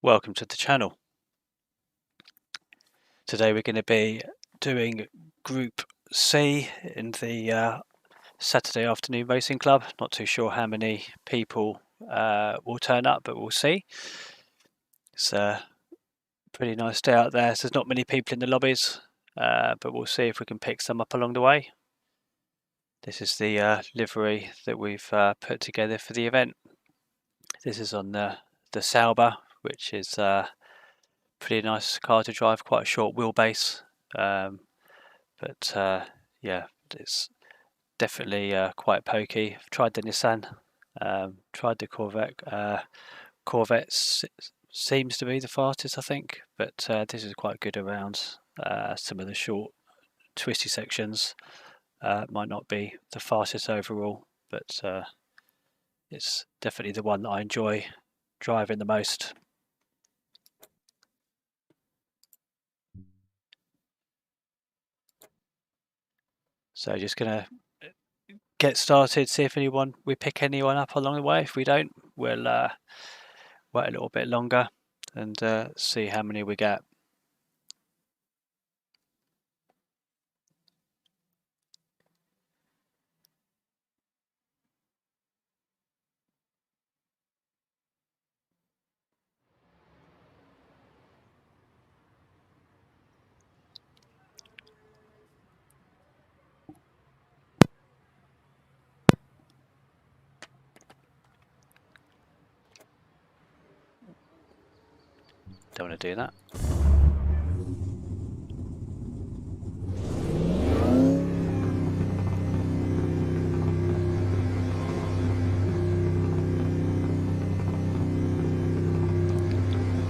Welcome to the channel. Today we're going to be doing Group C in the Saturday afternoon racing club. Not too sure how many people will turn up, but we'll see. It's a pretty nice day out there, so there's not many people in the lobbies, but we'll see if we can pick some up along the way. This is the livery that we've put together for the event. This is on the Sauber, which is pretty nice car to drive, quite a short wheelbase, but yeah, it's definitely quite pokey. I've tried the Nissan, tried the Corvette seems to be the fastest, I think, but this is quite good around some of the short twisty sections. Might not be the fastest overall, but it's definitely the one that I enjoy driving the most. So just gonna get started, see if we pick anyone up along the way. If we don't, we'll wait a little bit longer and see how many we get. Don't want to do that.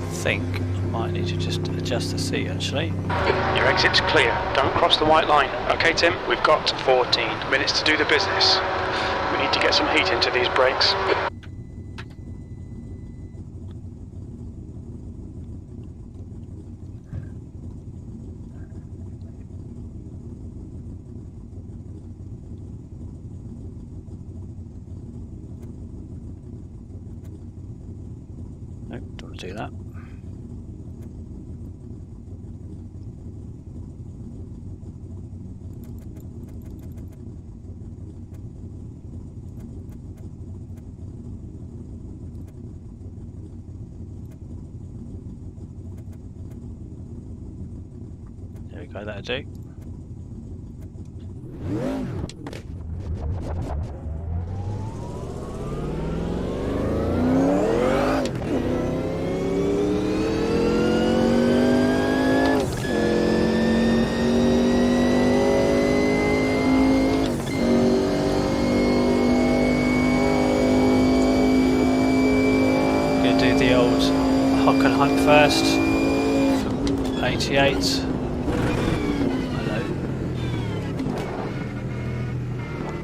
I think I might need to just adjust the seat actually. Your exit's clear. Don't cross the white line. Okay, Tim, we've got 14 minutes to do the business. We need to get some heat into these brakes. Nope, don't want to do that. There we go, that'll do. Do the old Hockenheim first from 88. Hello.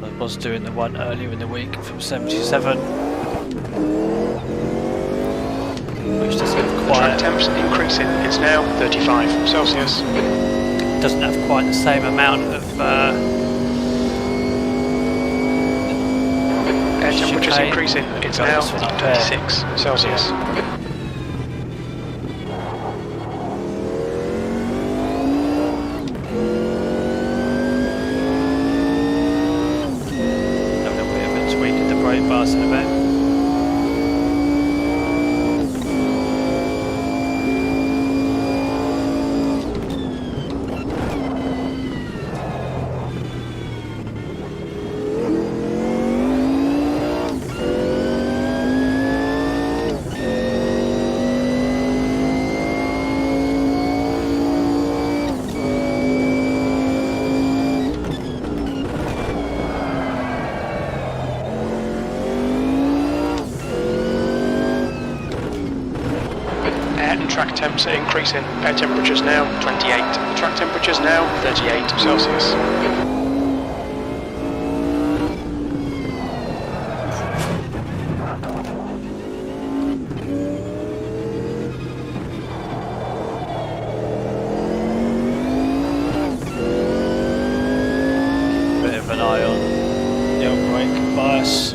I was doing the one earlier in the week from 77, which doesn't have quite. Track temps increasing. It's now 35 Celsius. Doesn't have quite the same amount of air temperature's increasing. It's now 26 Celsius. Having a bit of a tweak at the brake bars in a bit. Track temps are increasing. Air temperature's now 28. Track temperature's now 38 Celsius. Bit of an eye on the old brake bias.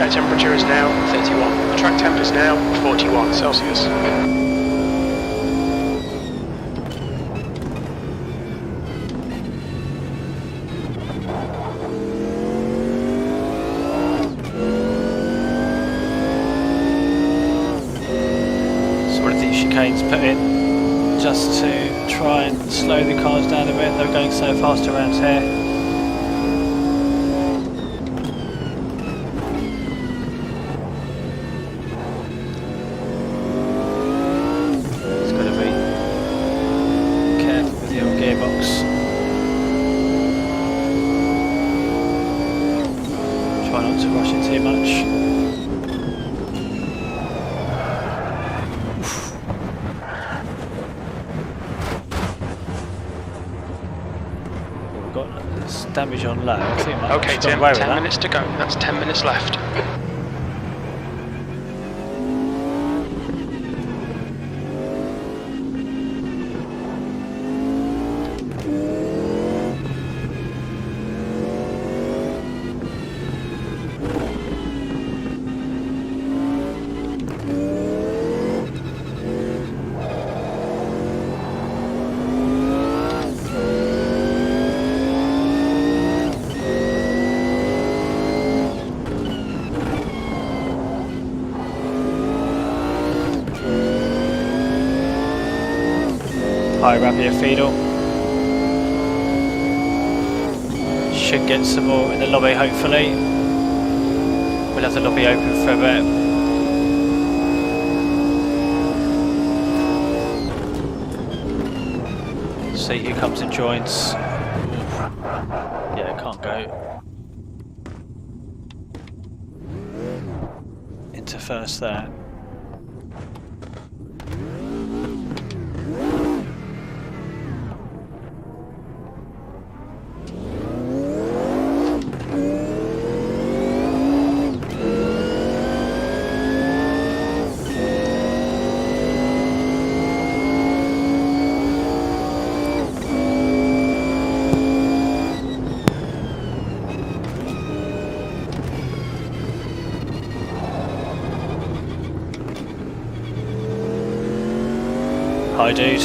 Air temperature is now 31. Track temp is now 41 Celsius. Chicanes put in just to try and slow the cars down a bit. They're going so fast around here. It's got to be careful with the old gearbox. Try not to rush it too much. Damage on low. Okay, Tim, 10 minutes to go. That's 10 minutes left. Hi, Rapia Fiedel. Should get some more in the lobby, hopefully. We'll have the lobby open for a bit. See who comes and joins. Yeah, can't go into first there. Hi, dude.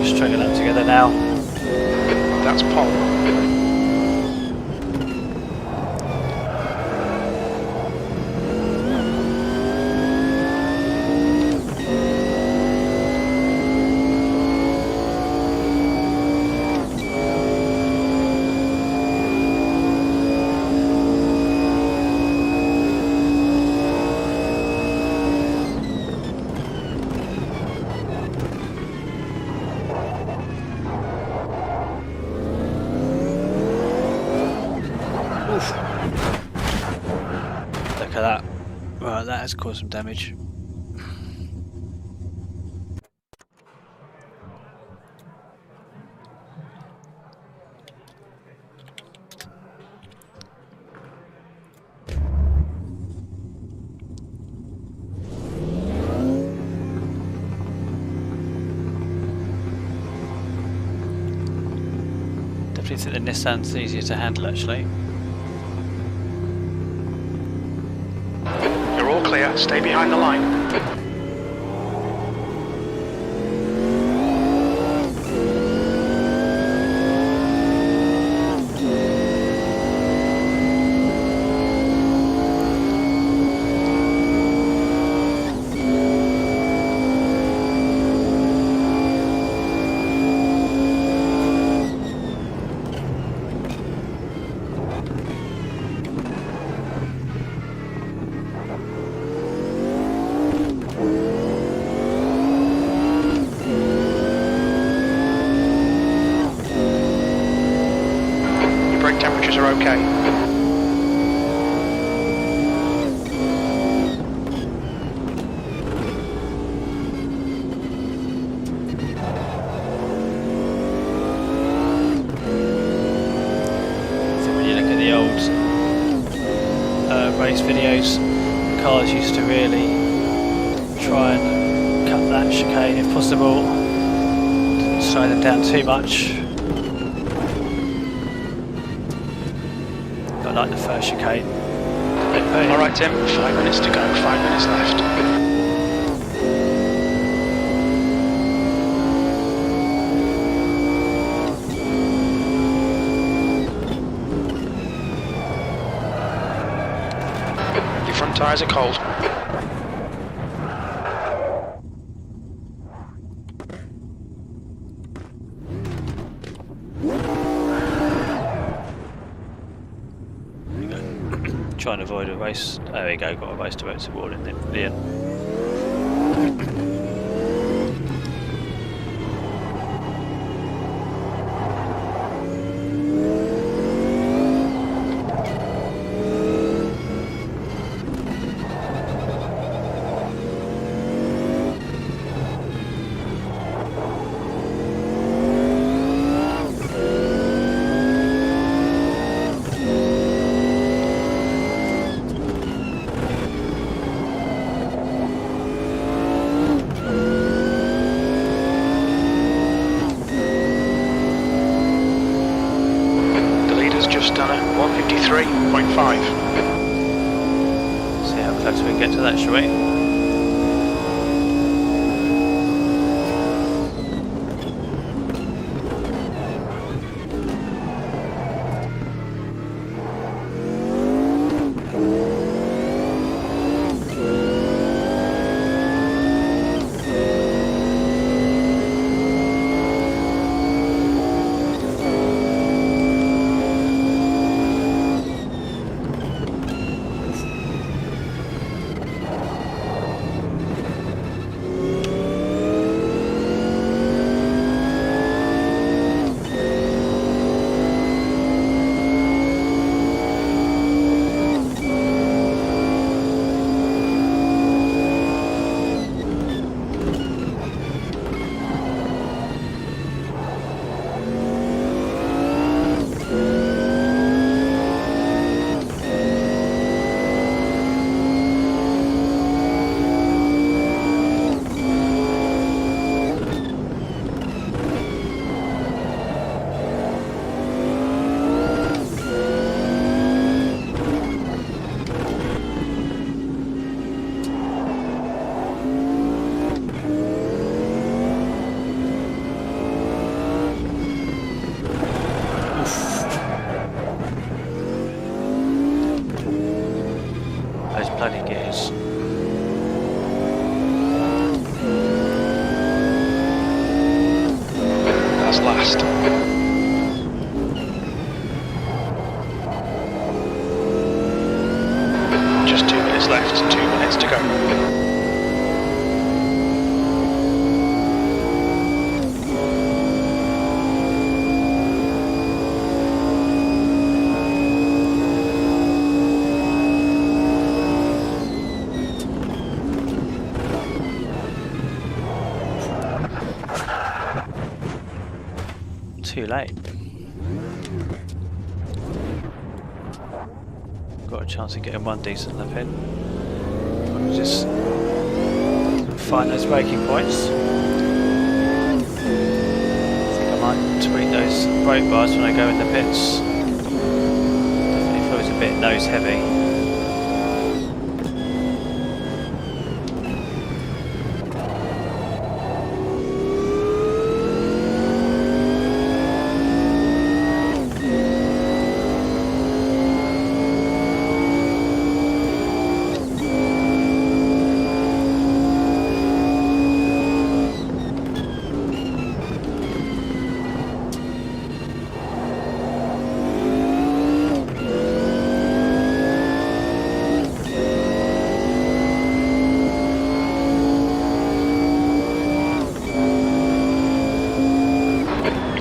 Stringing them together now. That's pole. Look at that. Right, that has caused some damage. Definitely think the Nissan's easier to handle actually. Clear, stay behind the line. Brake temperatures are okay. Race videos, cars used to really try and cut that chicane if possible, didn't slow them down too much. Got like the first chicane. Alright Tim, 5 minutes to go, 5 minutes left. Front tyres are cold. Try and avoid a race. There we go, got a race director wall in the end. Just done a 153.5. See how close we can get to that, shall we? Bloody gears. That's last. Just 2 minutes left, 2 minutes to go. Too late. Got a chance of getting one decent lap in. I'll just find those braking points. I think I might tweak those brake bars when I go in the pits. Definitely feels a bit nose heavy.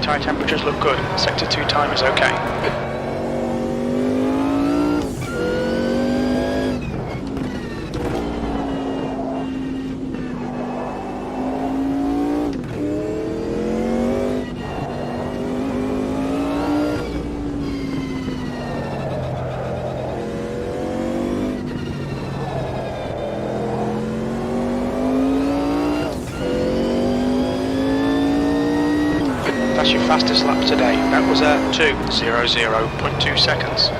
Tyre temperatures look good. Sector 2 time is okay. fastest lap today. That was a 2:00.2 seconds.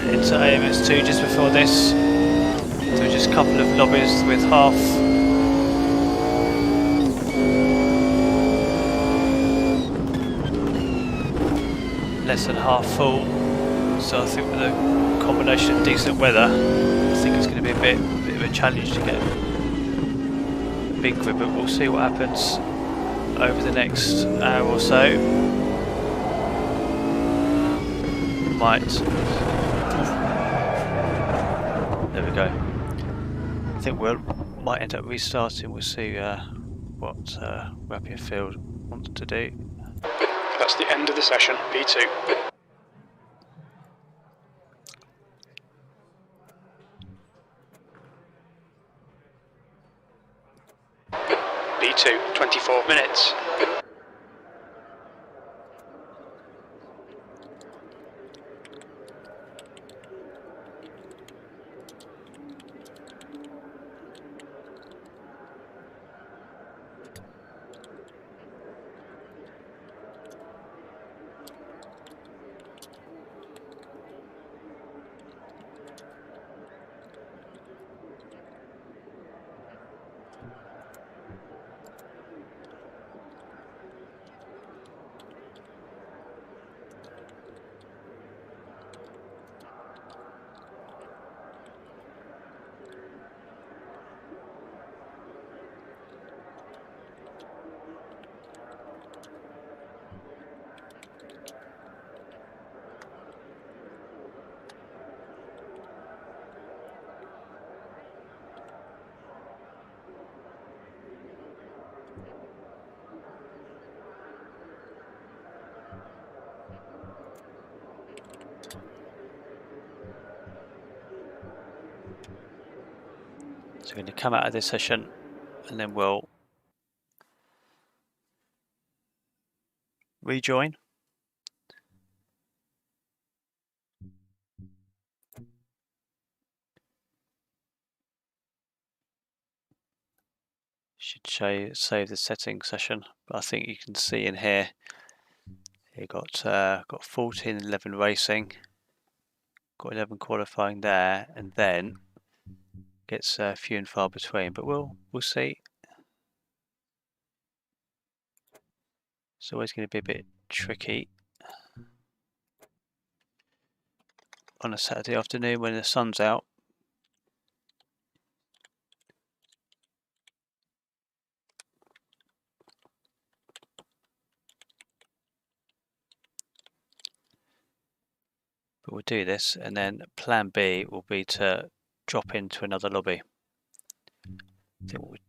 Into AMS2 just before this, so just a couple of lobbies with half less than half full, so I think with a combination of decent weather, I think it's going to be a bit of a challenge to get a big grip, but we'll see what happens over the next hour or so. There we go. I think we might end up restarting. We'll see what Rapid Field wants to do. That's the end of the session, V2. V2, 24 minutes. So we're going to come out of this session and then we'll rejoin. Should save the settings session, but I think you can see in here you got 14, 11 racing, got 11 qualifying there, and then gets few and far between. But we'll see. It's always going to be a bit tricky on a Saturday afternoon when the sun's out. But we'll do this, and then plan B will be to drop into another lobby. I think what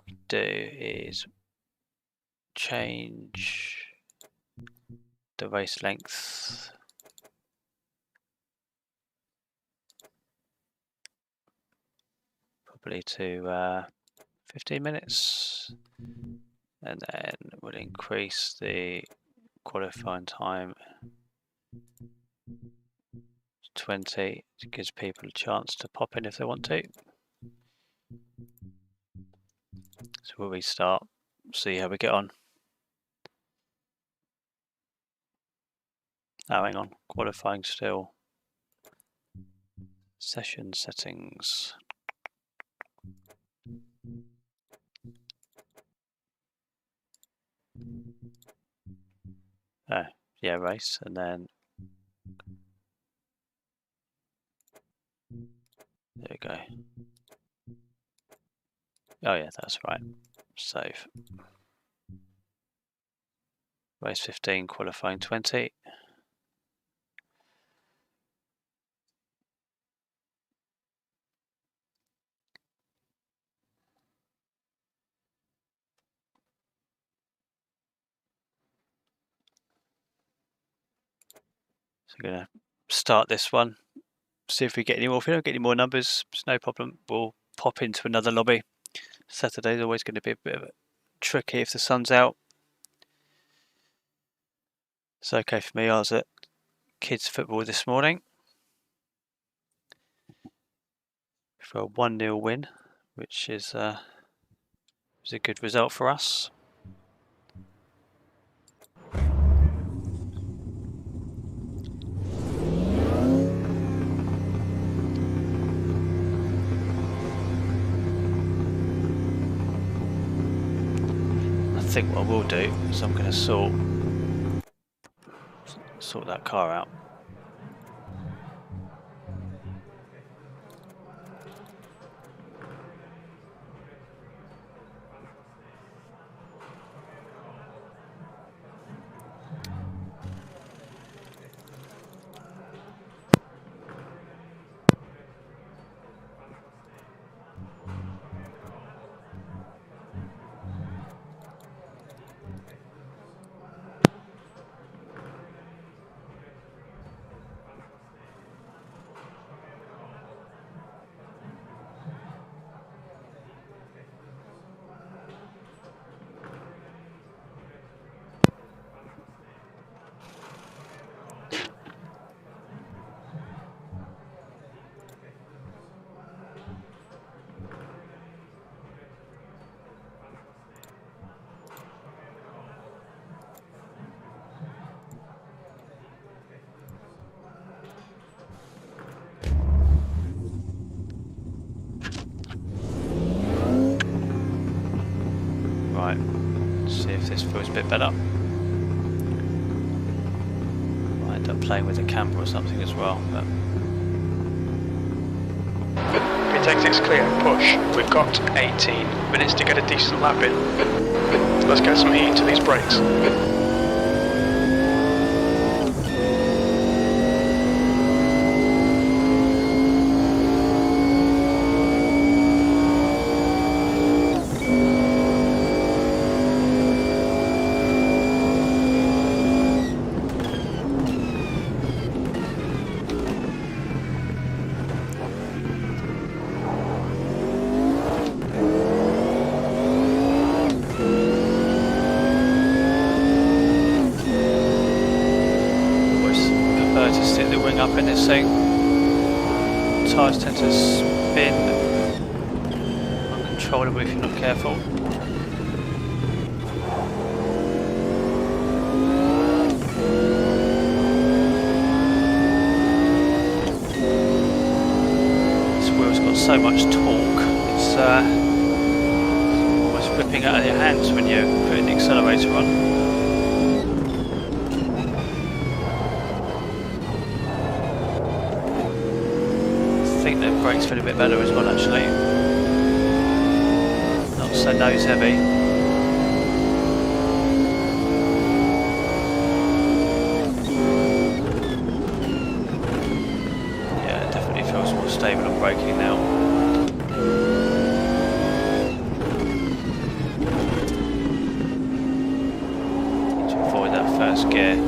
we do is change the race length probably to 15 minutes, and then we'll increase the qualifying time to 20. It gives people a chance to pop in if they want to. So we'll restart, see how we get on. Oh, hang on, qualifying still Session settings. Oh, yeah, race, and then there we go. Oh yeah, that's right. Save. Race 15, qualifying 20. So I'm going to start this one, see if we get any more. If we don't get any more numbers, it's no problem. We'll pop into another lobby. Saturday's always going to be a bit of tricky if the sun's out. It's okay for me. I was at kids football this morning for a 1-0 win, which is a good result for us. I think what I will do is I'm going to sort that car out. Right, see if this feels a bit better. Might end up playing with the camera or something as well. But Exit's clear, push. We've got 18 minutes to get a decent lap in. Let's get some heat into these brakes. up in this thing. Tyres tend to spin uncontrollably if you're not careful. This wheel's got so much torque, it's almost whipping out of your hands when you're putting the accelerator on. I think the brakes feel a bit better as well actually. Not so nose heavy. Yeah, it definitely feels more stable on braking now. Need to avoid that first gear.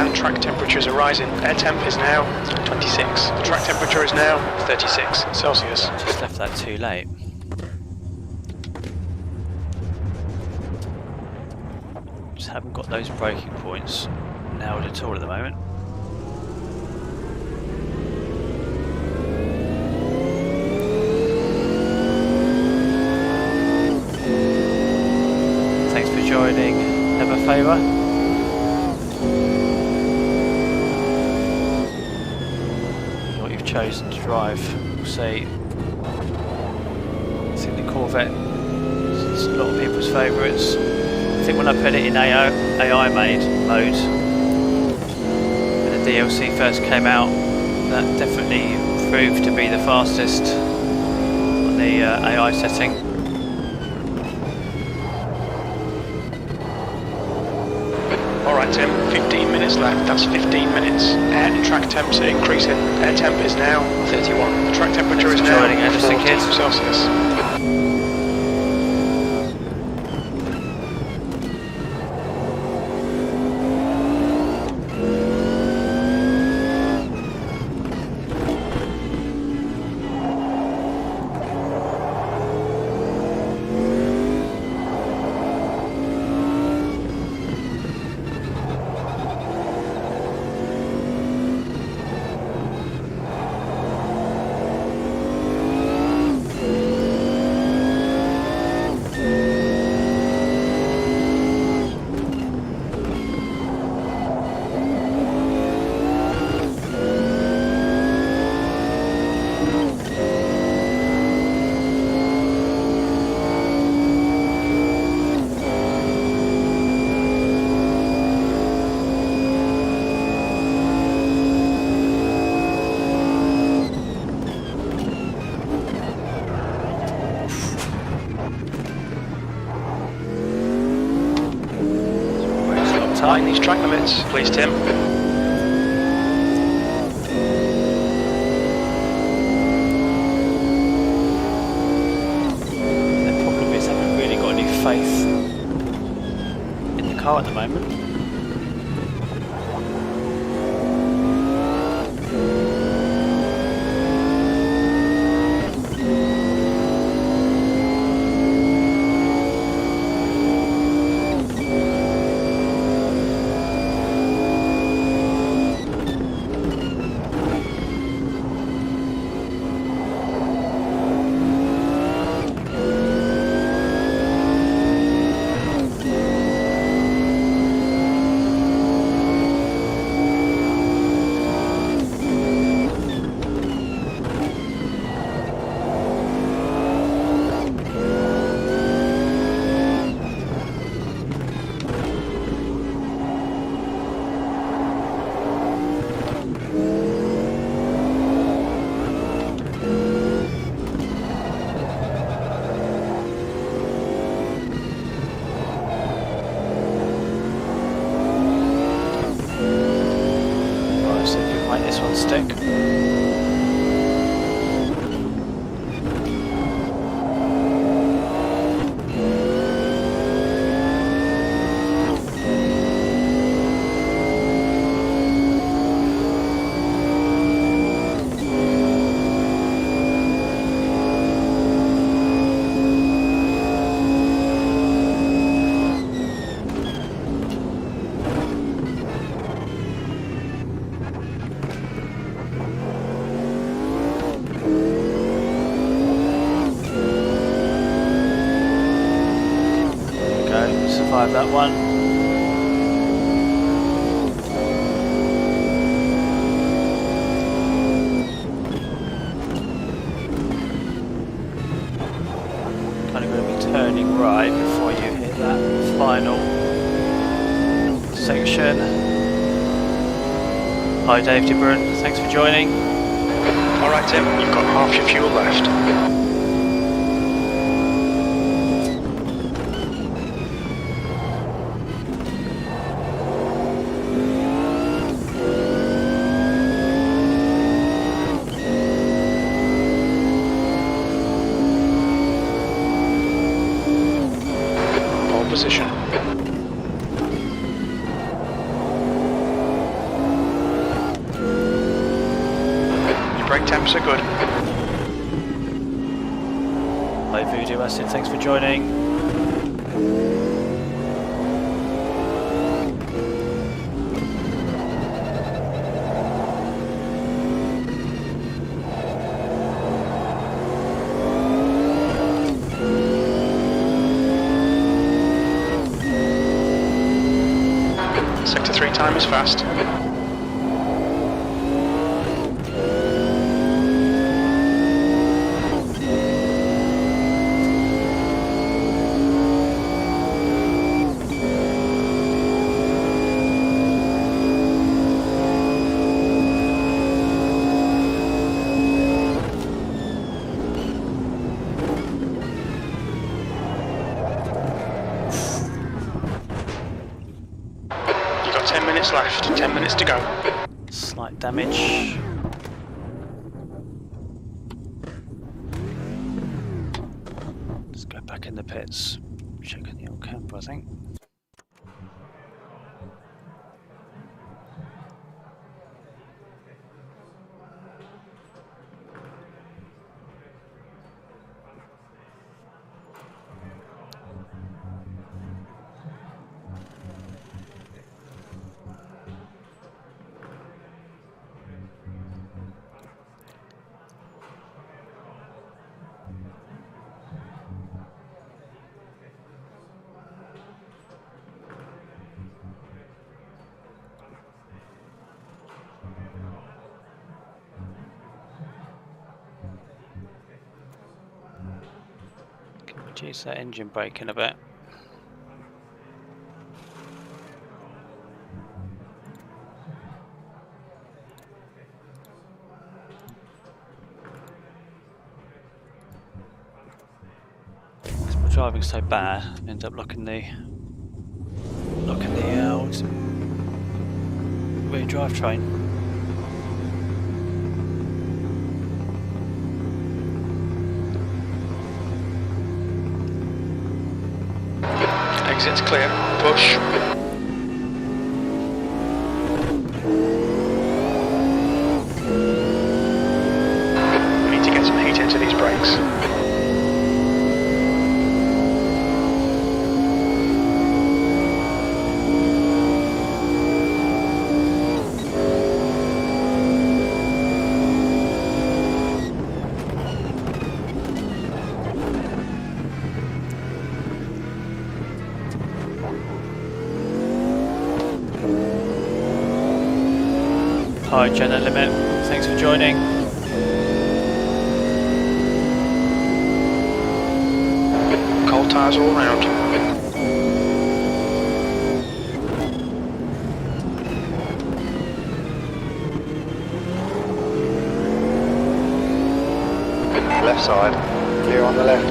and track temperatures are rising. Air temp is now 26. The track temperature is now 36 Celsius. Just left that too late. Just haven't got those braking points nailed at all at the moment. Thanks for joining. Have a favour. What you've chosen to drive, we'll see. I think the Corvette is a lot of people's favourites. I think when I put it in AI mode, when the DLC first came out, that definitely proved to be the fastest on the AI setting. Alright Tim, 15 minutes left, that's 15 minutes. Air and track temps are increasing. Air temp is now 31. The track temperature is now 14 Celsius. Mind these track limits, please Tim. The problem is I haven't really got any faith in the car at the moment. This one stick. Survive that one. Kind of going to be turning right before you hit that final section. Hi Dave DeBrun, thanks for joining. Alright Tim, you've got half your fuel left. Position. track temps are good. Hi Voodoo Acid, thanks for joining. Sector 3 time is fast. You've got 10 minutes left, 10 minutes to go. Slight damage. Let's go back in the pits. Checking the old camper, I think. Can reduce that engine braking a bit. Because my driving's so bad, I end up locking the old rear drivetrain. Exit's clear. Push. We need to get some heat into these brakes. Hi Jenna Limit, thanks for joining. Cold tyres all round. Left side, clear on the left.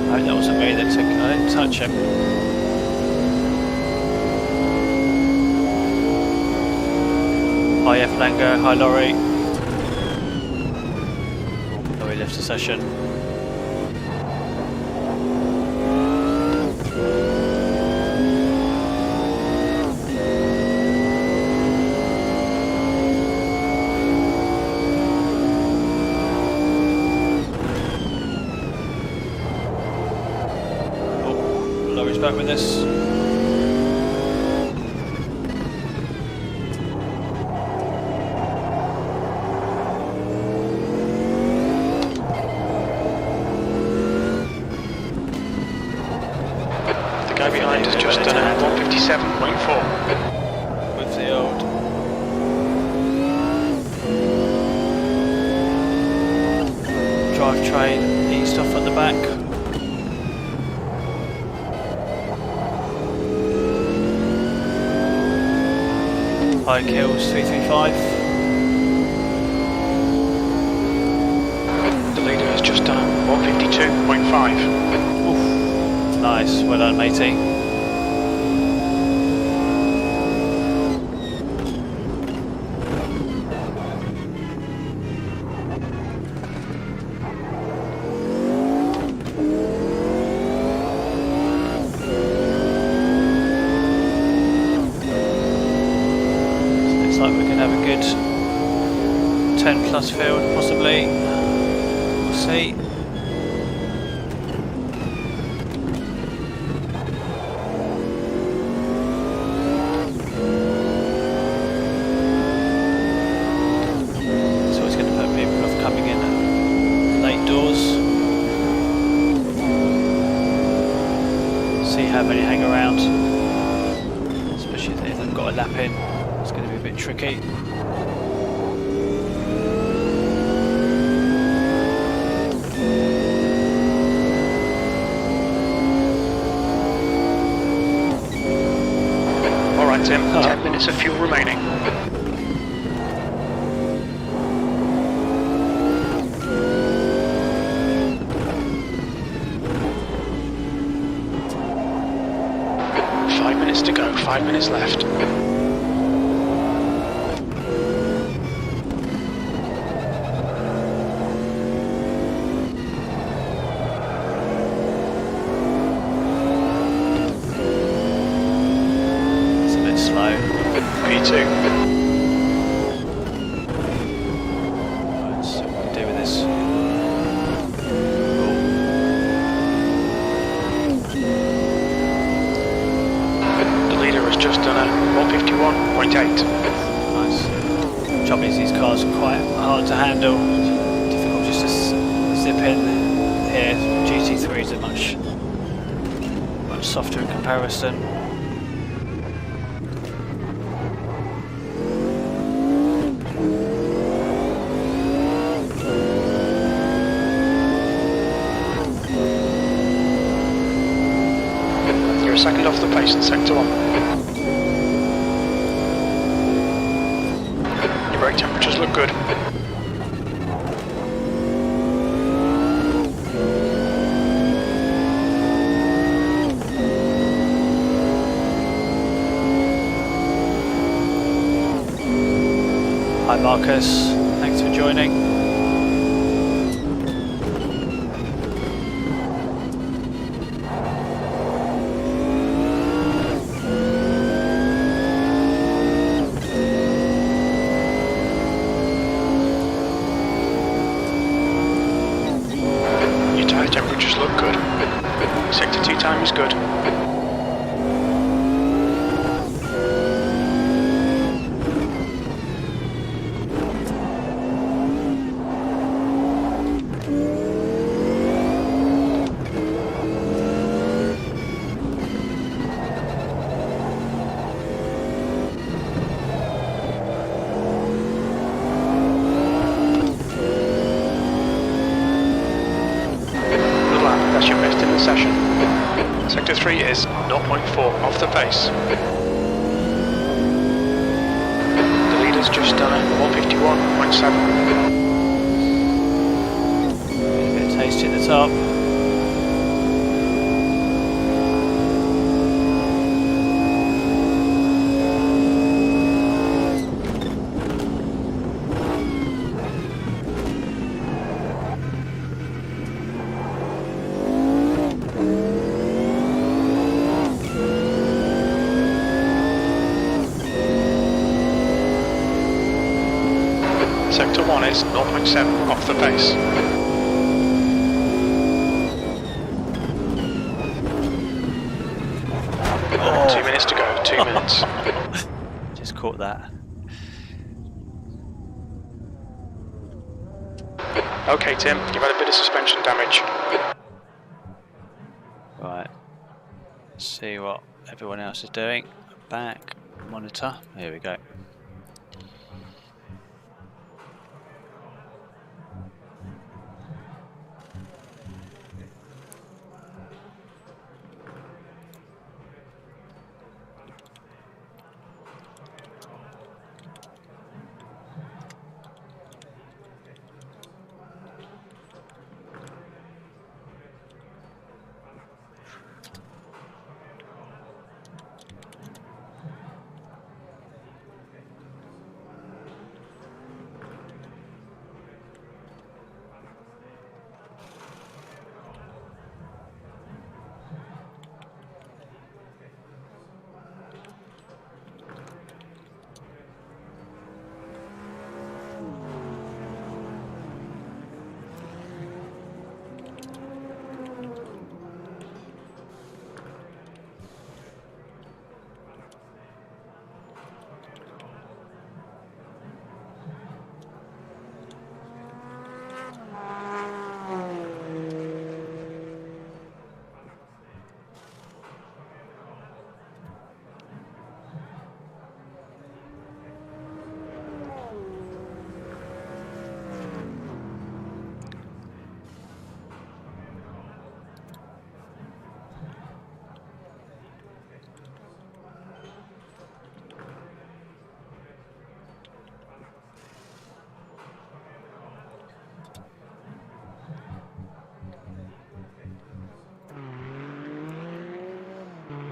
I hope that wasn't me that took, I didn't touch him. Hi F Langer, hi Laurie. Laurie left the session. Oh, Laurie's back with us. The guy behind has just done a 157.4. With the old drivetrain eased off at the back. High kills 335. The leader has just done a 152.5. Nice, well done matey. Looks like we can have a good 10 plus field, possibly. We'll see. So it's going to put people off coming in at late doors. See how many hang around, especially if they've got a lap in. It's going to be a bit tricky. Alright Tim, 10 minutes of fuel remaining. To go, 5 minutes left. It's a bit slow. P2. Let's see what we can do with this. Just done a 151.8. Nice. Trouble is these cars are quite hard to handle. Difficult just to zip in here. GT3s are much softer in comparison. You're a second off the pace in sector 1. Brake temperatures look good. Hi Marcus, thanks for joining. Temperatures look good. Sector 2 time is good. That's your best in the session. Sector 3 is 0.4 off the pace. The leader's just done a 151.7. A bit of taste at the top. Sector 1 is 0.7 off the pace. Oh. 2 minutes to go, 2 minutes. Just caught that. Okay Tim, you've had a bit of suspension damage. Right. Let's see what everyone else is doing. Back, monitor. Here we go.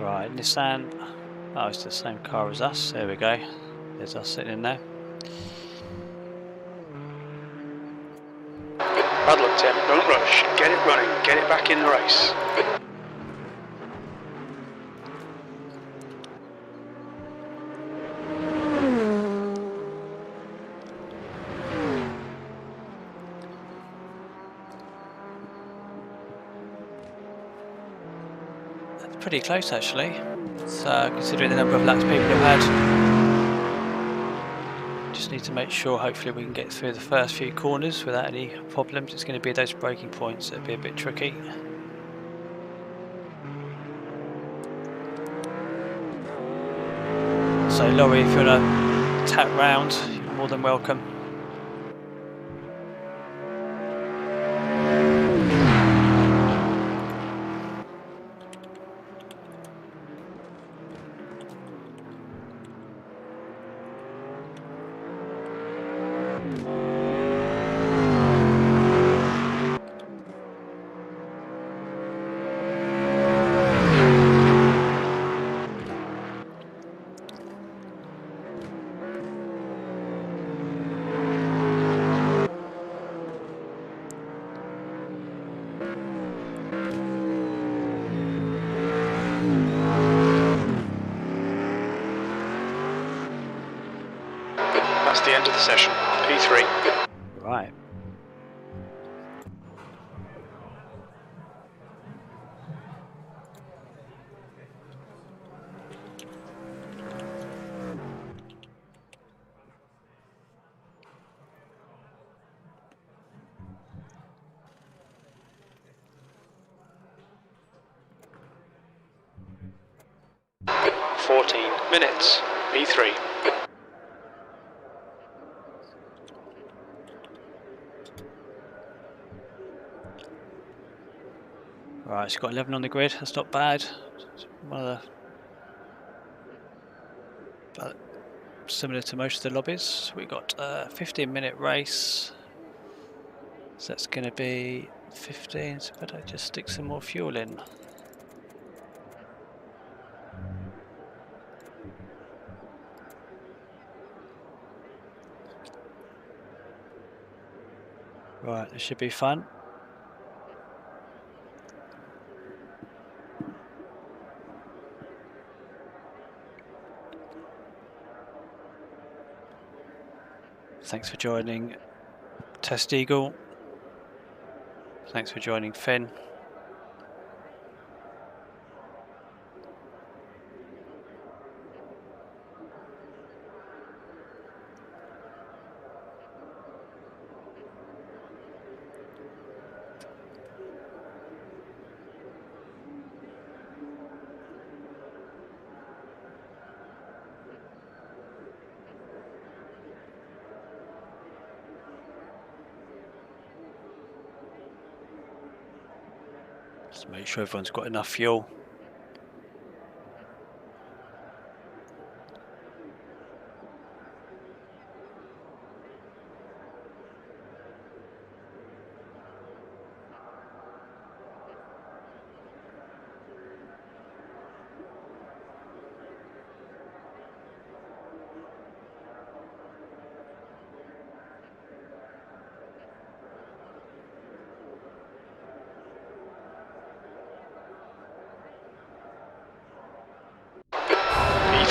Right, Nissan. Oh, it's the same car as us. There we go. There's us sitting in there. Bad luck, Tim. Don't rush. Get it running. Get it back in the race. That's pretty close actually. So considering the number of laps people have had. Just need to make sure hopefully we can get through the first few corners without any problems. It's going to be those braking points that'll be a bit tricky. So Laurie, if you want to tap round, you're more than welcome. That's the end of the session. P3. Right. Minutes. P3. Right, it's got 11 on the grid. That's not bad. It's one of the similar to most of the lobbies. We got a 15-minute race. So that's going to be 15. So better just stick some more fuel in. Right, this should be fun. Thanks for joining Test Eagle. Thanks for joining Finn. Just make sure everyone's got enough fuel.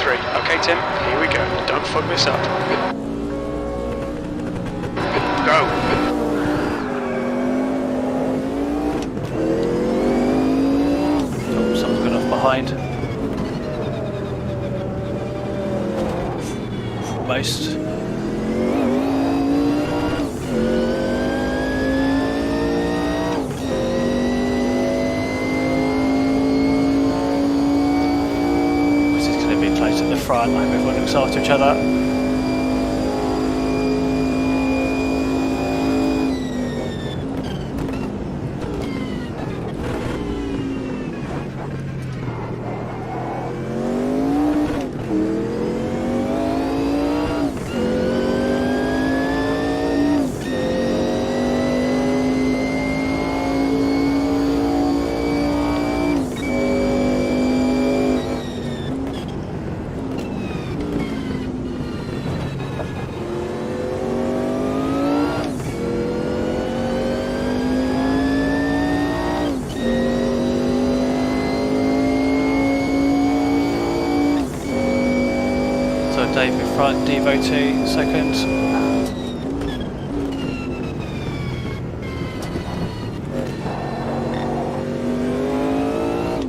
Okay, Tim, here we go. Don't fuck this up. Go. Oh, someone's gone off behind. Almost. Close at the front. I hope everyone looks after each other. Dave in front, Devo 2 second.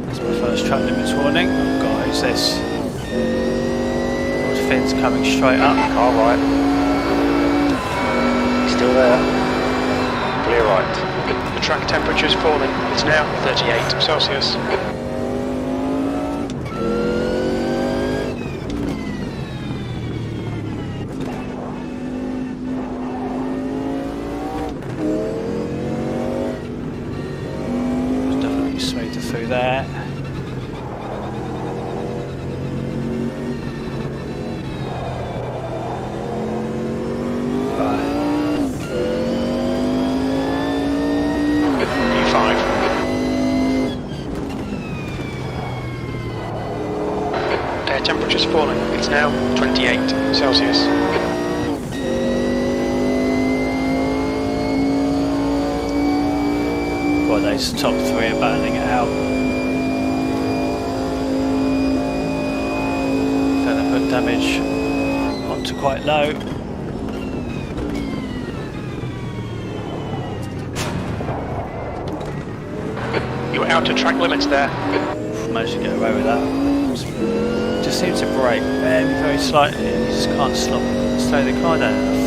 That's my first track limits warning. Oh god, who's this? Old Finn's coming straight up. Car right. He's still there. Clear right. The track temperature is falling. It's now 38 Celsius. Smoother through there. E5. Air temperature's falling. It's now 28 Celsius. Well, those top three are battling it out. Gonna put damage onto quite low. You're out to track limits there. Managed to get away with that. Just seems to brake very slightly and you just can't slow the car down enough.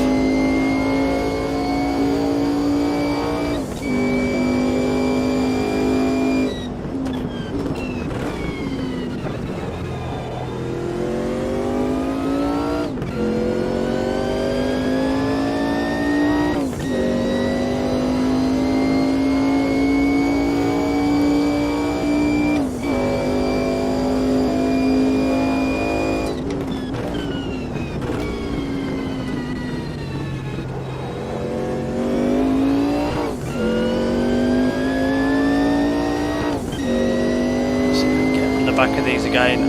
Back of these again.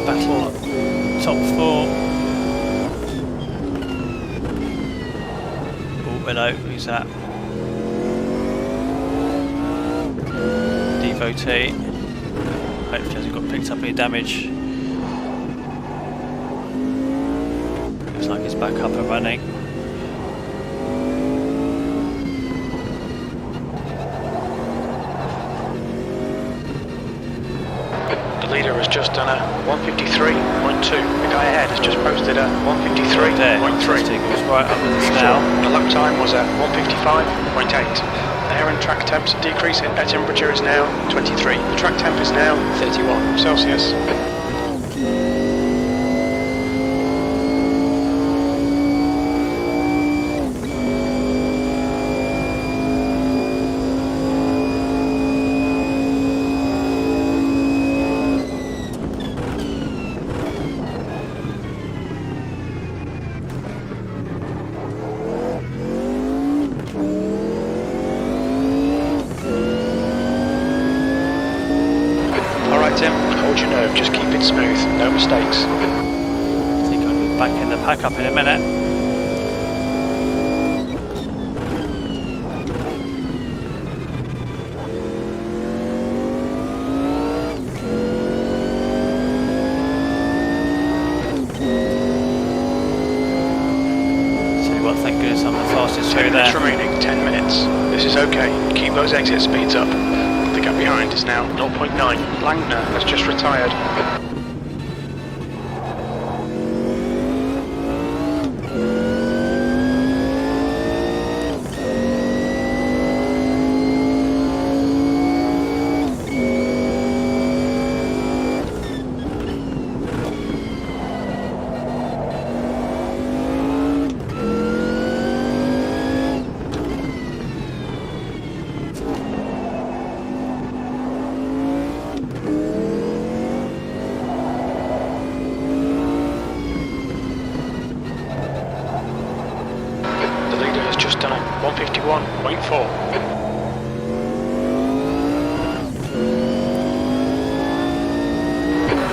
Battle top four. Oh, hello, who's that? Devo T. Hopefully hasn't got picked up any damage. Looks like he's back up and running. Leader has just done a 153.2. The guy ahead has just posted a 153.3. He's right up with us now. The lap time was at 155.8. Air and track temps are decreasing. Air temperature is now 23. The track temp is now 31 Celsius. Tim, hold your nerve, just keep it smooth, no mistakes. I think I'll be back in the pack up in a minute. So what, thank goodness I'm the fastest through there. 10 minutes remaining, 10 minutes. This is okay, keep those exit speeds up. The gap behind is now 0.9. Langner has just retired. Just done a 151.4.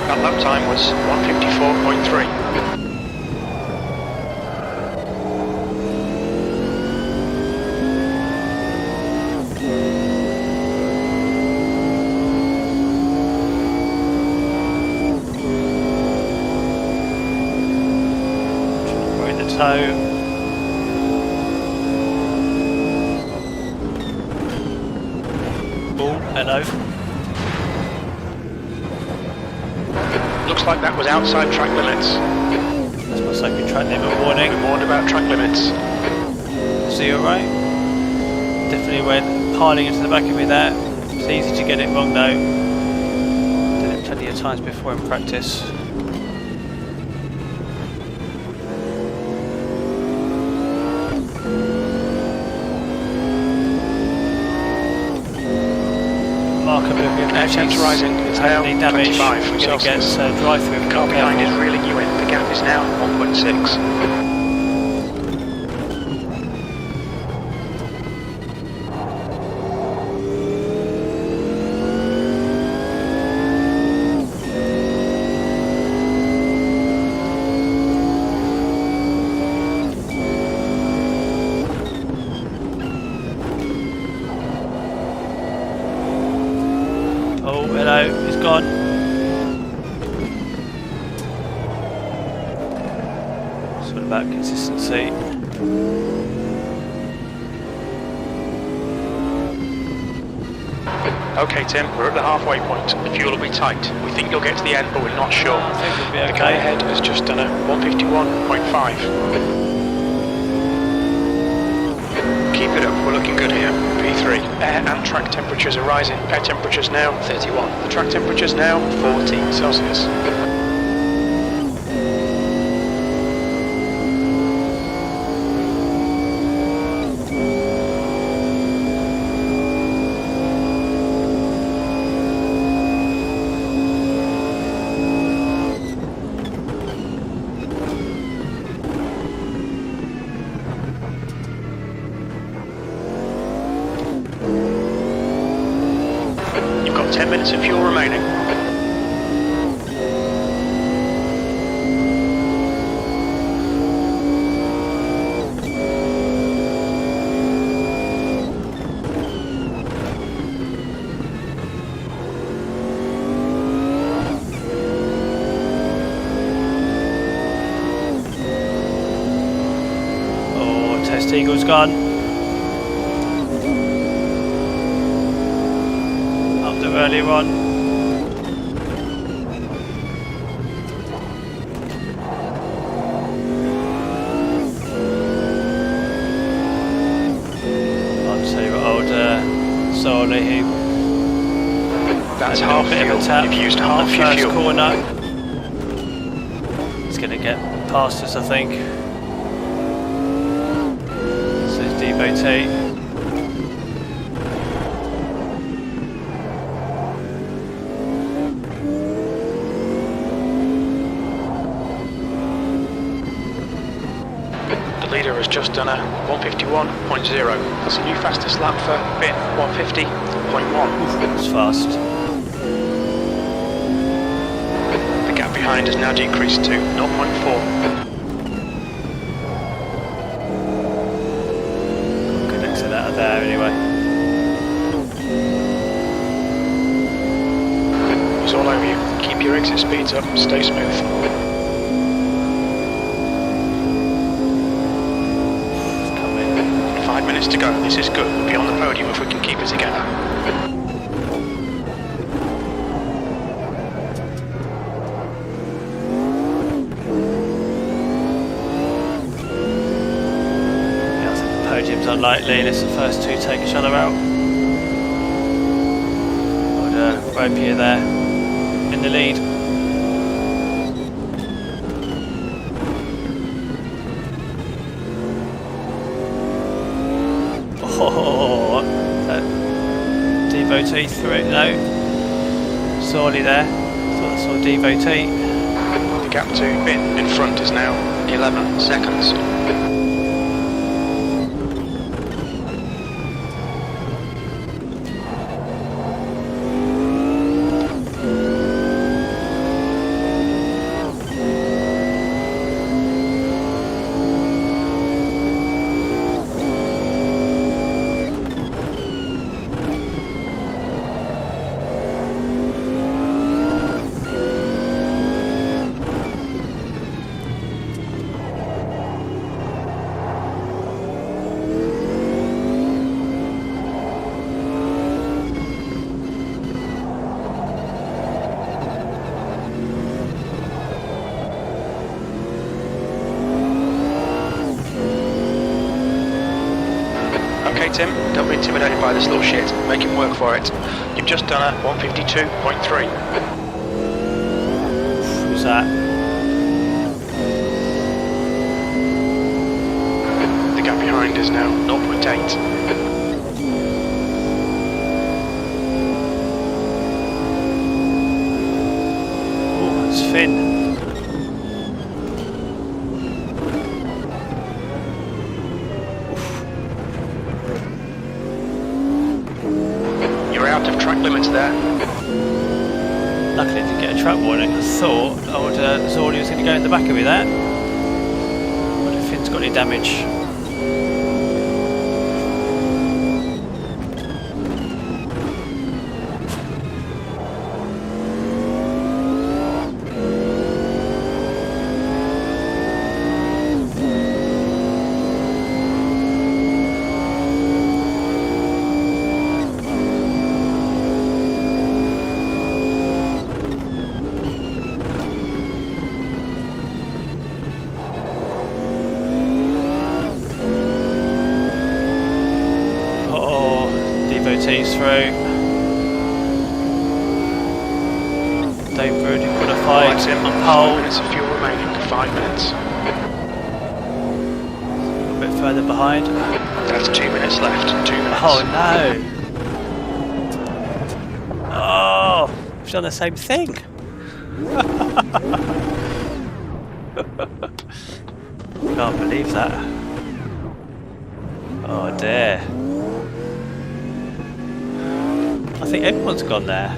That lap time was 154.3. So hello. Looks like that was outside track limits. That's my second track limit warning. We warned about track limits. So you're right. Definitely went piling into the back of me there. It's easy to get it wrong though. Did it plenty of times before in practice. Air temps rising. It's now 25 Celsius. The car behind is reeling you in. The gap is now 1.6. Oh, hello, he's gone. It's all about consistency. Okay, Tim, we're at the halfway point. The fuel will be tight. We think you'll get to the end, but we're not sure. I think we'll be okay. The guy ahead has just done a 151.5. Keep it up, we're looking good here. P3. Air and track temperatures are rising. Air temperatures now 31. The track temperatures now 14 Celsius. You've got 10 minutes of fuel remaining. Oh, Test Eagle's gone. Up the early one. I'll tell you what, old Solly, who That's had half a bit fuel. of a tap You've used on half the your first fuel. corner. He's going to get past us, I think. So it's DBT. The leader has just done a 151.0. That's a new fastest lap for Finn, 150.1. It's fast. The gap behind has now decreased to 0.4. Good exit out of there anyway. It's all over you. Keep your exit speeds up, stay smooth. 5 minutes to go. This is good. We'll be on the podium if we can keep it together. Yeah, I think the podium's unlikely unless the first two take each other out. Old Rapier there in the lead. Oh, that Devotee through, no. Sorely there. Thought I saw Devotee. The gap to Finn in front is now 11 seconds. okay, Tim. Don't be intimidated by this little shit. Make him work for it. You've just done a 152.3. Who's that? The gap behind is now 0.8. Oh, it's Finn. You're out of track limits there. Luckily I didn't get a track warning. I thought Zordy was going to go in the back of me there. I wonder if Finn's got any damage. Devotees through. They've already qualified Right, Tim, on 5 pole. minutes of fuel remaining. 5 minutes. A bit further behind. That's 2 minutes left. 2 minutes. Oh no! Oh, we've done the same thing. Can't believe that. Oh dear. I think everyone's gone there.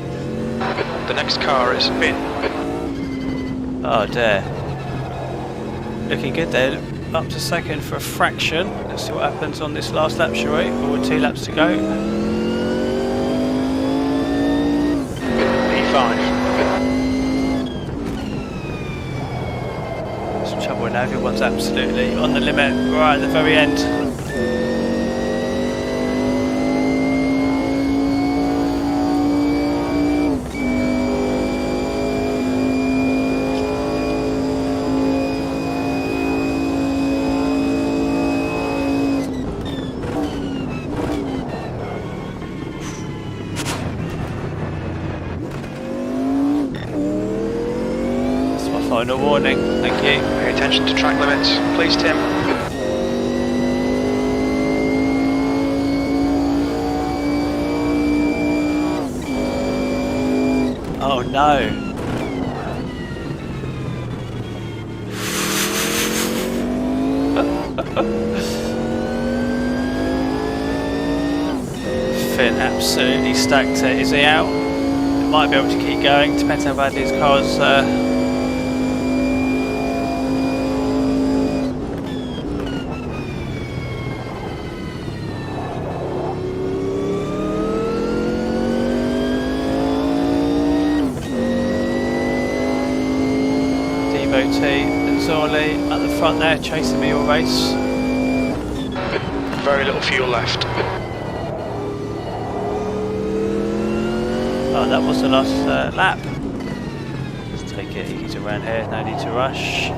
The next car is Finn. Oh dear. Looking good there. Up to second for a fraction. Let's see what happens on this last lap, shall we? Or 2 laps to go. P5. Some trouble now. Everyone's absolutely on the limit right at the very end. Final warning, thank you. Pay attention to track limits, please, Tim. Oh no. Finn absolutely stacked it. Is he out? He might be able to keep going, depends how bad his car's and Zorley at the front there, chasing me all race. Very little fuel left. Oh, that was the last lap. Let's take it easy around here, no need to rush.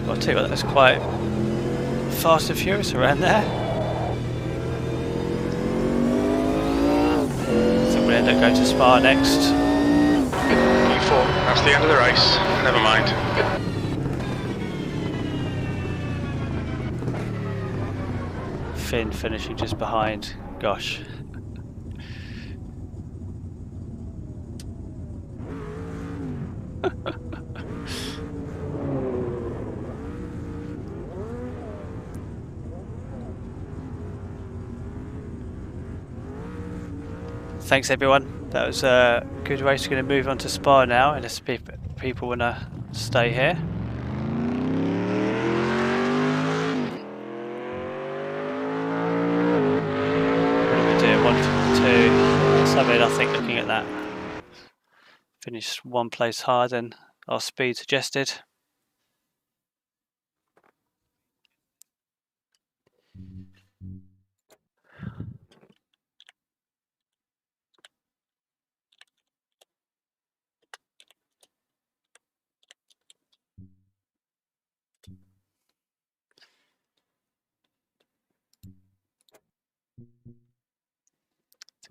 I'll tell you what, that was quite fast and furious around there. We'll end up going to Spa next. P4, that's the end of the race. Never mind. Finn finishing just behind. Gosh. Thanks everyone, that was a good race. We're going to move on to Spa now unless people want to stay here. What are we doing? 152. Something I think looking at that. Finished one place higher than our speed suggested.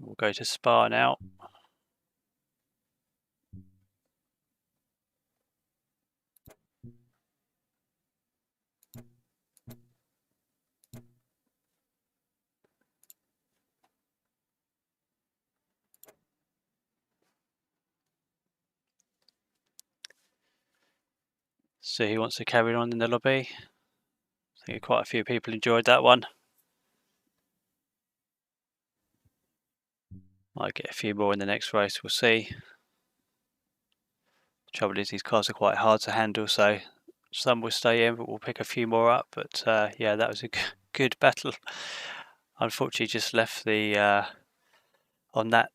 We'll go to Spa now. See who wants to carry on in the lobby. I think quite a few people enjoyed that one. Might get a few more in the next race, we'll see. The trouble is these cars are quite hard to handle, so some will stay in, but we'll pick a few more up. But yeah, that was a good battle. Unfortunately, just left the on that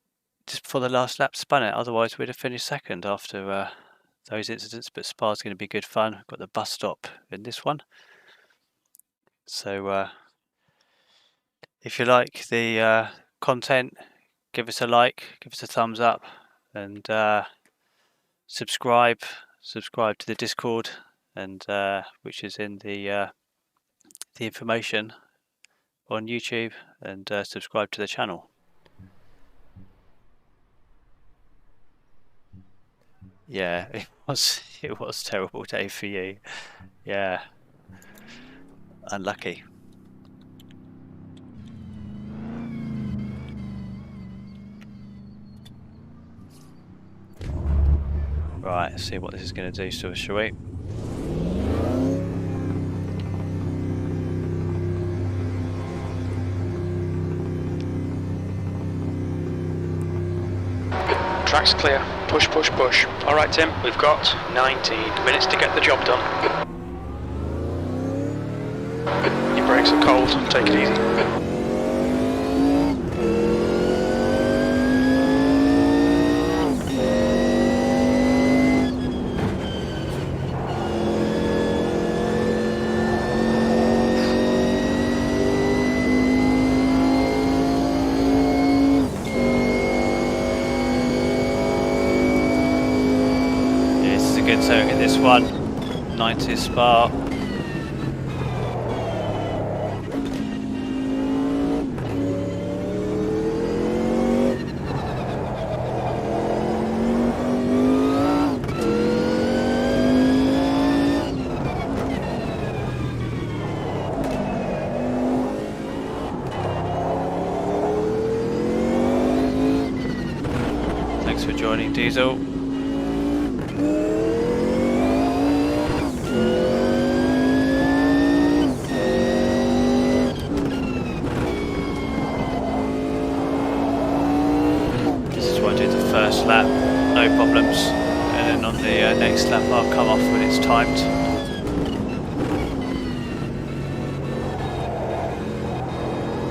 just before the last lap spun it. Otherwise, we'd have finished second after those incidents. But Spa's going to be good fun. Got the bus stop in this one. So if you like the content, give us a like, give us a thumbs up, and subscribe to the Discord, and which is in the information on YouTube, and subscribe to the channel. Yeah, it was a terrible day for you. Yeah, unlucky. Right, let's see what this is going to do to us, shall we? Track's clear. Push, push, push. All right, Tim, we've got 19 minutes to get the job done. Your brakes are cold. Take it easy. Good circuit, this one. 90 Spa. Thanks for joining, Diesel. First lap, no problems, and then on the next lap I'll come off when it's timed.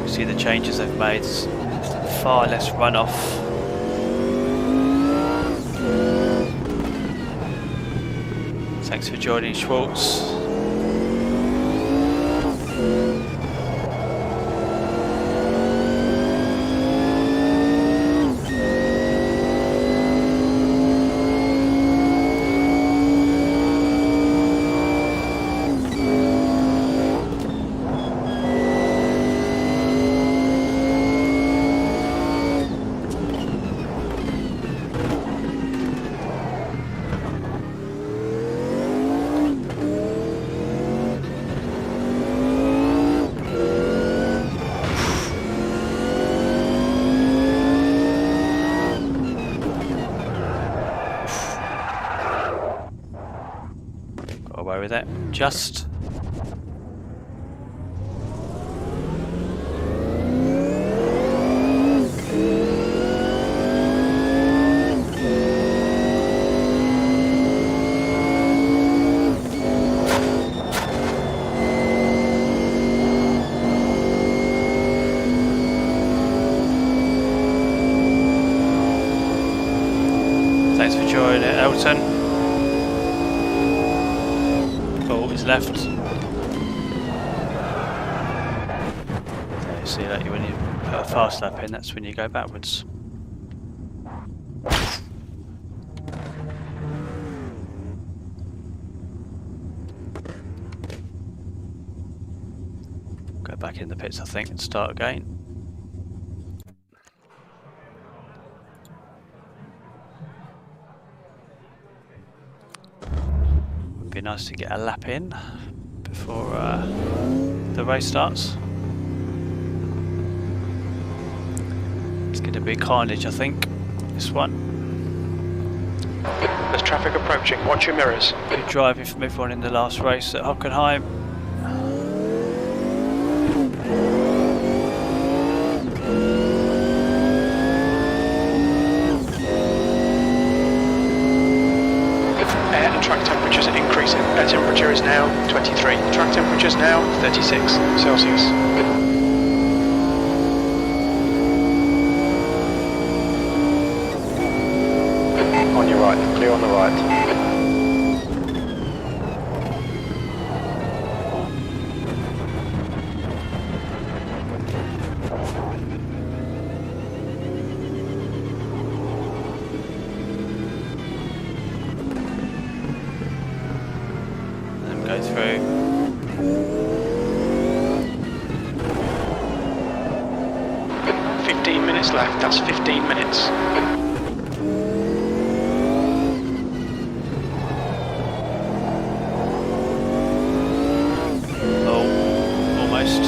You see the changes they've made, far less runoff. Thanks for joining, Schwartz. Away with it, just. Thanks for joining, Elton. Left. So you see that when you put a fast lap in, that's when you go backwards. Go back in the pits, I think, and start again. Be nice to get a lap in before the race starts. It's going to be carnage, I think, this one. There's traffic approaching, watch your mirrors. Good driving from everyone in the last race at Hockenheim. Air and track temperatures are increasing. Air temperature is now 23. Track temperature is now 36 Celsius. On your right, clear on the right. Then go through. Left, that's 15 minutes. Oh, almost.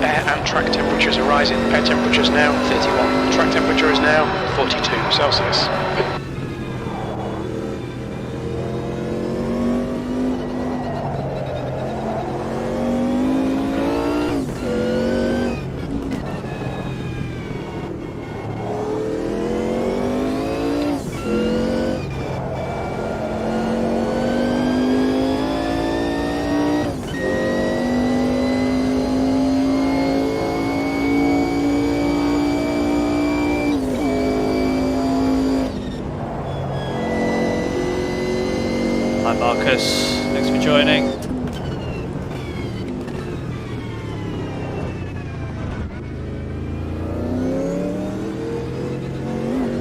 Air and track temperatures are rising. Air temperature is now 31. Track temperature is now 42 Celsius. Hi Marcus, thanks for joining.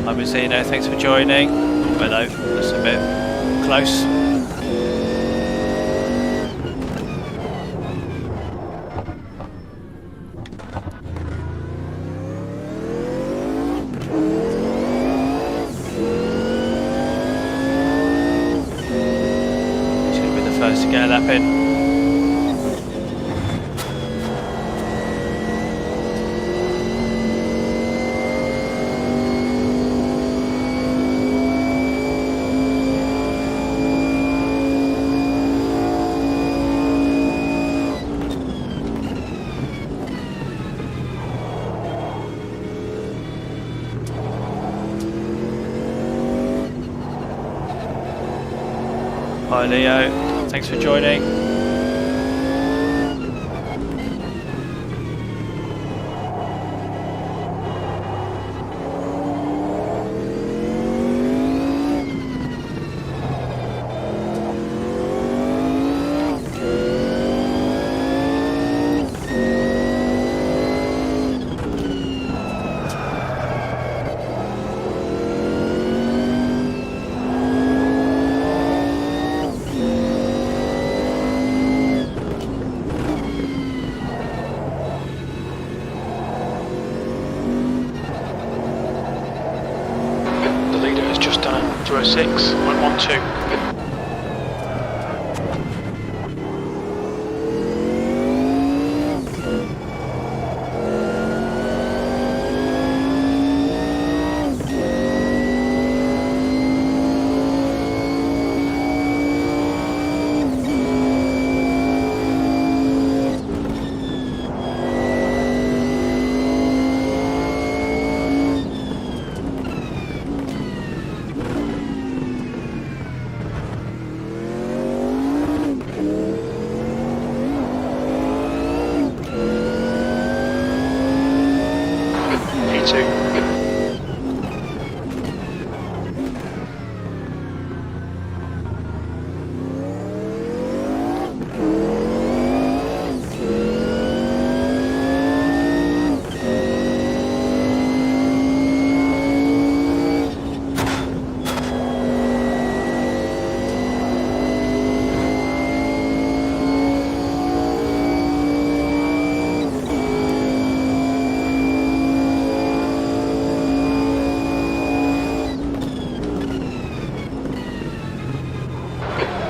Hi Mazzino, thanks for joining. Oh, hello, that's a bit close. To get a lap in. Hi Leo, thanks for joining. The leader has just done 206.12.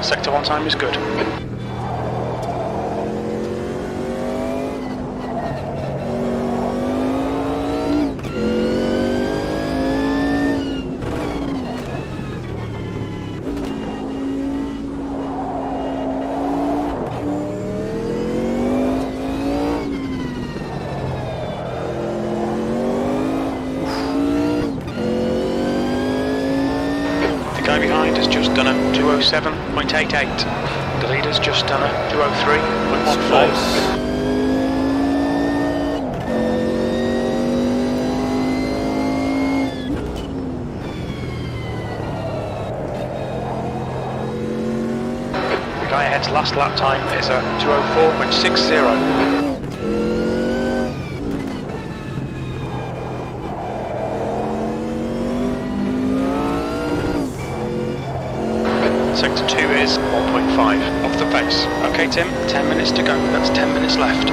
Sector 1 time is good. The guy behind has just done a 207.88. The leader's just done a 203.14. The guy ahead's last lap time is a 204.60. Sector 2 is 1.5 off the pace. Okay Tim, 10 minutes to go, that's 10 minutes left.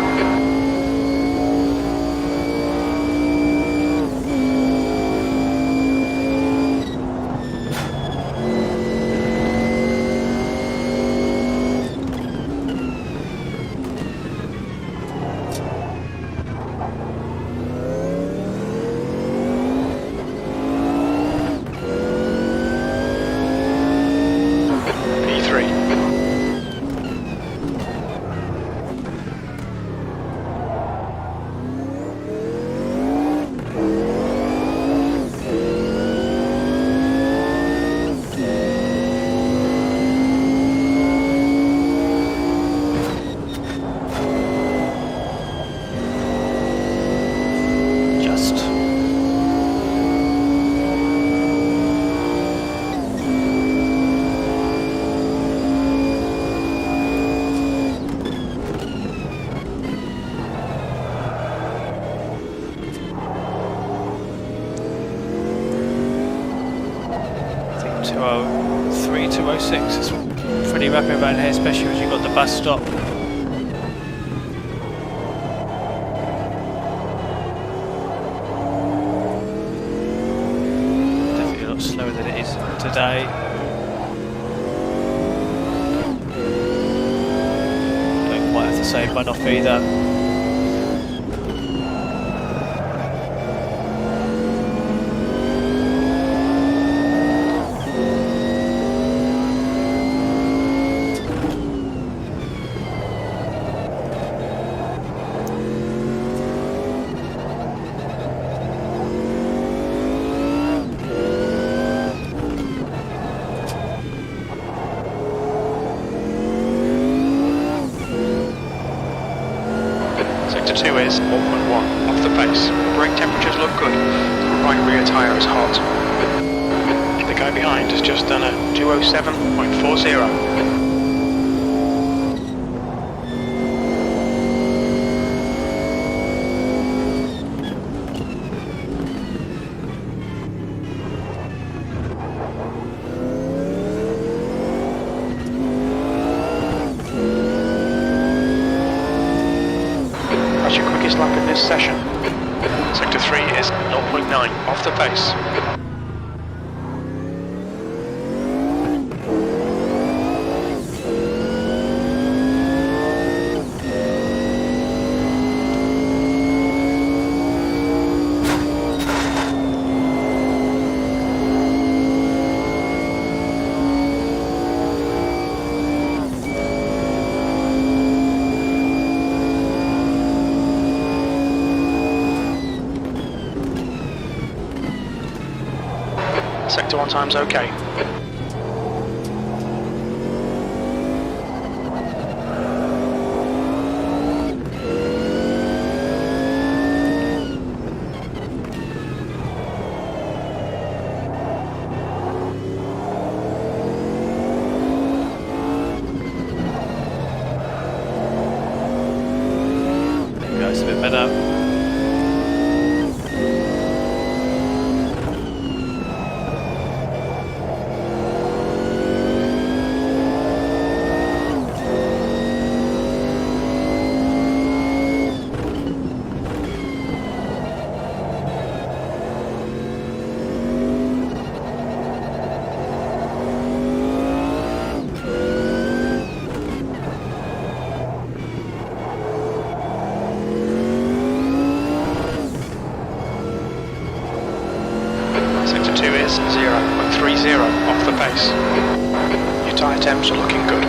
I think 203, 206 is pretty rapid around here, especially as you've got the bus stop. Definitely a lot slower than it is today. Don't quite have the same run off either. Sector 2 is 4.1 off the pace. Brake temperatures look good. The right rear tyre is hot. The guy behind has just done a 207.40. Your quickest lap in this session. Sector 3 is 0.9 off the pace. Sector 1 time's okay. There you go, it's a bit better. Tyre temps are looking good.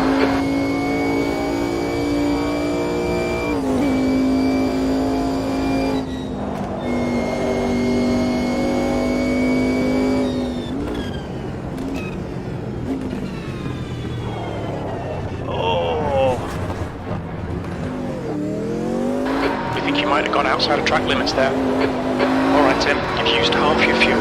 Might have gone outside of track limits there. Alright Tim, you've used half your fuel.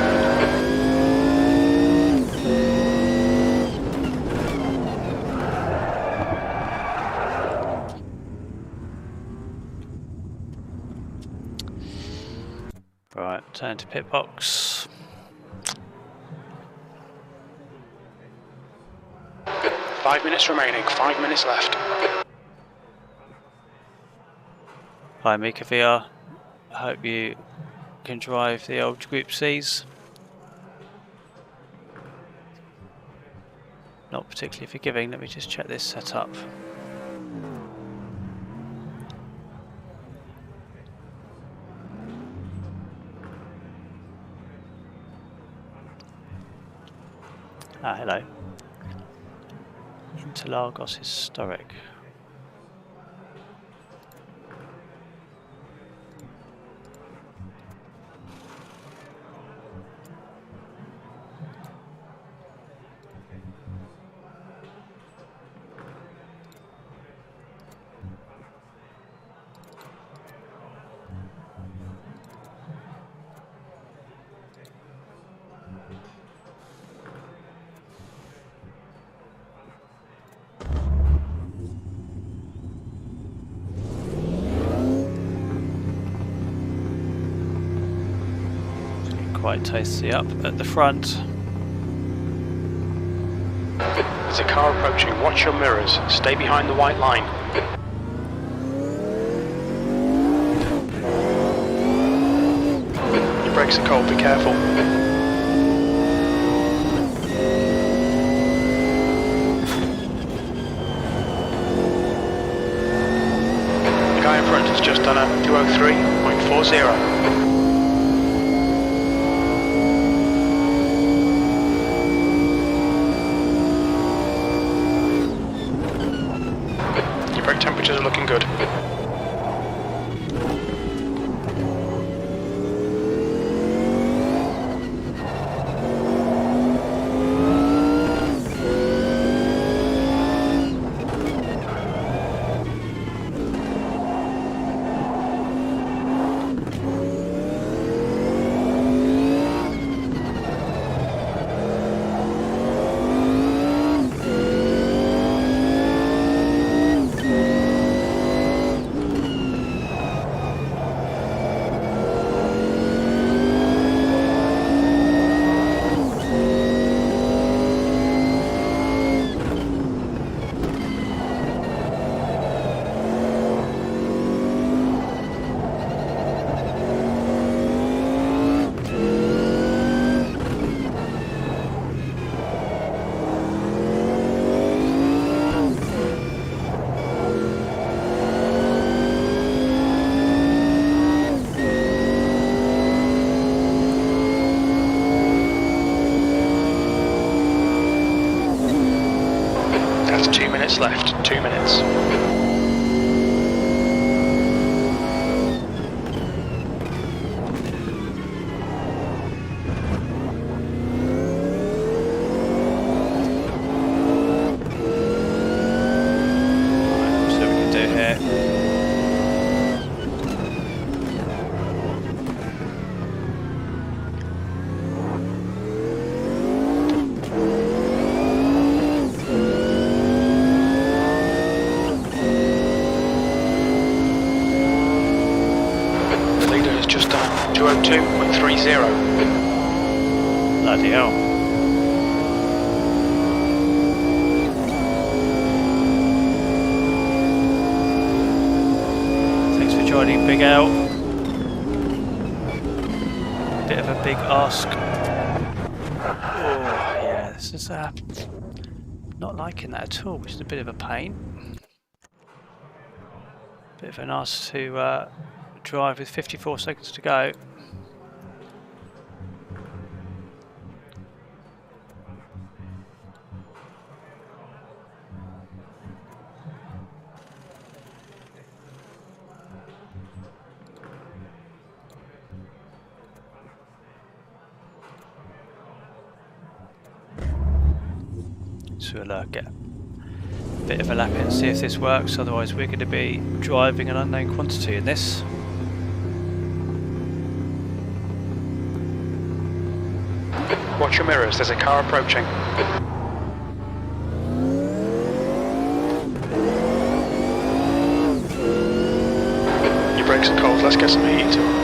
Right, turn to pit box. Five minutes remaining, 5 minutes left. Hi Mika VR, I hope you can drive the old Group C's. Not particularly forgiving, let me just check this setup. Ah, hello. Interlagos Historic. Quite tasty up at the front. There's a car approaching, watch your mirrors, stay behind the white line. Your brakes are cold, be careful. The guy in front has just done a 203.40. Temperatures are looking good. Left, 2 minutes. So we can do here. Just done 202.30. Bloody hell. Thanks for joining, Big Al. Bit of a big ask. Oh, yeah, this is not liking that at all, which is a bit of a pain. Bit of an ask to drive with 54 seconds to go. So we'll get a bit of a lap in, see if this works, otherwise we're going to be driving an unknown quantity in this. Watch your mirrors, there's a car approaching. Your brakes are cold, let's get some heat to them.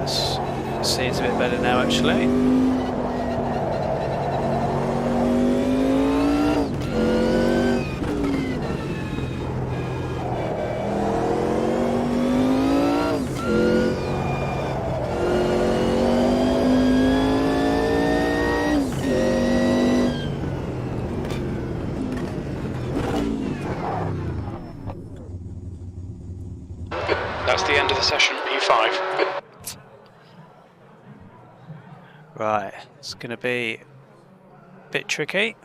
This seems a bit better now actually. That's the end of the session, P5. Right, it's going to be a bit tricky.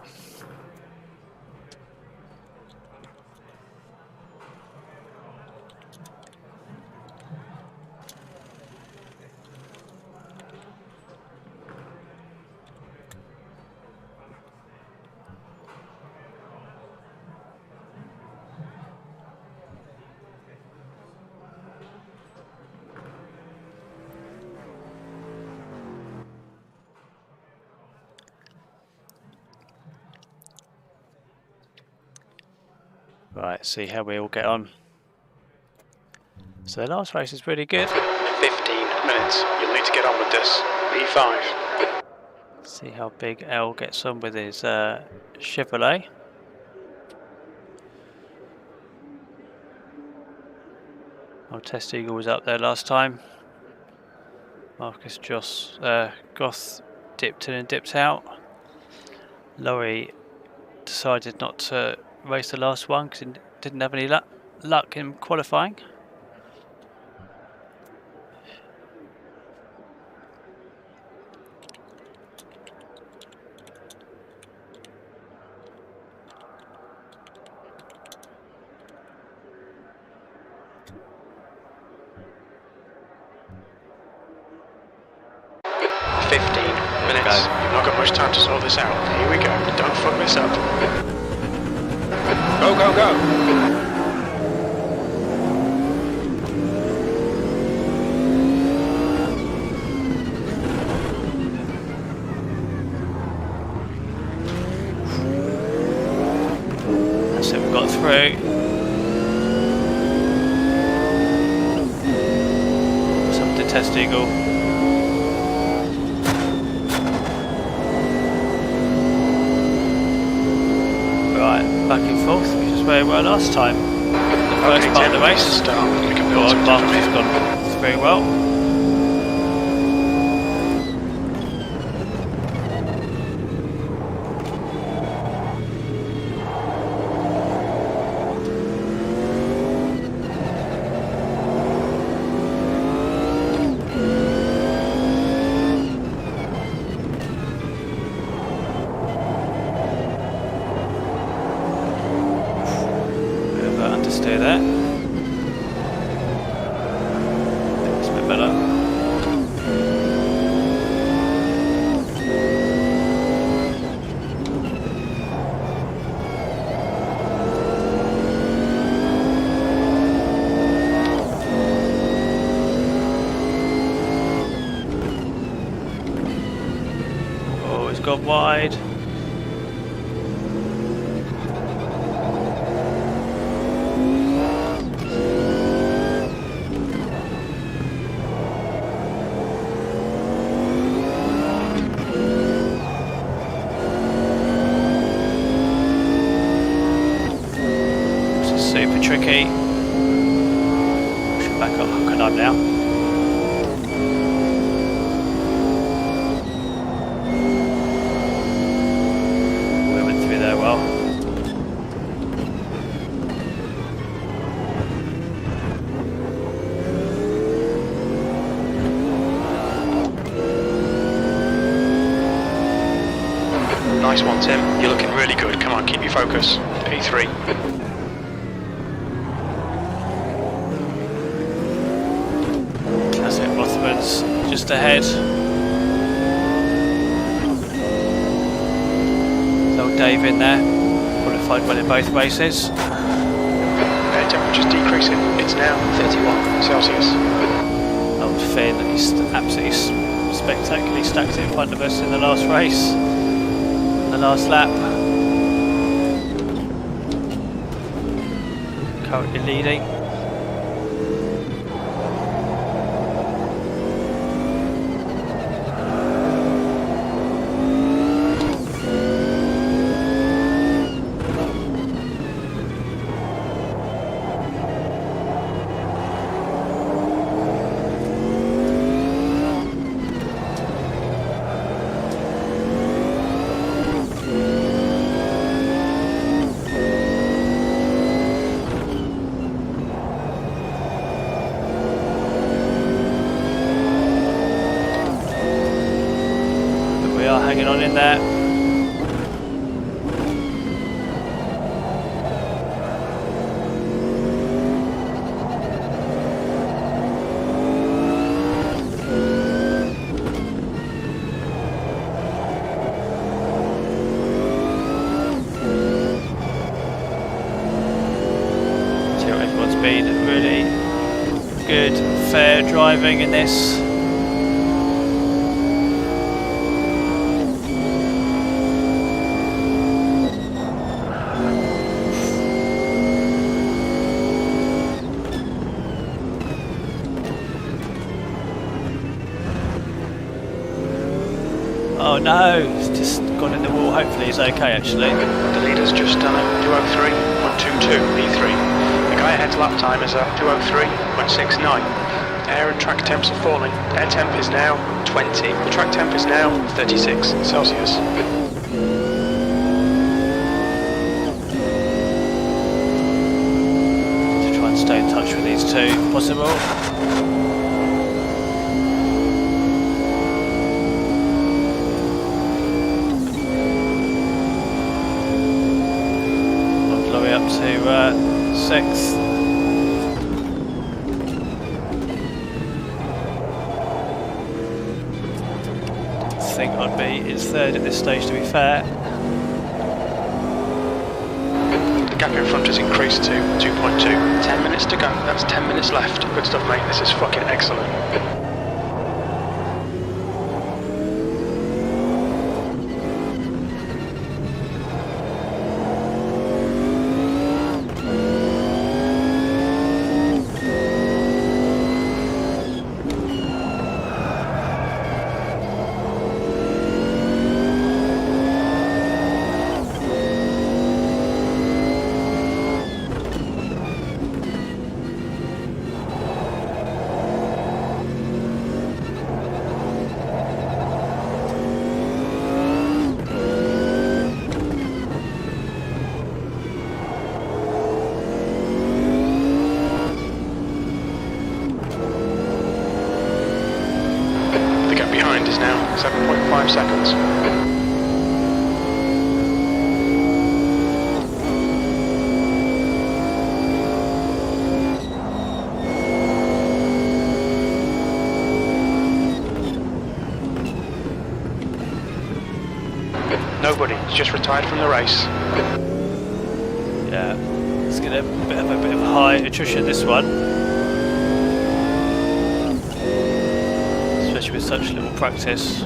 Right, see how we all get on. So the last race is really good. 15 minutes. You'll need to get on with this. P5. See how big L gets on with his Chevrolet. Our Test Eagle was up there last time. Marcus Goth dipped in and dipped out. Laurie decided not to race the last one because he didn't have any luck in qualifying. Minutes. You've not got much time to sort this out. Here we go. Don't fuck this up. Go, go, go! That's it, we've got through. Some to Test Eagle. Back and forth, which is where we were last time. The first part of the race. Marcus has gone very well. Stay there. It's a bit better. Car's gone wide. Super tricky. Should back up Hockenheim now. We went through there well. Nice one, Tim. You're looking really good. Come on, keep your focus. P3. Just ahead. Little Dave in there, qualified well in both races. Air temperature's decreasing. It's now 31 Celsius. Old Finn, he's absolutely spectacularly stacked it in front of us in the last race, the last lap. Currently leading. Hanging on in there. So everyone's been really good, fair driving in this. Oh no, he's just gone in the wall. Hopefully he's okay actually. The leader's just done a 2:03, 1:22, P3. The guy ahead's lap time is a 2:03, 1:69. Air and track temps are falling. Air temp is now 20. The track temp is now 36 Celsius. To try and stay in touch with these two, if possible. Up to 6th. I think I'd be in 3rd at this stage to be fair. The gap in front has increased to 2.2. 10 minutes to go. That's 10 minutes left. Good stuff, mate. This is fucking excellent. Is now 7.5 seconds. Nobody, he's just retired from the race. Yeah, let's get a bit of high attrition this one. With such little practice.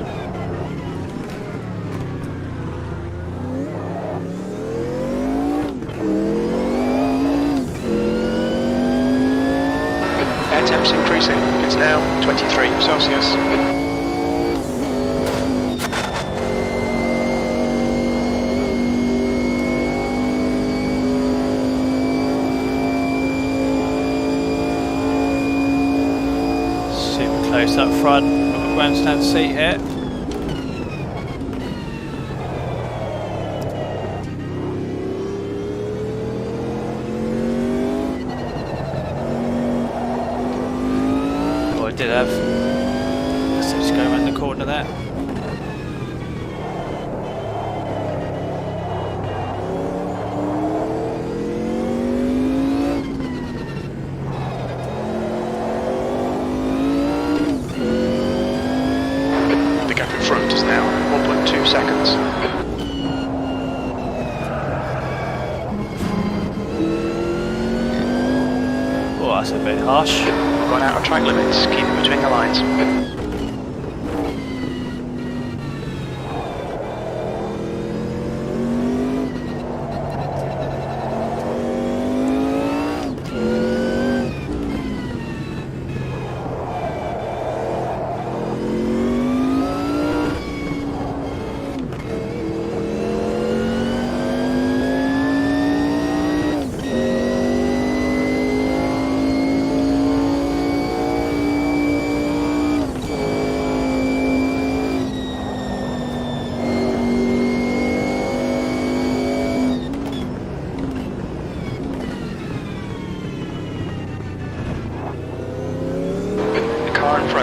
temps increasing. It's now 23 Celsius. Super close up front. Got a grandstand seat here. Did have. Let's just go around the corner there. The gap in front is now 1.2 seconds. Oh, that's a bit harsh. Run out of track limits, keep it between the lines.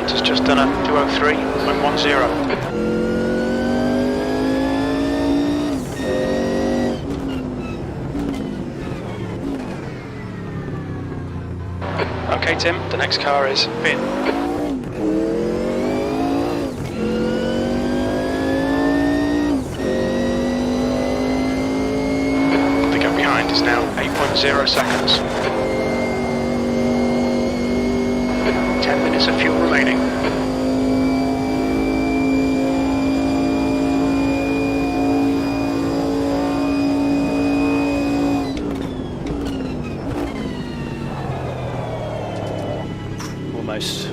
Has just done a 203.10. Okay, Tim, the next car is Finn. The gap behind is now 8.0 seconds. 10 minutes of fuel remaining. Almost.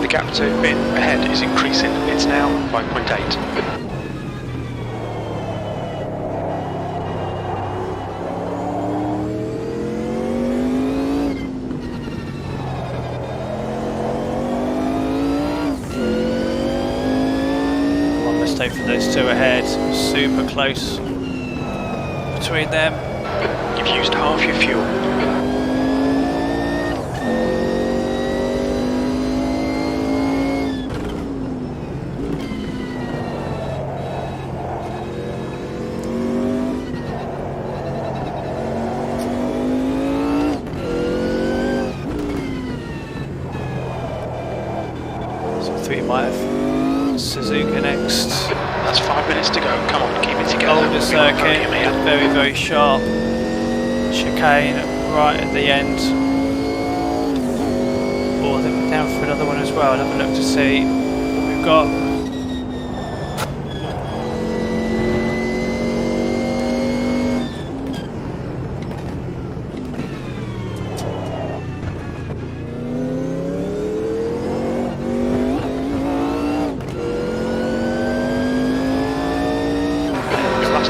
The gap to Finn ahead is increasing. It's now 5.8. Mistake for those two ahead, super close between them. You've used half your fuel. So 3 might have Suzuka next. That's 5 minutes to go. Come on, keep it together. Older circuit, very, very sharp. Chicane right at the end. Oh, I think we're down for another one as well. I'll have a look to see what we've got.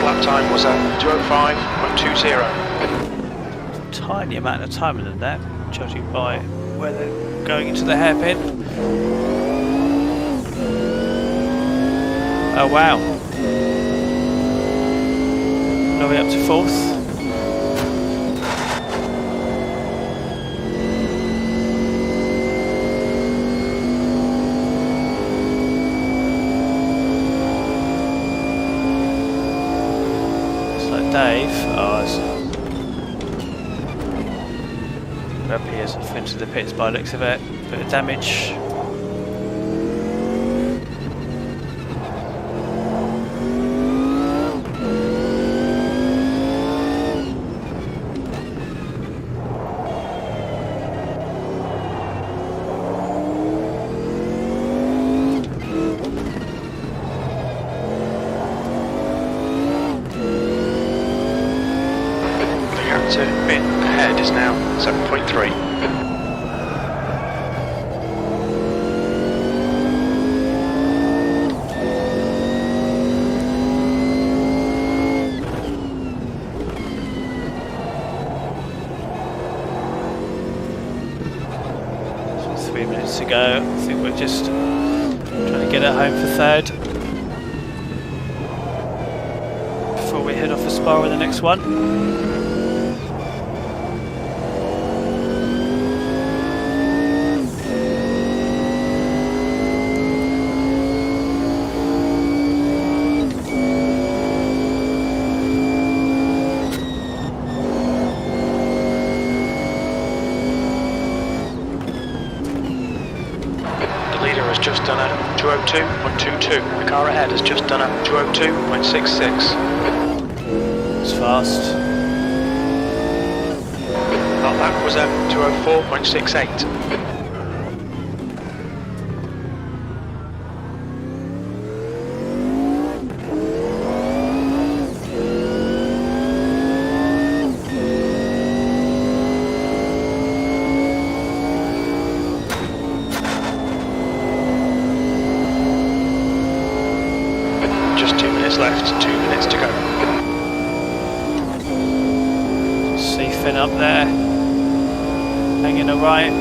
Lap time was a 2:05.20. Tiny amount of time than that, judging by where they're going into the hairpin. Oh wow. Now we're up to 4th. Dave, up he has into the pits by the looks of it. Bit of damage. Wind is now 7.3. So 3 minutes to go. I think we're just trying to get it home for third before we head off for Spa with the next one. Just done a 202.22. The car ahead has just done a 202.66. It's fast. Well, that was a 204.68. Left, 2 minutes to go. See Finn up there, hanging a right.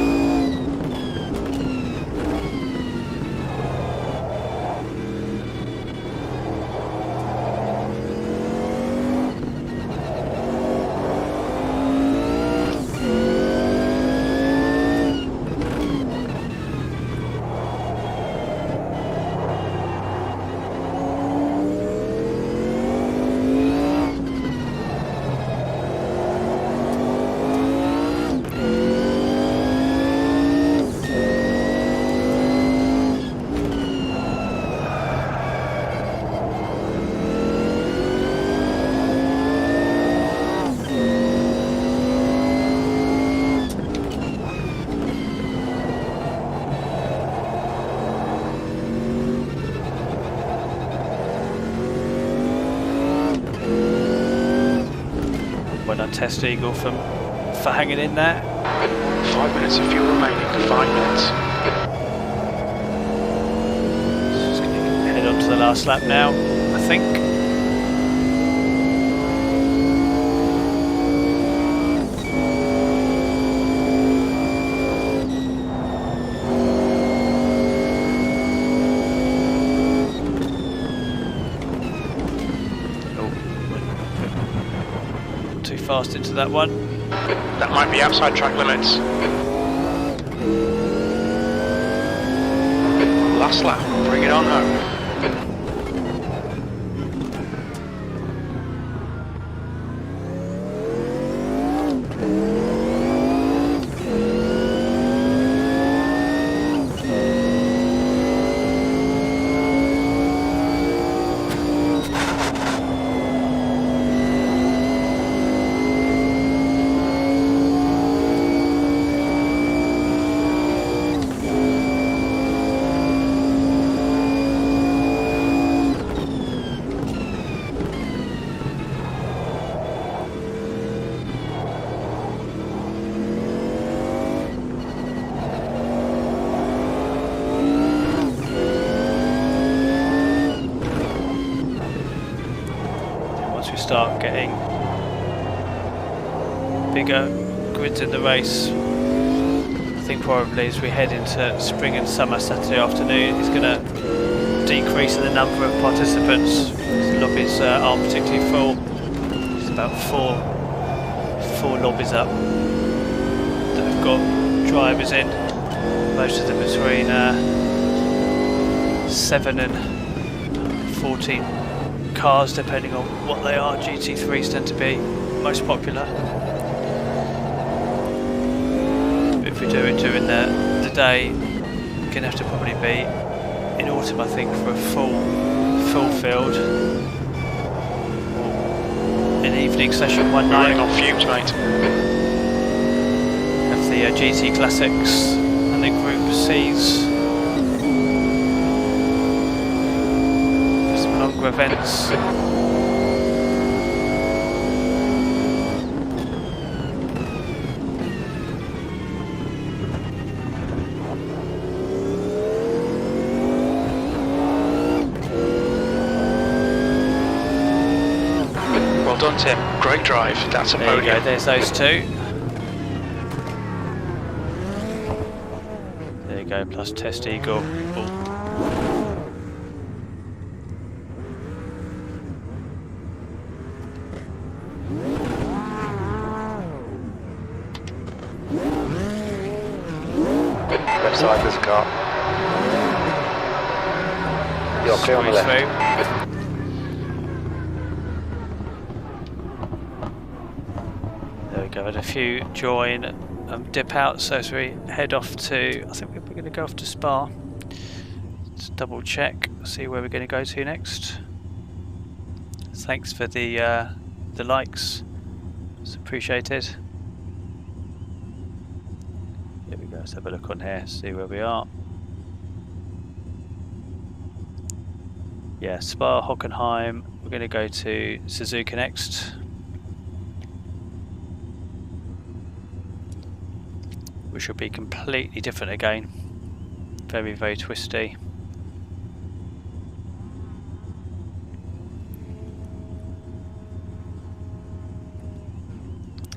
Well done, Test Eagle, for hanging in there. 5 minutes of fuel remaining. 5 minutes. Just going to head on to the last lap now, I think. Fast into that one. That might be outside track limits. Last lap, bring it on home. Start getting bigger grids in the race, I think probably as we head into spring and summer Saturday afternoon, it's going to decrease in the number of participants. The lobbies aren't particularly full. There's about four lobbies up that have got drivers in, most of them between 7 and 14 cars, depending on what they are. GT3s tend to be most popular. If we do it during the day, we're going to have to probably be in autumn, I think, for a full field. An evening session one night. Running on fumes, mate. Have the GT Classics and the Group C's. Some longer events. done, Tim. Great drive. That's a There you podium. go, there's those two. There you go, plus Test Eagle. Left side, there's a car. You're clear on the left. There we go, had a few join and dip out, so as we head off to, I think we're going to go off to Spa. Let's double check, see where we're going to go to next. Thanks for the likes, it's appreciated. Here we go, let's have a look on here, see where we are. Yeah, Spa, Hockenheim, we're going to go to Suzuka next. Which will be completely different again. Very, very twisty.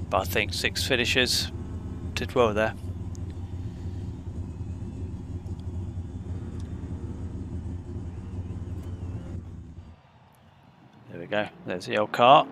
But I think 6 finishers did well there. There we go, there's the old car.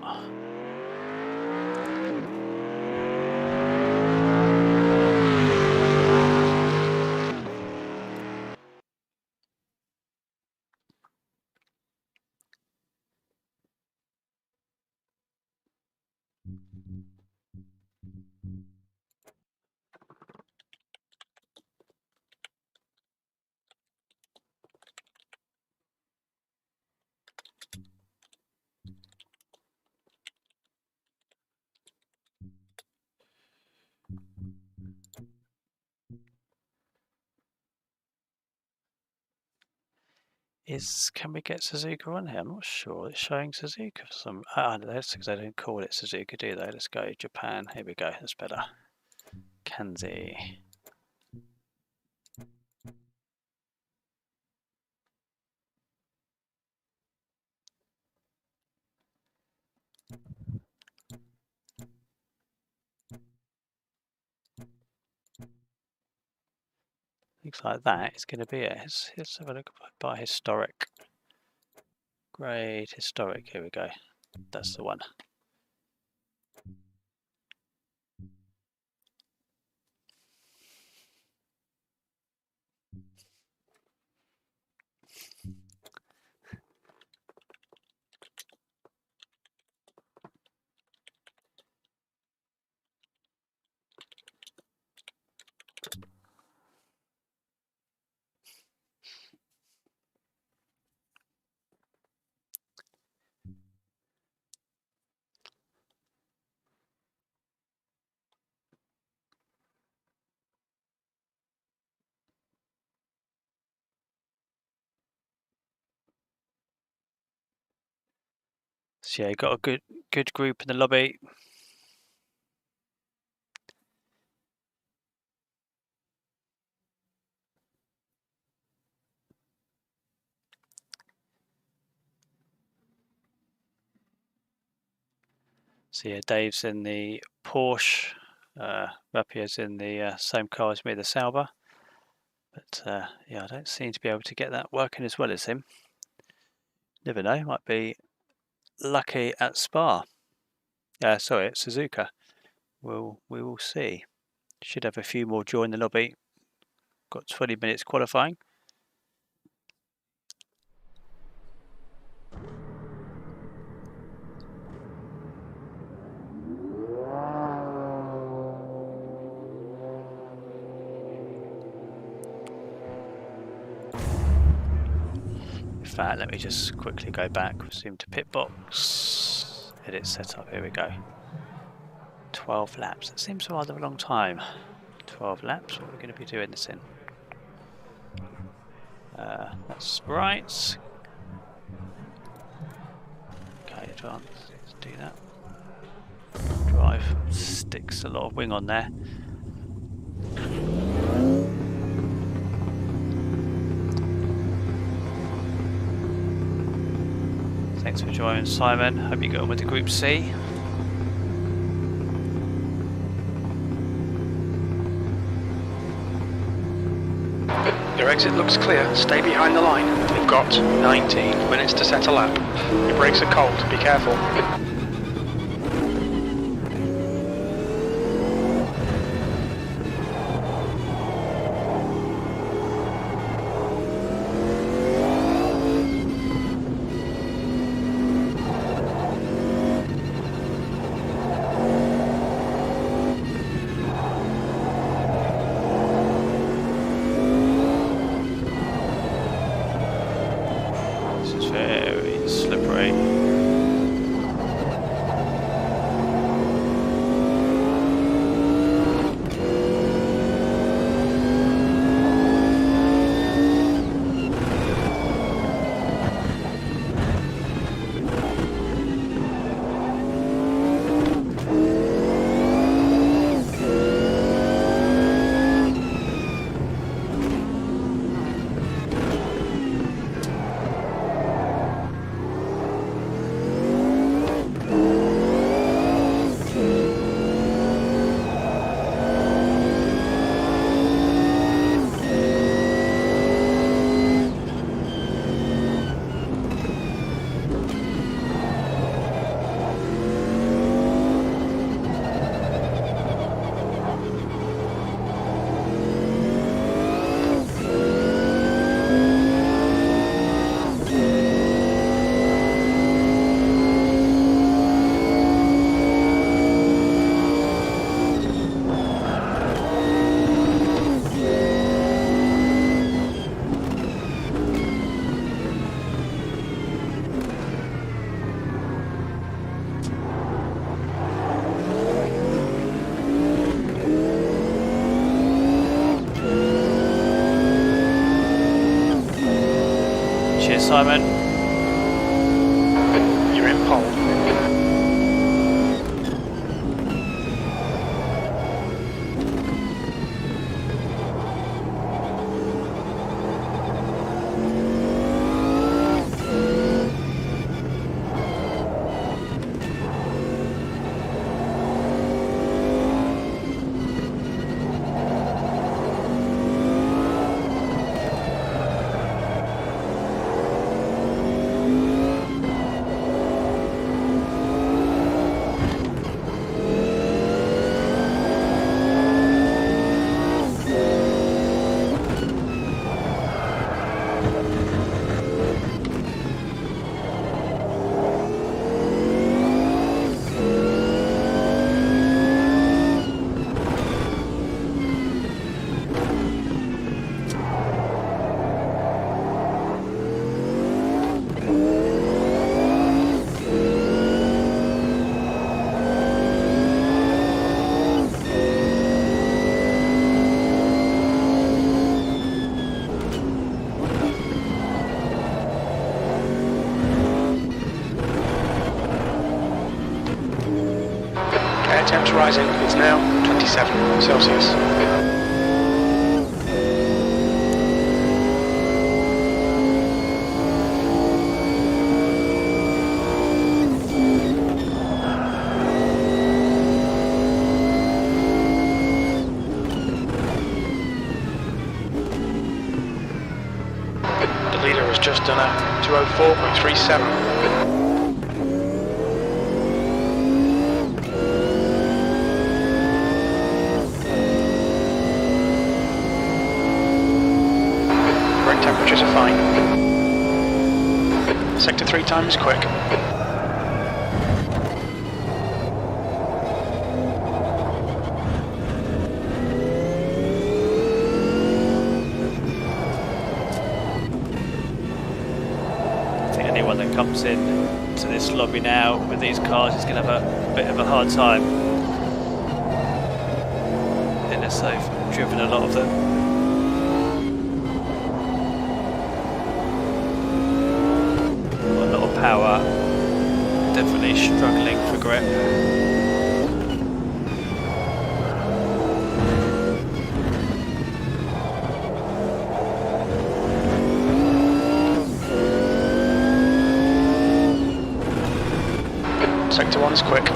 Can we get Suzuka on here? I'm not sure. It's showing Suzuka for some. That's because they don't call it Suzuka, do they? Let's go Japan. Here we go. That's better. Kanzi. Looks like that is going to be it. Let's have a look by historic. Great historic. Here we go. That's the one. So yeah, got a good group in the lobby. So yeah, Dave's in the Porsche. Rapier's in the same car as me, the Sauber. But yeah, I don't seem to be able to get that working as well as him. Never know, might be lucky at Spa. Sorry, at Suzuka. We will see. Should have a few more join the lobby. Got 20 minutes qualifying. In fact, let me just quickly go back, resume to pit box, edit setup, here we go. 12 laps, that seems rather a long time. 12 laps, what are we going to be doing this in? That's right. Okay, advance, let's do that. Drive, sticks a lot of wing on there. I think Thanks for joining, Simon. Hope you get on with the Group C. Your exit looks clear. Stay behind the line. You've got 19 minutes to set a lap. Your brakes are cold. Be careful. Simon. You're in pole. Temps rising. It's now 27 Celsius. The leader has just done a 204.37. Temperatures are fine. Sector 3 times quick. I think anyone that comes in to this lobby now with these cars is going to have a bit of a hard time unless they've driven a lot of them. Power, definitely struggling for grip. as quick.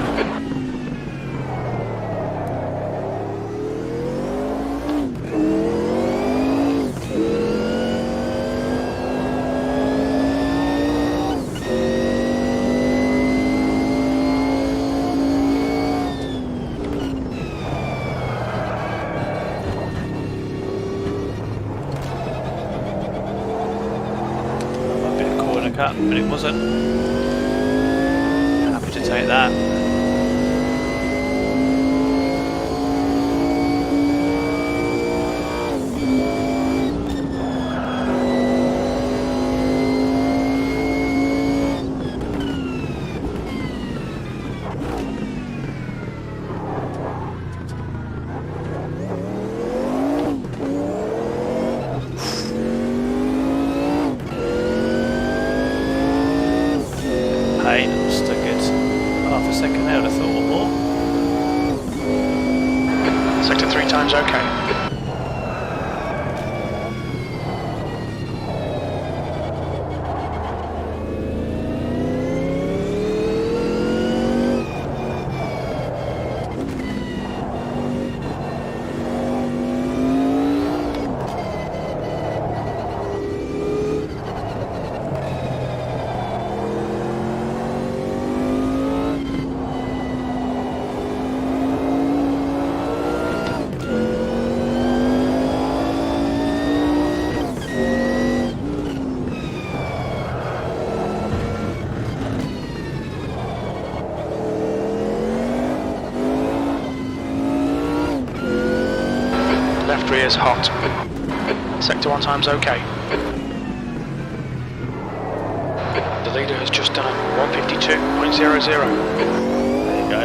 But it wasn't. Happy to take that. Just a good half a second there, I would have thought, or more. Sector 3 times okay. Left rear is hot. Sector 1 times okay. The leader has just done 152.00. There you go.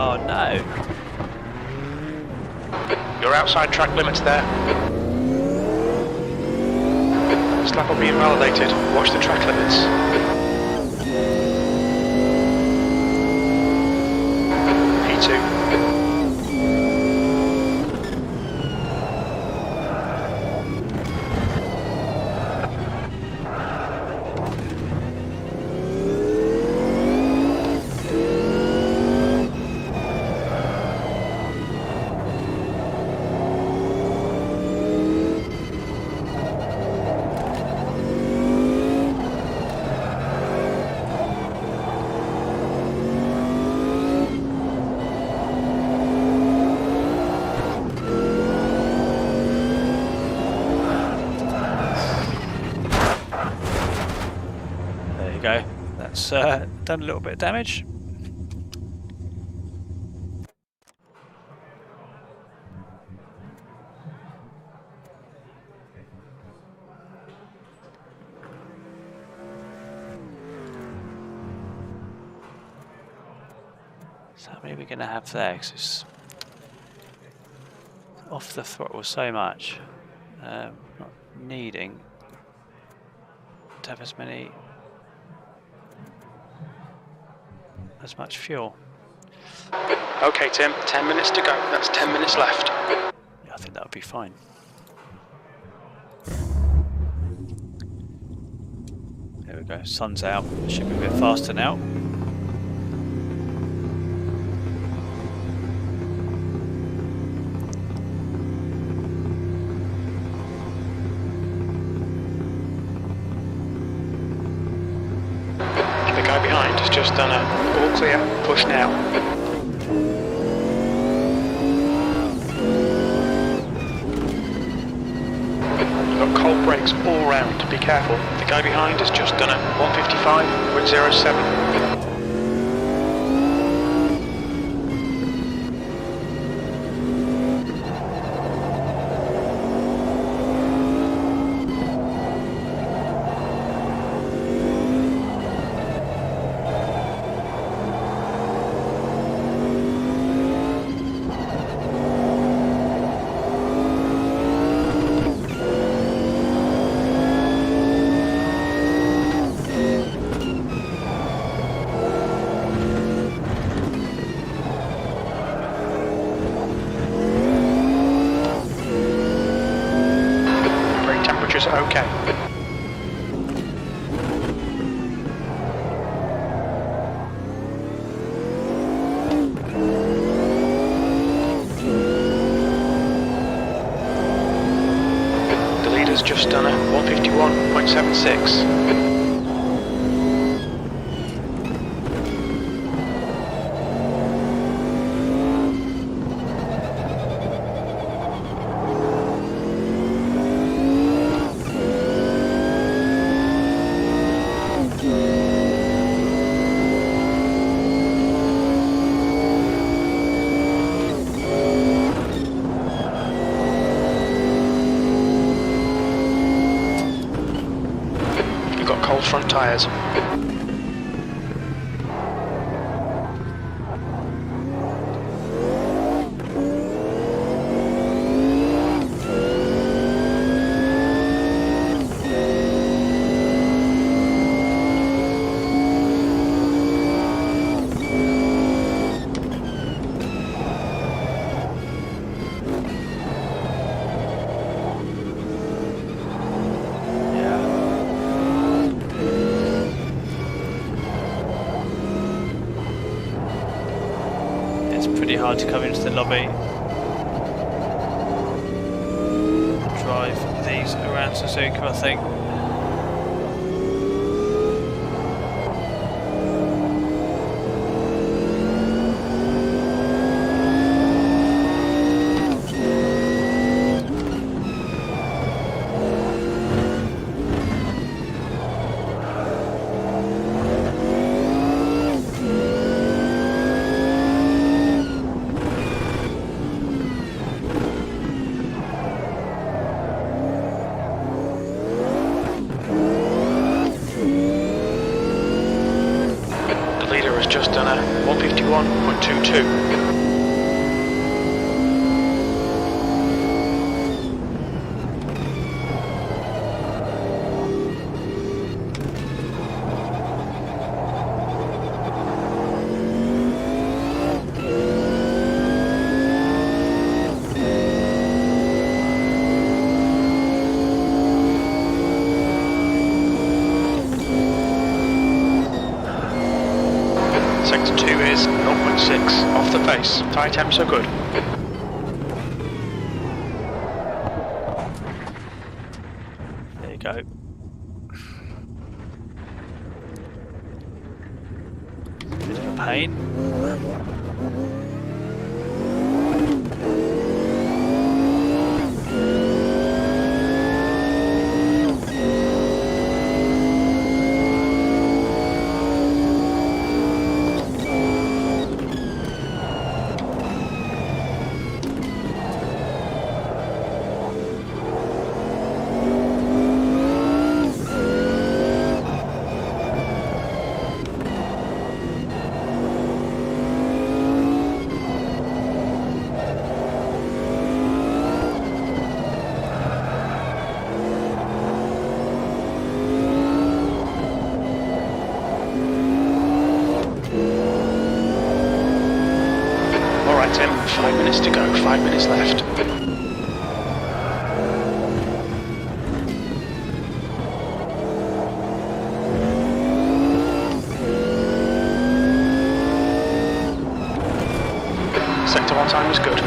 Oh no. You're outside track limits there. This lap will be invalidated. Watch the track limits. P2. Go. That's done a little bit of damage. So how many are we going to have there? 'Cause it's off the throttle so much. Not needing to have as much fuel. Okay, Tim, 10 minutes to go. That's 10 minutes left. Yeah, I think that would be fine. There we go, sun's out. Should be a bit faster now. The guy behind has just done a all clear, push now. You've got cold brakes all round, be careful. The guy behind has just done a 155.07. just done a 151.76. Cold front tyres. Hard to come into the lobby, drive these around Suzuka, I think. Just done a 151.22. Sector 2 is 0.6 off the pace. Tyre temps are good. There you go. Bit of a pain. Tim, 5 minutes to go, 5 minutes left. Sector 1 time was good.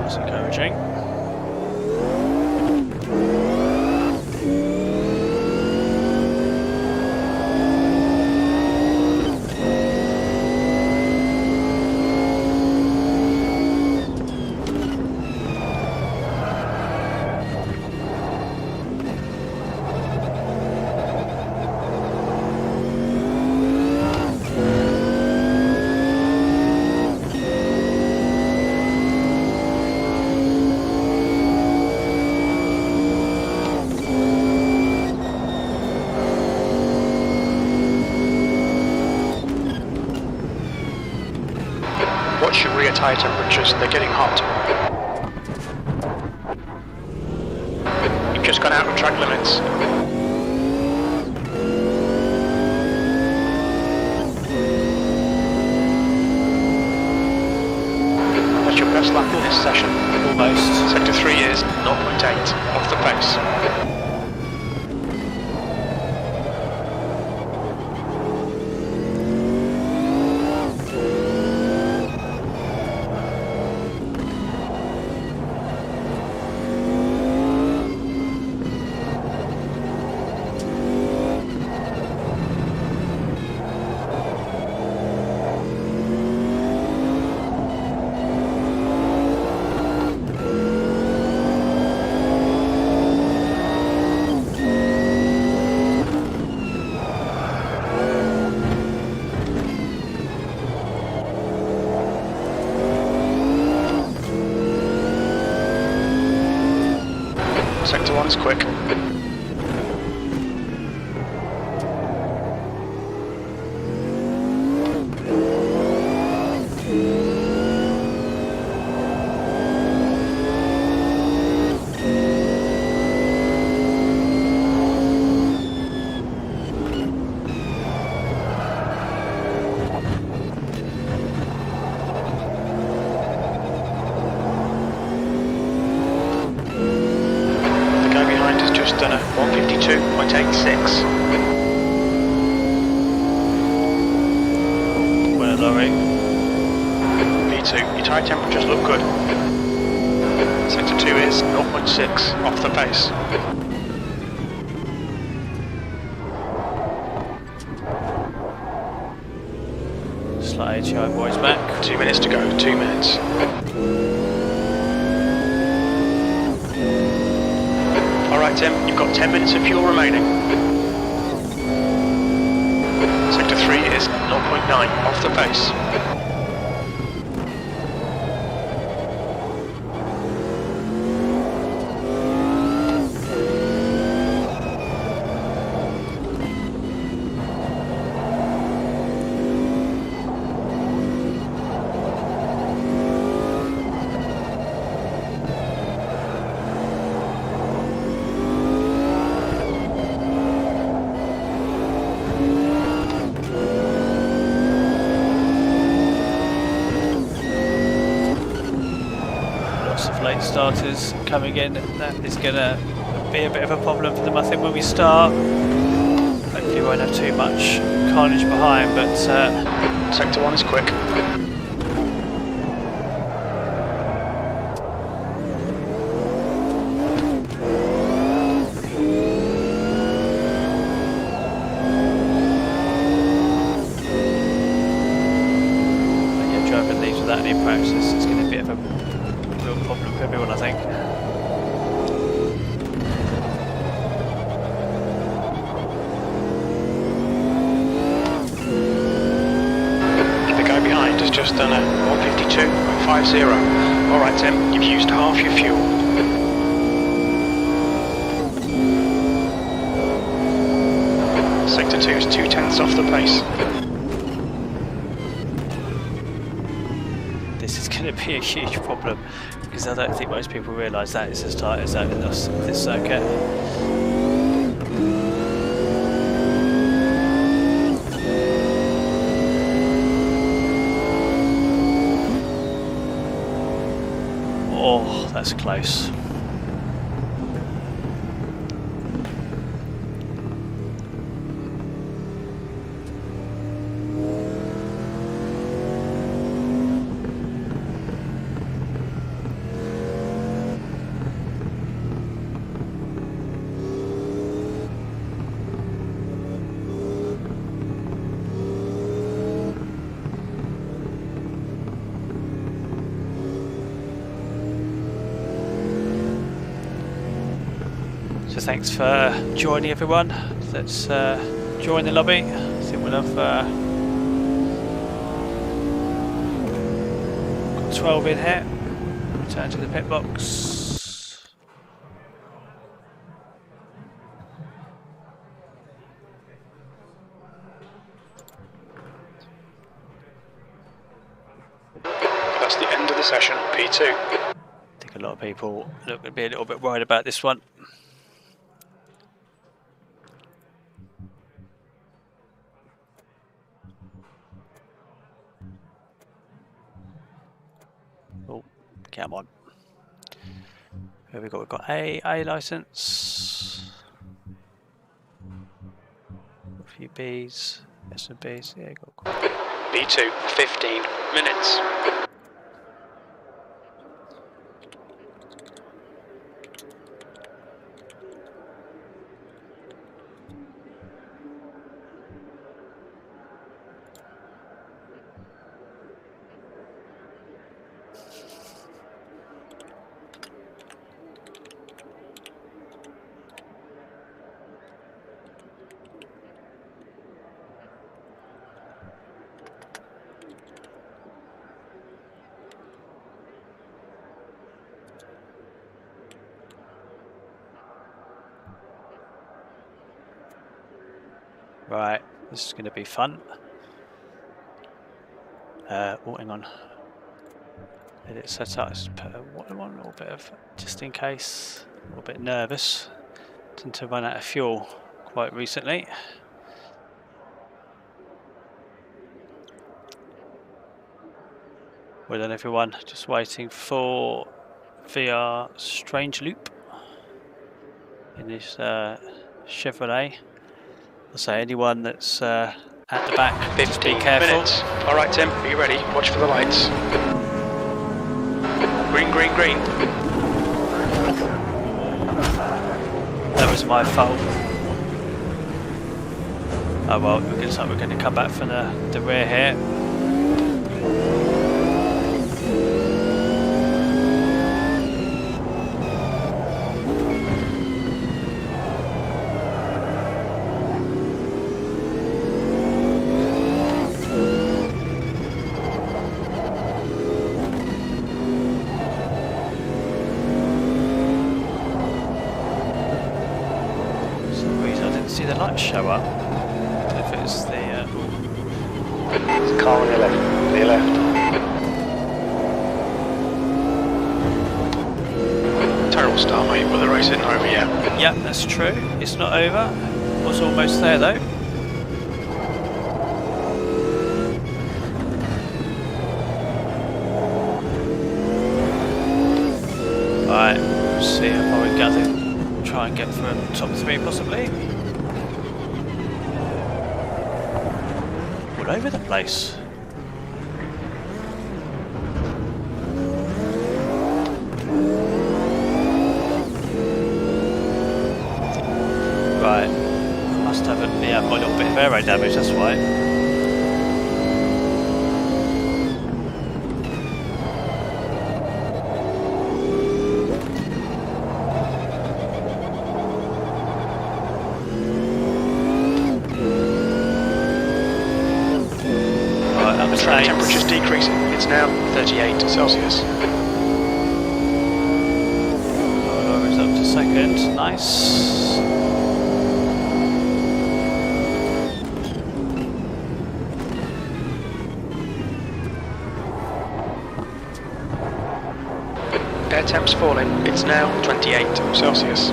That's encouraging. Watch your rear tyre temperatures, they're getting hot. You've just gone out of track limits. That's your best lap in this session. Almost. Sector 3 is 0.8 off the pace. one's quick. Done a 152.86. Well, lorry. V2, your tyre temperatures look good. Sector 2 is 0.6 off the pace. Slight HI boys back. 2 minutes to go, 2 minutes. Alright Tim, you've got 10 minutes of fuel remaining. Sector 3 is 0.9 off the pace. Late starters coming in, that is going to be a bit of a problem for them I think when we start. Hopefully we won't have too much carnage behind, but Sector 1 is quick. When you're driving these without any practice, it's going to be a bit of a real problem for everyone I think. The guy behind has just done a 152.50. Alright Tim, you've used half your fuel. Sector 2 is 2/10 off the pace. This is going to be a huge problem because I don't think most people realise that it's as tight as that in this circuit. Oh, that's close. So thanks for joining everyone. Let's join the lobby. I think we'll have got 12 in here. Return to the pit box. That's the end of the session, P2. I think a lot of people are going to be a little bit worried about this one. Oh, come on. Who have we got? We've got A license. A few Bs, S and Bs. Yeah, got B2, 15 minutes. Right, this is going to be fun. Oh, hang on. Did it set up? Just put one little bit of, just in case. A little bit nervous. Tend to run out of fuel quite recently. Well done, everyone. Just waiting for VR Strange Loop in this Chevrolet. I'll say anyone that's at the back, just be 15 careful. minutes. All right, Tim, are you ready? Watch for the lights. Green, green, green. That was my fault. Oh well, it looks like we're going to come back from the rear here. See the lights show up. If it's the There's a car on your left. To your left. Terrible start, mate, but the race isn't over yet. yeah, that's true. It's not over. Was almost there though. Right, see how far we can get. Try and get for top 3 possibly. All over the place. Right, must have a little bit of aero damage, that's why. Temperature's decreasing. It's now 38 Celsius. Lowers up to second. Nice. Air temp's falling. It's now 28 Celsius.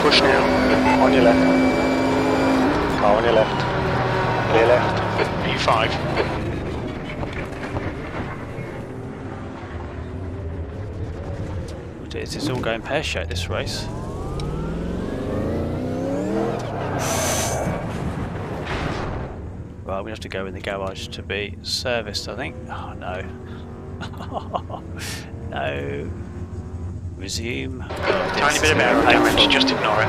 Push now. On your left. Car on your left. Clear left. E5. This is all going pear-shaped, this race. Right, we have to go in the garage to be serviced, I think. Oh no. No. Resume. Tiny bit of aero damage, just ignore it.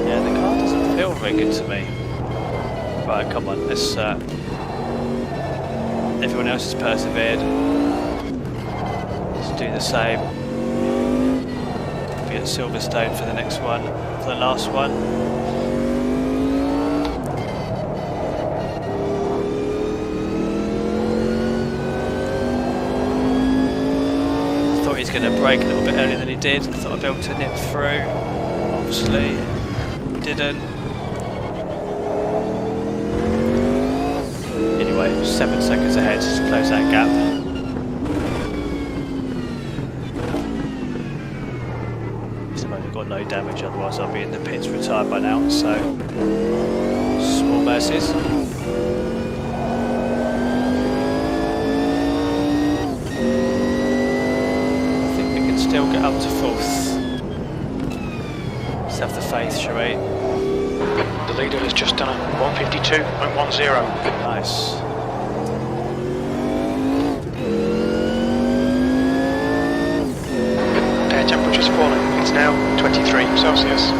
Yeah, the car doesn't feel very good to me. Right, come on, let's everyone else has persevered. Let's do the same. Be at Silverstone for the next one, for the last one. He's going to brake a little bit earlier than he did. I thought I'd be able to nip through. Obviously, didn't. Anyway, 7 seconds ahead to close that gap. So I've got no damage, otherwise I'll be in the pits retired by now. So, small mercies. Still get up to 4th. Let's have the faith, shall we? The leader has just done a 152.10. Nice. Air temperature's falling. It's now 23 Celsius.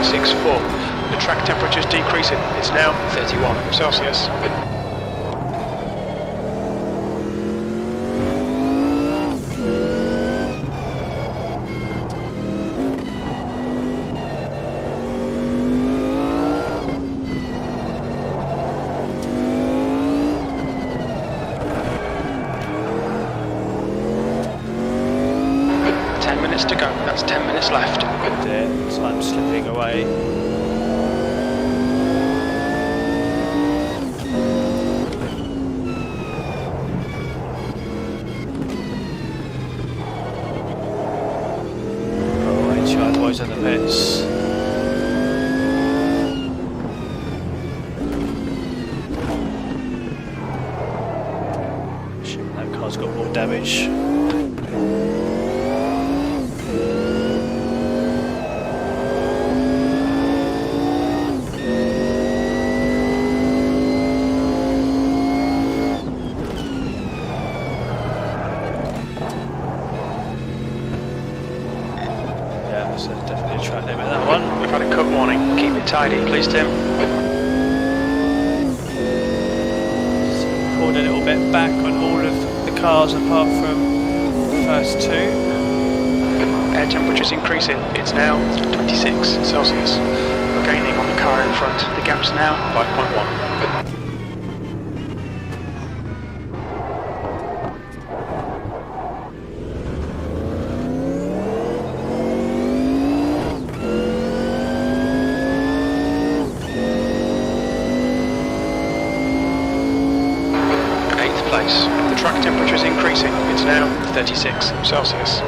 1.64. The track temperature is decreasing. It's now 31 Celsius. To go. That's 10 minutes left. Time slipping away. Oh, HI boys in the pits. Shit, that car's got more damage. So definitely a track limit that one. We've had a cut warning. Keep it tidy, please, Tim. So pulled a little bit back on all of the cars apart from the first two. Air temperature's increasing. It's now 26 Celsius. We're gaining on the car in front. The gap's now 5.1. Place. The track temperature is increasing. It's now 36 Celsius.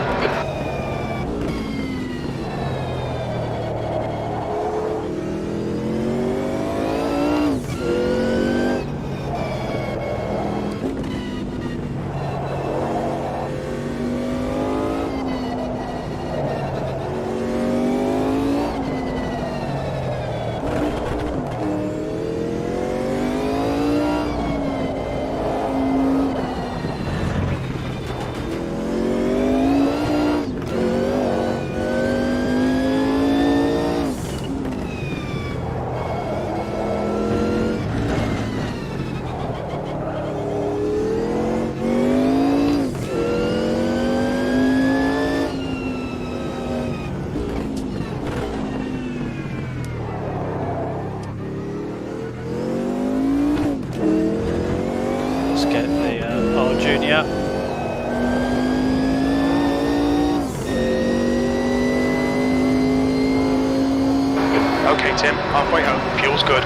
Okay, Tim, halfway home. Fuel's good.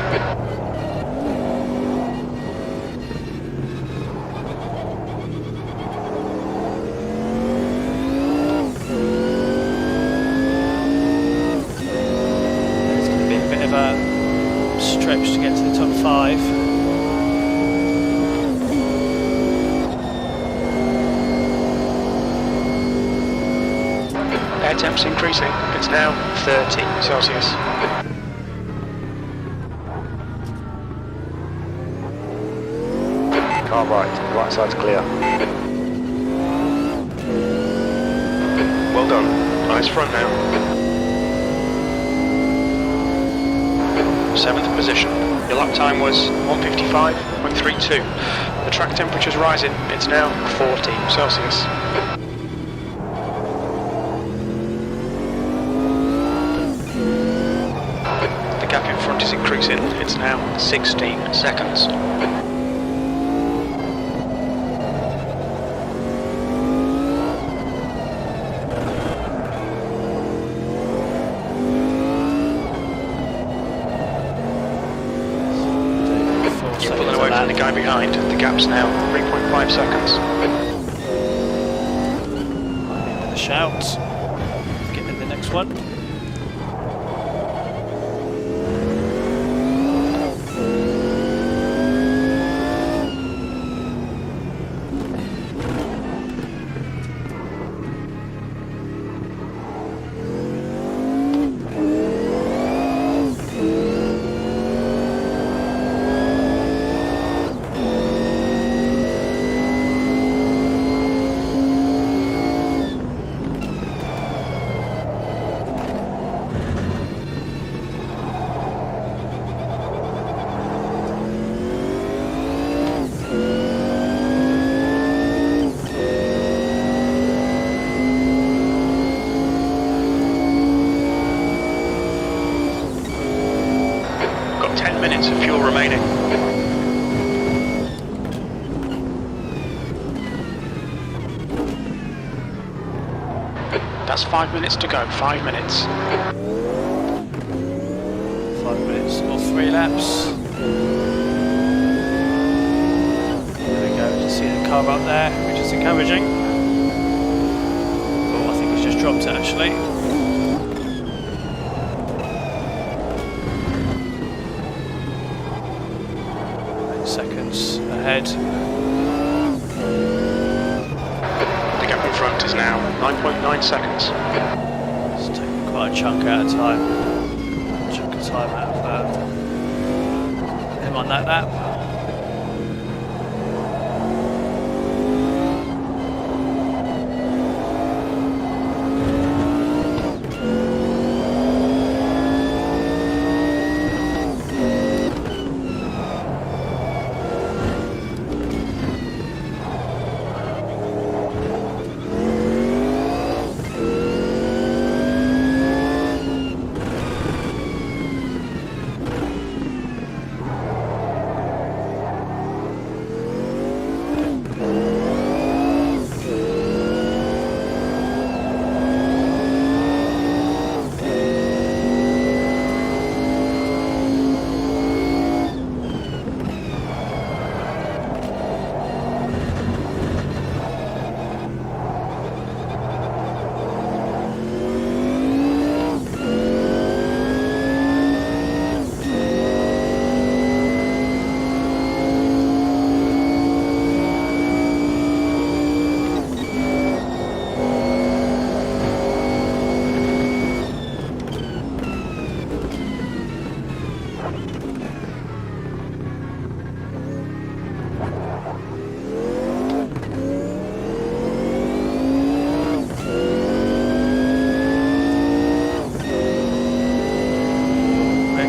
It's going to be a bit of a stretch to get to the top 5. Air temp's increasing. It's now 30 Celsius. Car right side's clear. Well done. Nice front now. 7th position. Your lap time was 1:55.32. The track temperature's rising. It's now 40 Celsius. The gap in front is increasing. It's now 16 seconds. You're pulling away from the guy behind. The gap's now 3.5 seconds. With a shout. Get in the next one. That's 5 minutes to go, 5 minutes. 5 minutes or 3 laps. There we go, you see the car up there, which is encouraging. Oh, I think it's just dropped it actually. 8 seconds ahead. The gap in front is now 9.9 seconds. It's taking quite a chunk out of time. Chunk of time out of him on that lap.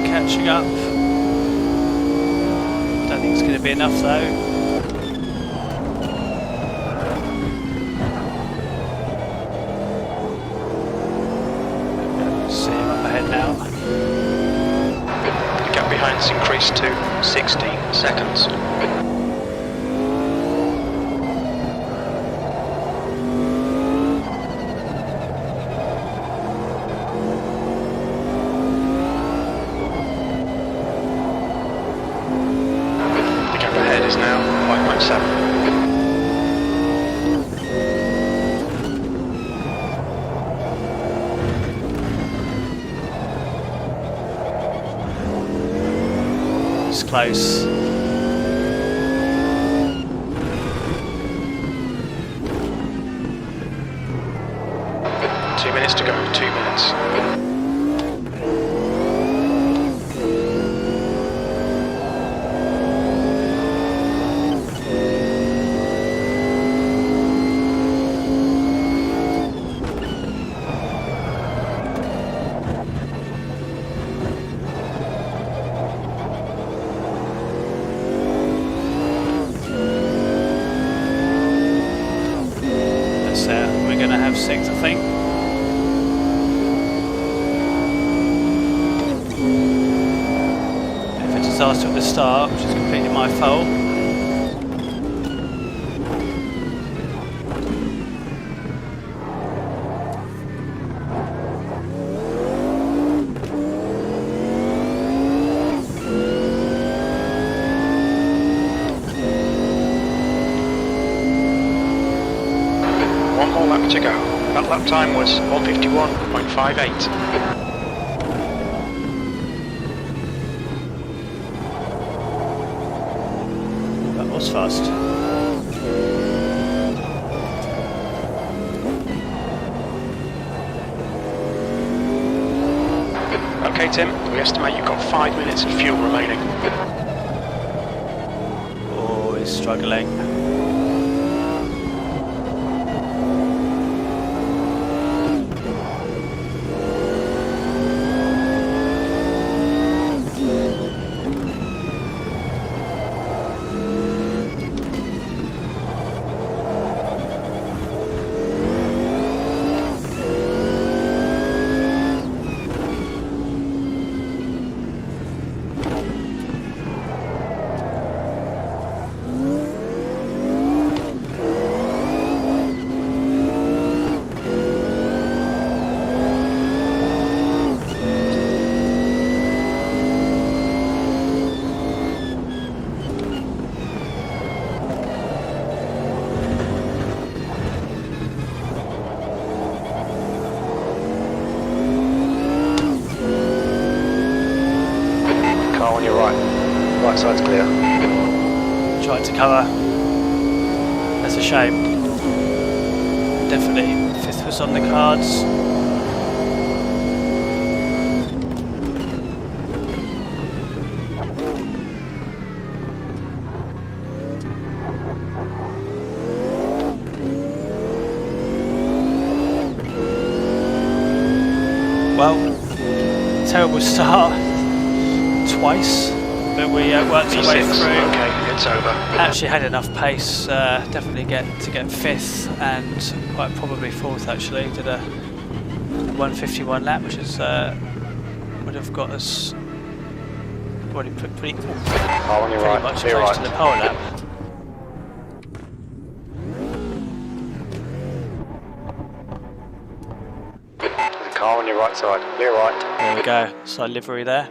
Catching up. Don't think it's going to be enough though. See him up ahead now. The gap behind's increased to 16 seconds. Is now 5.7. It's close. Two minutes to go, 2 minutes. We're going to have 6, I think. Bit of a disaster at the start, which is completely my fault. One more lap to go. That lap time was 1:51.58. That was fast. Okay, Tim, we estimate you've got 5 minutes of fuel remaining. Oh, he's struggling. right side's clear. Tried to cover. That's a shame. Definitely 5th was on the cards. Well, terrible start twice, but we worked our way through. Okay, it's over. Actually had enough pace, definitely get 5th and quite probably 4th actually. Did a 151 lap, which is would have got us pretty On your pretty right, much clear close right. to the pole lap. There's a car on your right side, clear right. There we go, side livery there.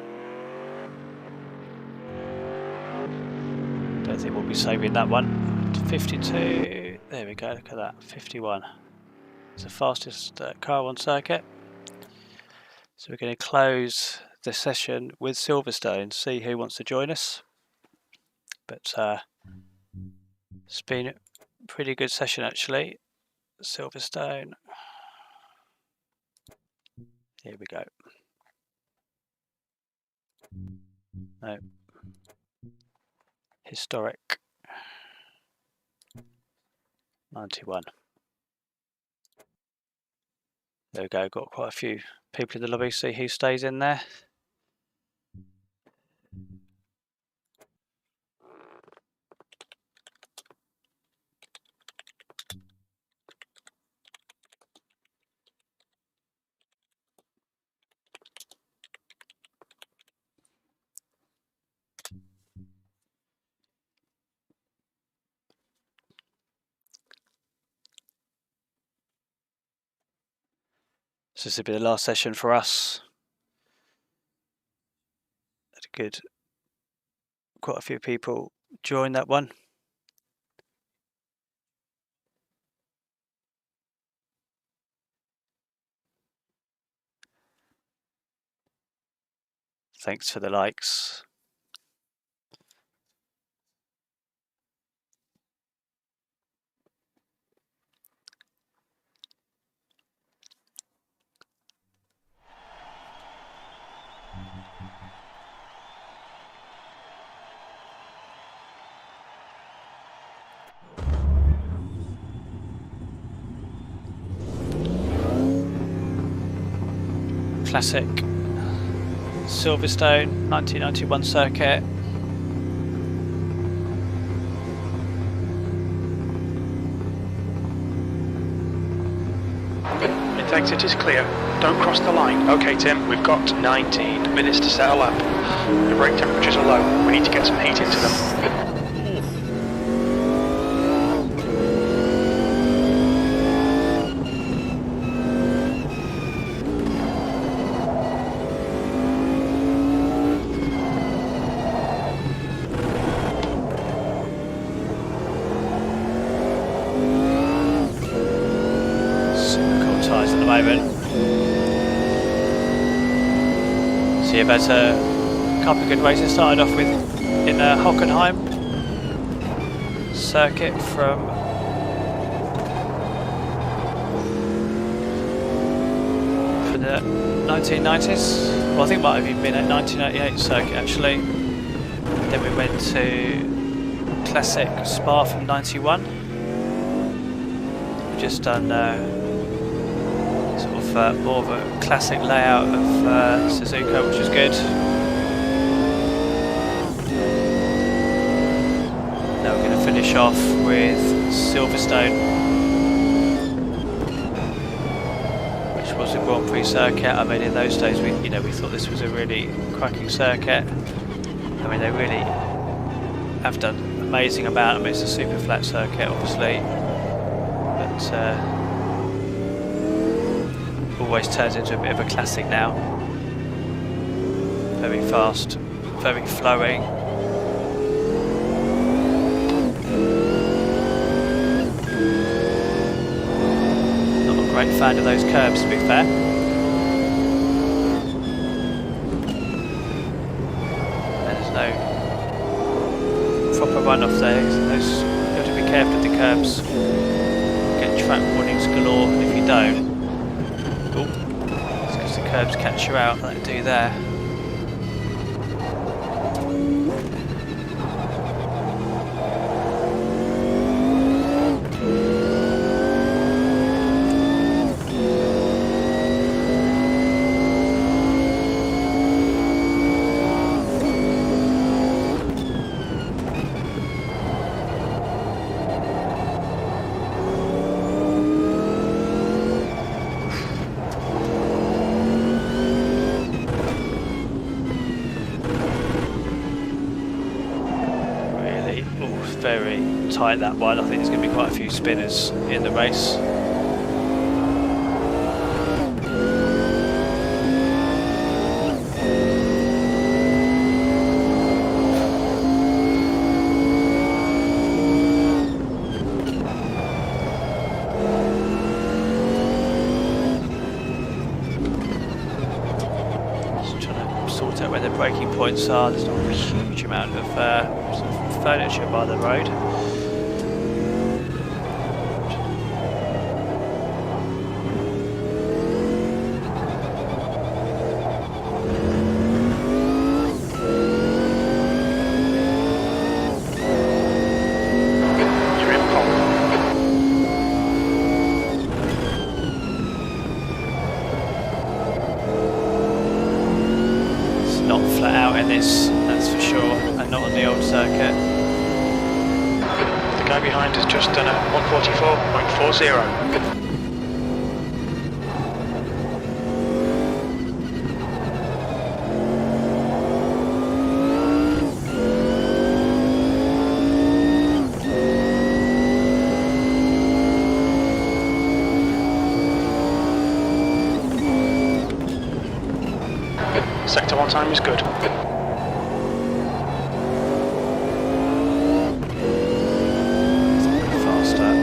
Don't think we'll be saving that one. 52, there we go, look at that, 51. It's the fastest car on circuit. So we're going to close the session with Silverstone, see who wants to join us. But it's been a pretty good session actually. Silverstone. Here we go. No. Historic. 91. There we go, got quite a few people in the lobby, see who stays in there. So this will be the last session for us. Had a good, quite a few people join that one. Thanks for the likes. Classic Silverstone 1991 circuit. Its exit is clear. Don't cross the line. Okay, Tim, we've got 19 minutes to settle up. The brake temperatures are low. We need to get some heat into them. So you've had a couple of good races. Started off with in Hockenheim circuit from the 1990s. Well, I think it might have even been at 1988 circuit actually. Then we went to Classic Spa from 91. We've just done more of a classic layout of Suzuka, which is good. Now we're going to finish off with Silverstone, which was a Grand Prix circuit. I mean, in those days, we thought this was a really cracking circuit. I mean, they really have done amazing amount. I mean, it's a super flat circuit, obviously, but always turns into a bit of a classic now. Very fast, very flowing. Not a great fan of those curbs, to be fair. There's proper run off there. Those, you have to be careful of the curbs. Get track warnings galore, and if you don't, it's because the curbs catch you out, like they do there. Very tight, that one. I think there's going to be quite a few spinners in the race. Just trying to sort out where the braking points are. There's not a huge amount of sort of furniture by the road. You're in pole. It's not flat out in this, that's for sure, and not on the old circuit. The guy behind has just done a 144.40. Sector 1 time is good. Faster.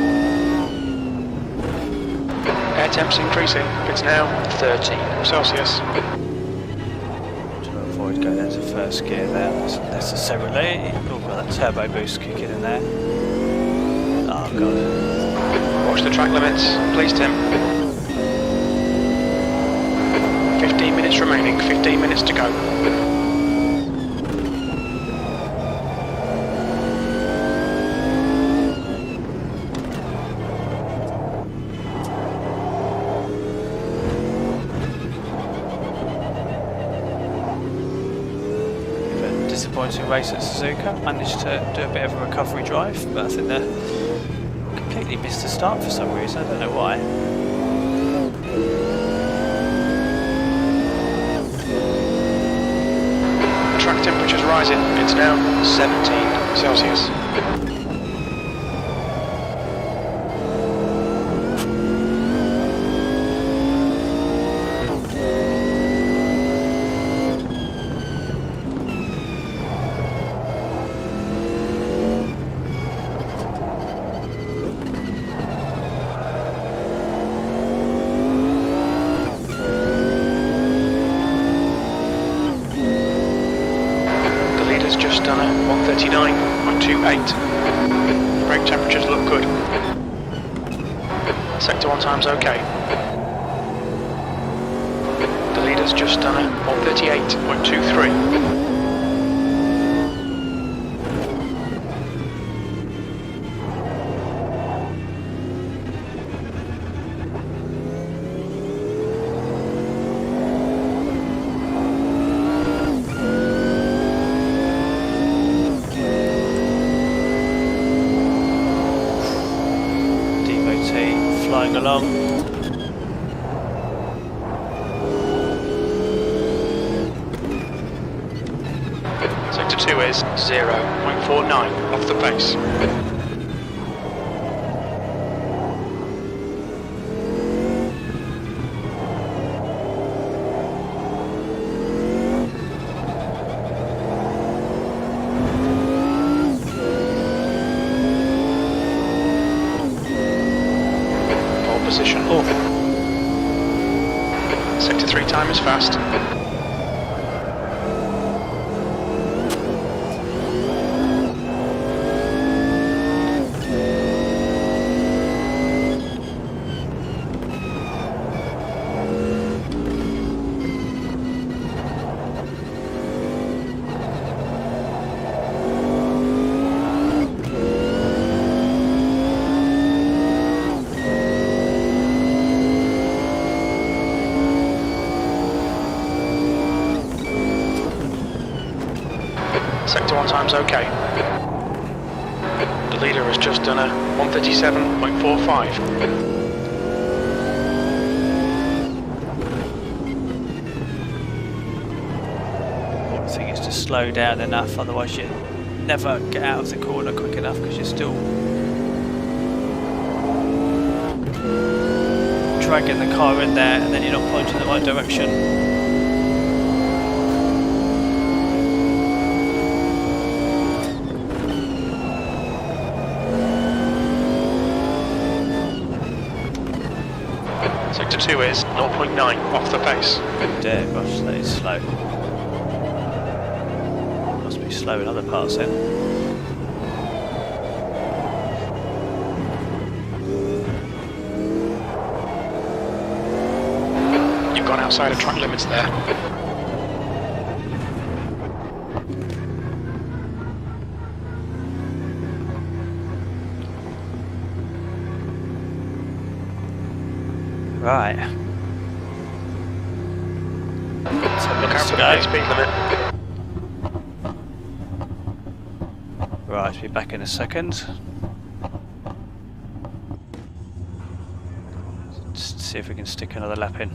Air temp's increasing. It's now 13 Celsius. To avoid going into first gear there necessarily. Oh, well, that turbo boost kicking in there. Oh god. Watch the track limits, please, Tim. 15 minutes remaining, 15 minutes to go. Disappointing race at Suzuka. Managed to do a bit of a recovery drive, but I think they completely missed the start for some reason. I don't know why. The track temperature's rising. It's now 17 Celsius. Just done a 139.28. Brake temperatures look good. Sector 1 time's okay. The leader's just done a 138.23. Flying along. Sector 2 is 0.49 off the pace. Position. Sector 3 time is fast. time's okay. The leader has just done a 137.45. The thing is to slow down enough, otherwise you never get out of the corner quick enough because you're still dragging the car in there and then you're not pointing in the right direction. Sector 2 is 0.9 off the pace. Dear gosh, that is slow. Must be slow in other parts then. You've gone outside of track limits there. Right. Look out for the next speed limit. Right, I'll be back in a second. Just see if we can stick another lap in.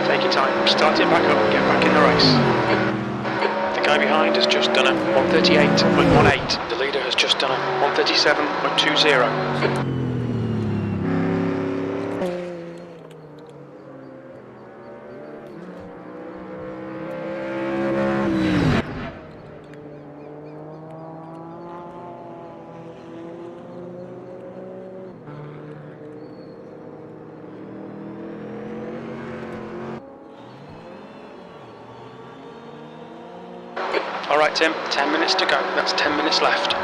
Take your time, start it back up and get back in the race. The guy behind has just done a 138.18. The leader has just done a 137.20. Alright Tim, 10 minutes to go, that's 10 minutes left.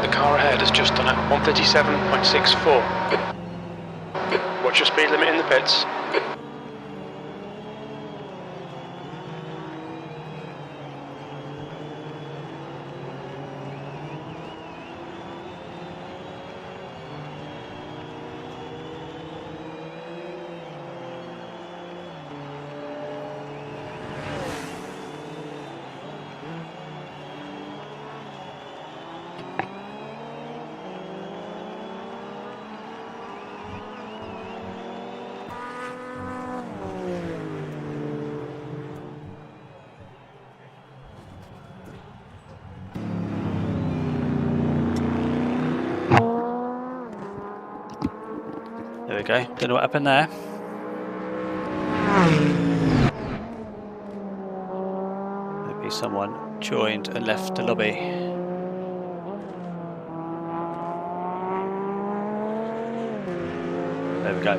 The car ahead has just done a 137.64. What's your speed limit in the pits? There we go. Don't know what happened there. Maybe someone joined and left the lobby. There we go.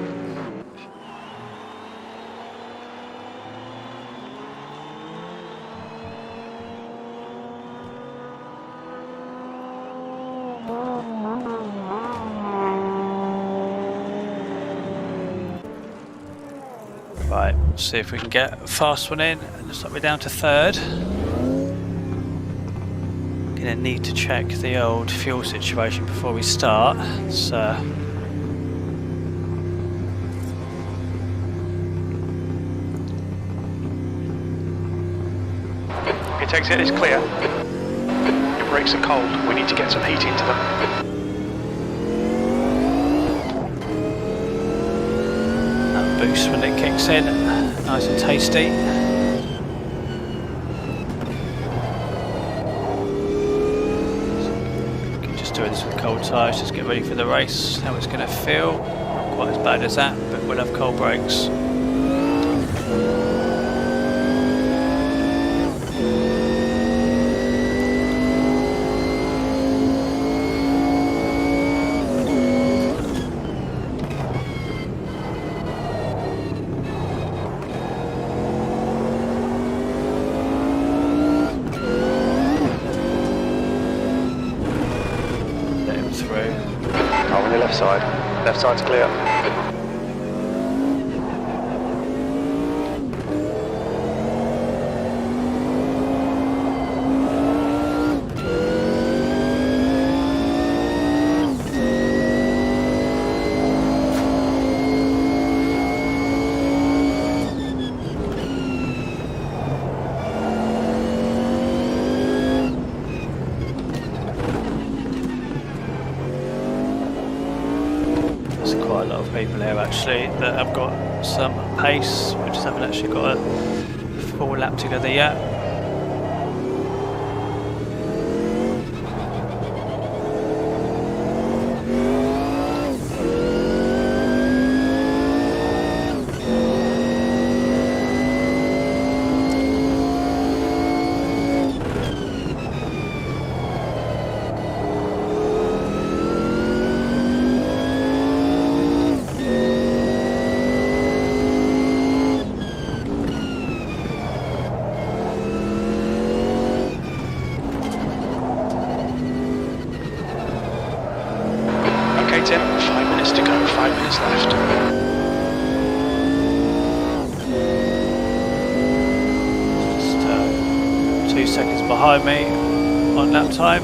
Right, see if we can get a fast one in. Looks like we're down to third. Gonna need to check the old fuel situation before we start. Right exit is clear. Your brakes are cold. We need to get some heat into them. That boost when it kicks in, nice and tasty. Doing this with cold tyres, just get ready for the race, how it's going to feel. Not quite as bad as that, but we'll have cold brakes. On your left side. Left side's clear. People here actually that have got some pace, we just haven't actually got a full lap together yet. Tim, 5 minutes to go, 5 minutes left. Just 2 seconds behind me on lap time.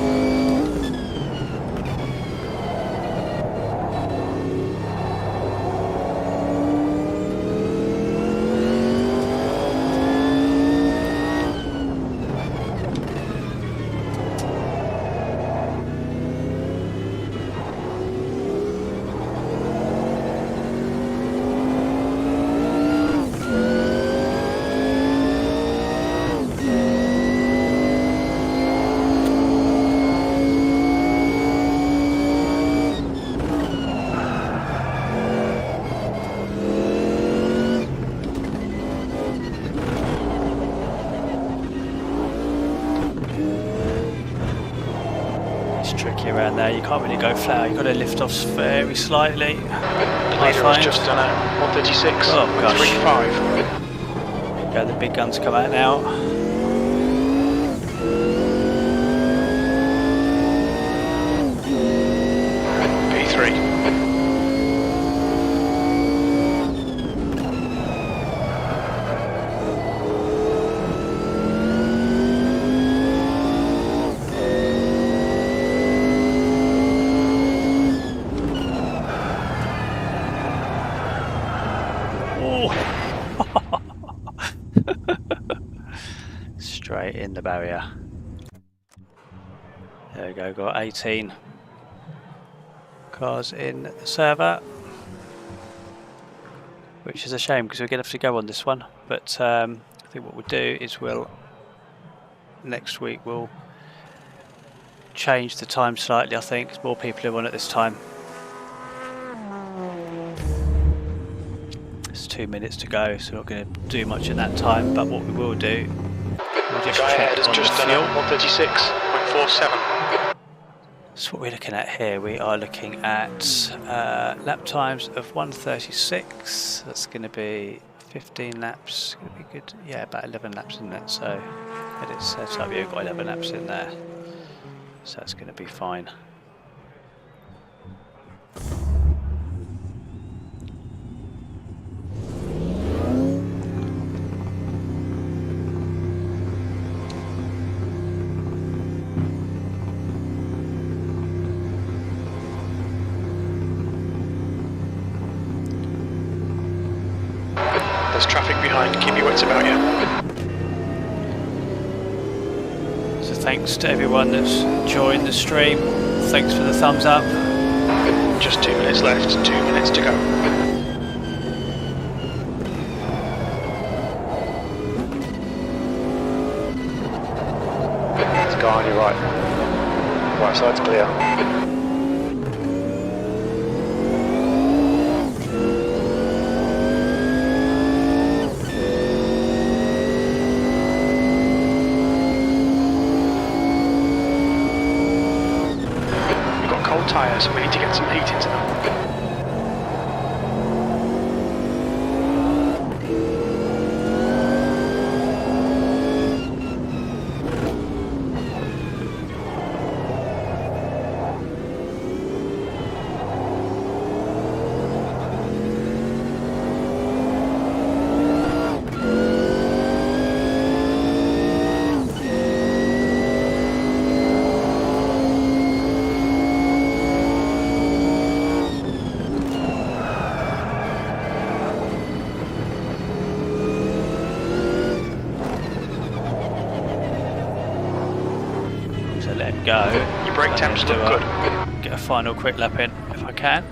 Tricky around there, you can't really go flat, you've got to lift off very slightly. Leader has just done a 136, oh gosh. 3.5. Yeah, the big guns come out now. P3. Straight in the barrier. There we go, got 18 cars in the server, which is a shame because we're going to have to go on this one, but I think what we'll do is next week we'll change the time slightly. I think there's more people who are on at this time. It's 2 minutes to go, so we're not going to do much in that time, but what we will do, we'll just guy check ahead has on just the done fuel. a 136.47. So what we're looking at here, we are looking at lap times of 1:36. That's going to be 15 laps. Going to be good. Yeah, about 11 laps in there. So get it set up. You've got 11 laps in there. So that's going to be fine. There's traffic behind, keep your wits about you. thanks to everyone that's joined the stream. Thanks for the thumbs up. Just 2 minutes left, 2 minutes to go. There's a guy on your right. Right side's clear. We've got cold tyres, we need to get some heat into them. Go. Your brake temps look good. Get a final quick lap in if I can.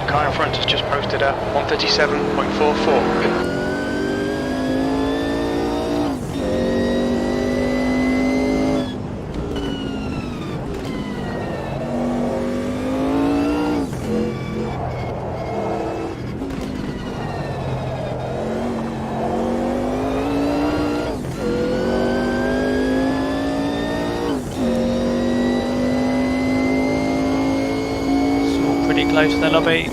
Car in front has just posted at 137.44. Pretty close to the lobby.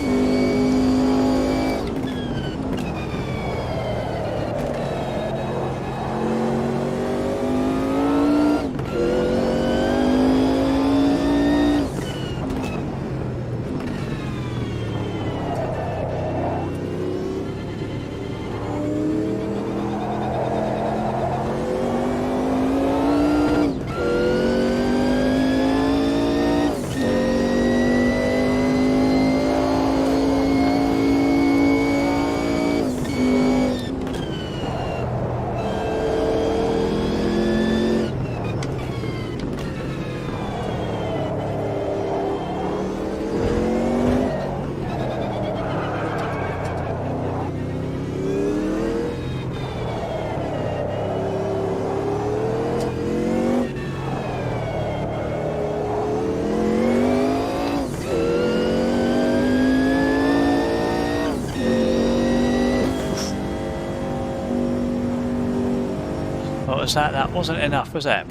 What was that? That wasn't enough, was it?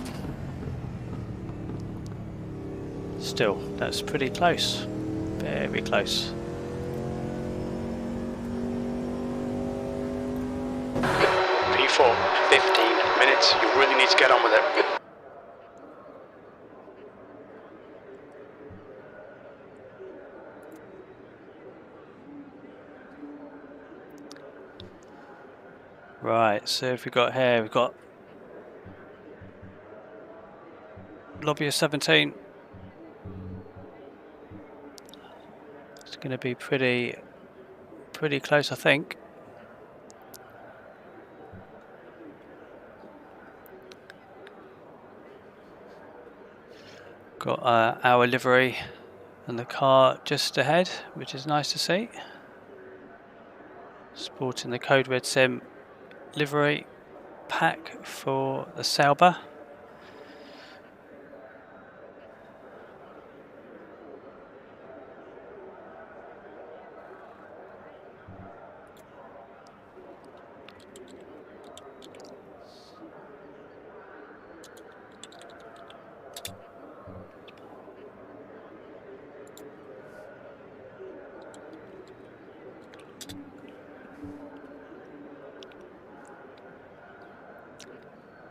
Still, that's pretty close. Very close. P4, 15 minutes. You really need to get on with it. Right, so if we've got here, we've got lobby of 17. It's going to be pretty close, I think. Got our livery and the car just ahead, which is nice to see. Sporting the codeREDsim livery pack for the Sauber.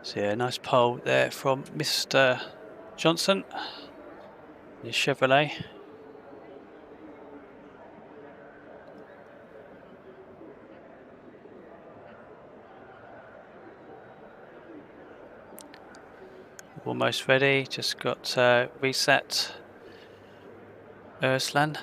So yeah, nice pole there from Mr. Johnson, his Chevrolet. almost ready. Just got reset Urslan.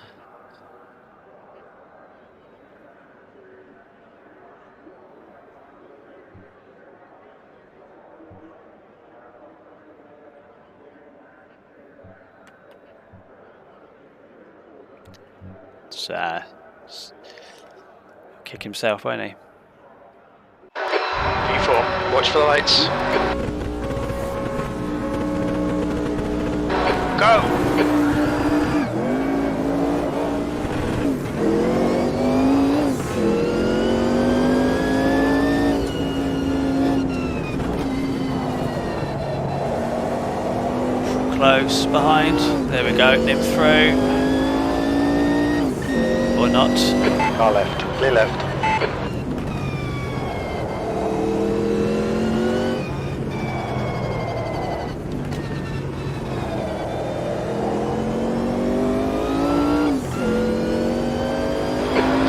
Kick himself, won't he? P4, watch for the lights. Go! Close behind. There we go. Nip through. Or not. Car left, clear left.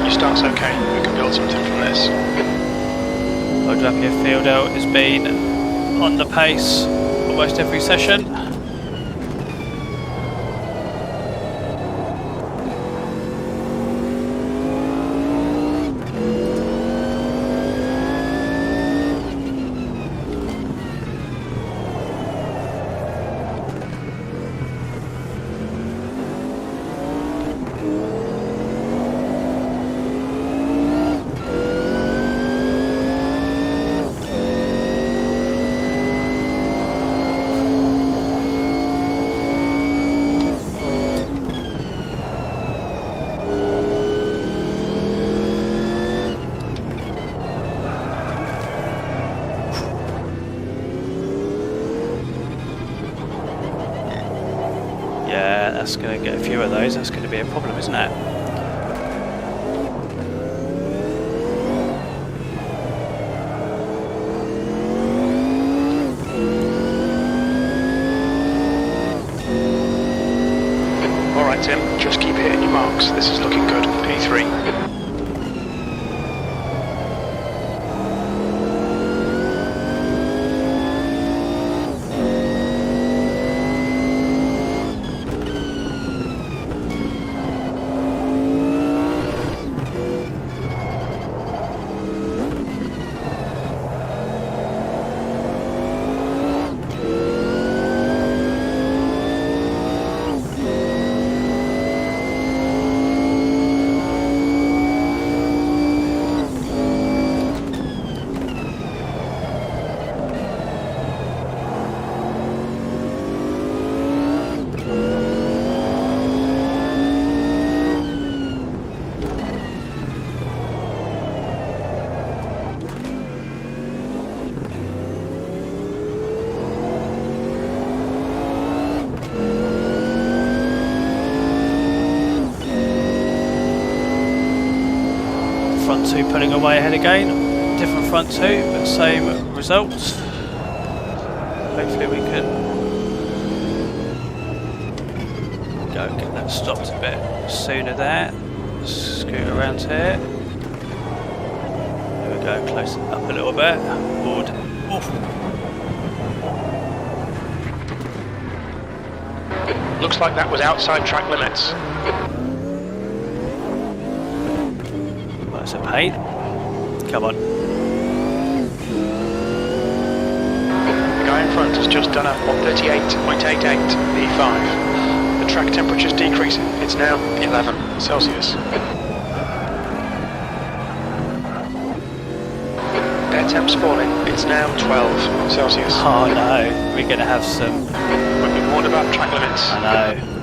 Your start's okay, we can build something from this. Old Rapid Fieldo has been on the pace almost every session. Yeah, that's going to get a few of those. That's going to be a problem, isn't it? Alright Tim, just keep hitting your marks. This is looking good. P3. Front two pulling away ahead again. Different front two, but same result. Hopefully we can get that stopped a bit sooner there. Scoot around here. There we go, close it up a little bit. Board. Oof. Looks like that was outside track limits. That's a pain. Come on. The guy in front has just done a 138.88 P5. The track temperature's decreasing. It's now 11 Celsius. Air temp's falling. It's now 12 Celsius. Oh no, we're going to have some... We've been warned about track limits. I know.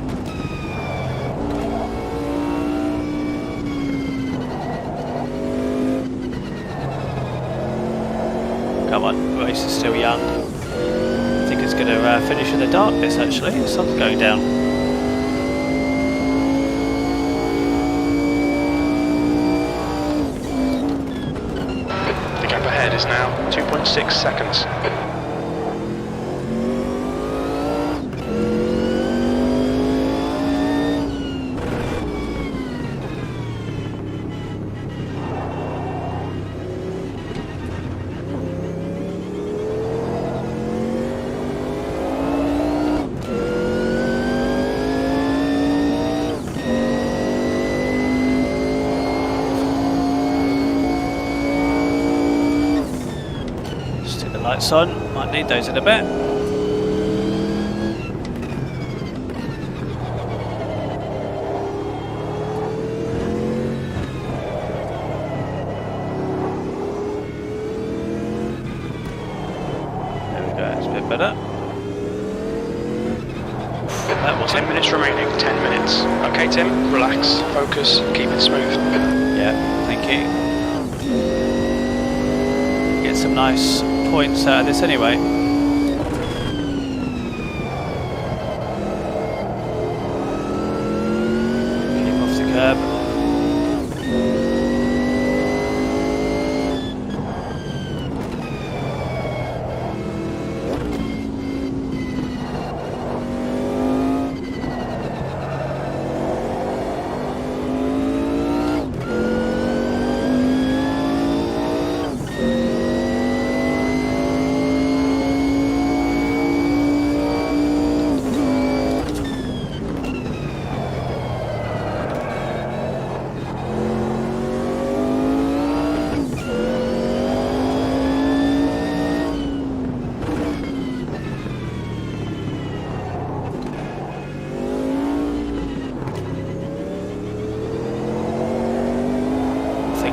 Come on, the race is still young. I think it's going to finish in the darkness actually. The sun's going down. The gap ahead is now 2.6 seconds. Lights on, might need those in a bit. There we go, it's a bit better. That was 10 minutes remaining, 10 minutes. Okay Tim, relax, focus, keep it smooth. Yeah, thank you. Get some nice points out of this anyway. Keep off the curb.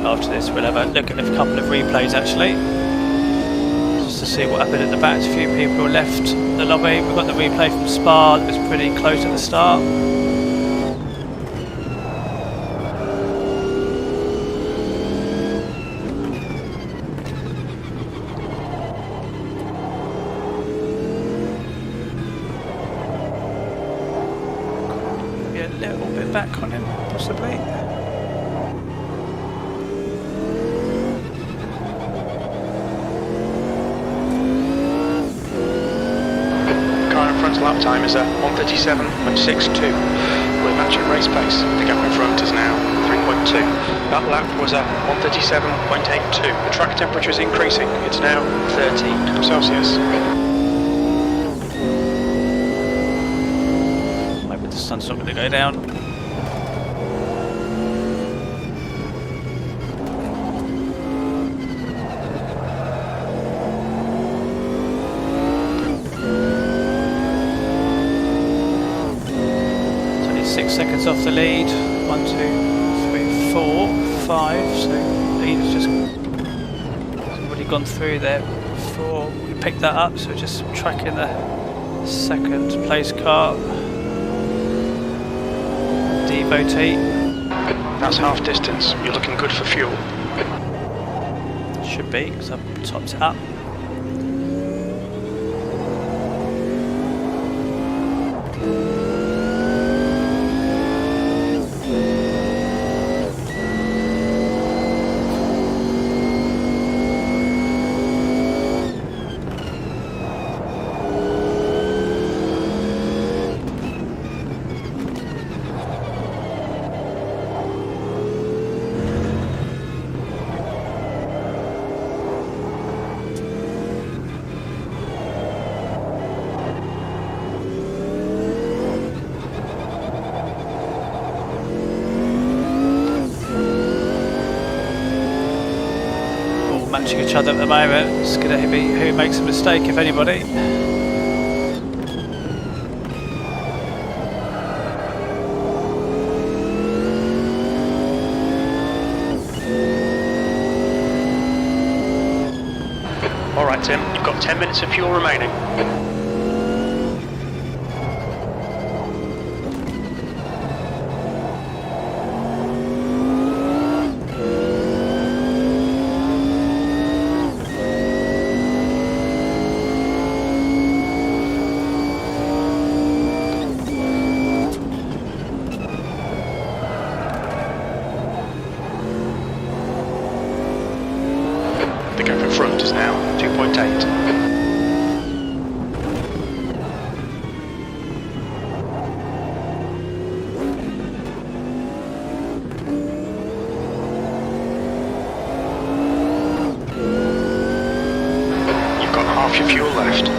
After this we'll have a look at a couple of replays actually, just to see what happened at the back. A few people left the lobby. We've got the replay from Spa that was pretty close at the start. Maybe a little bit back on him possibly. Lap time is a 1:37.62. We're matching race pace. The gap in front is now 3.2. That lap was a 1:37.82. The track temperature is increasing. It's now 30 Celsius. Maybe the sun's not going to go down. Seconds off the lead. 1, 2, 3, 4, 5. So lead has just already gone through there before we picked that up. So just tracking the second place car. Devotee. That's half distance. You're looking good for fuel. Should be, because I've topped it up. Matching each other at the moment. It's going to be who makes a mistake, if anybody. Alright Tim, you've got 10 minutes of fuel remaining. The gap in front is now 2.8. You've got half your fuel left.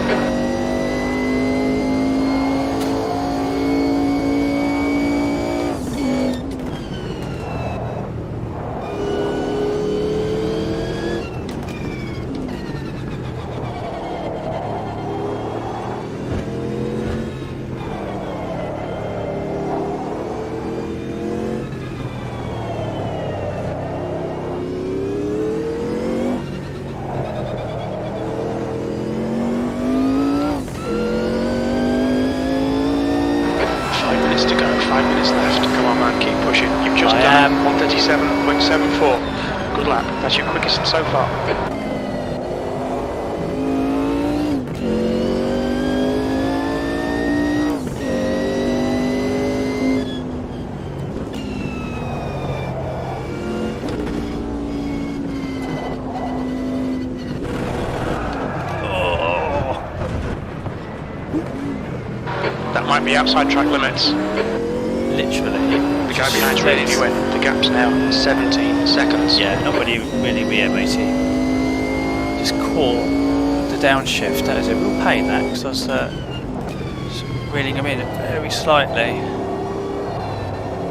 time, keep pushing. You've just done 1:37.74. Good lap, that's your quickest so far. That might be outside track limits. Literally. The guy behind's ready to win. The gap's now 17 seconds. Yeah, not really be matey. Just caught the downshift. That is a real pain, that, because I was just reeling him in very slightly.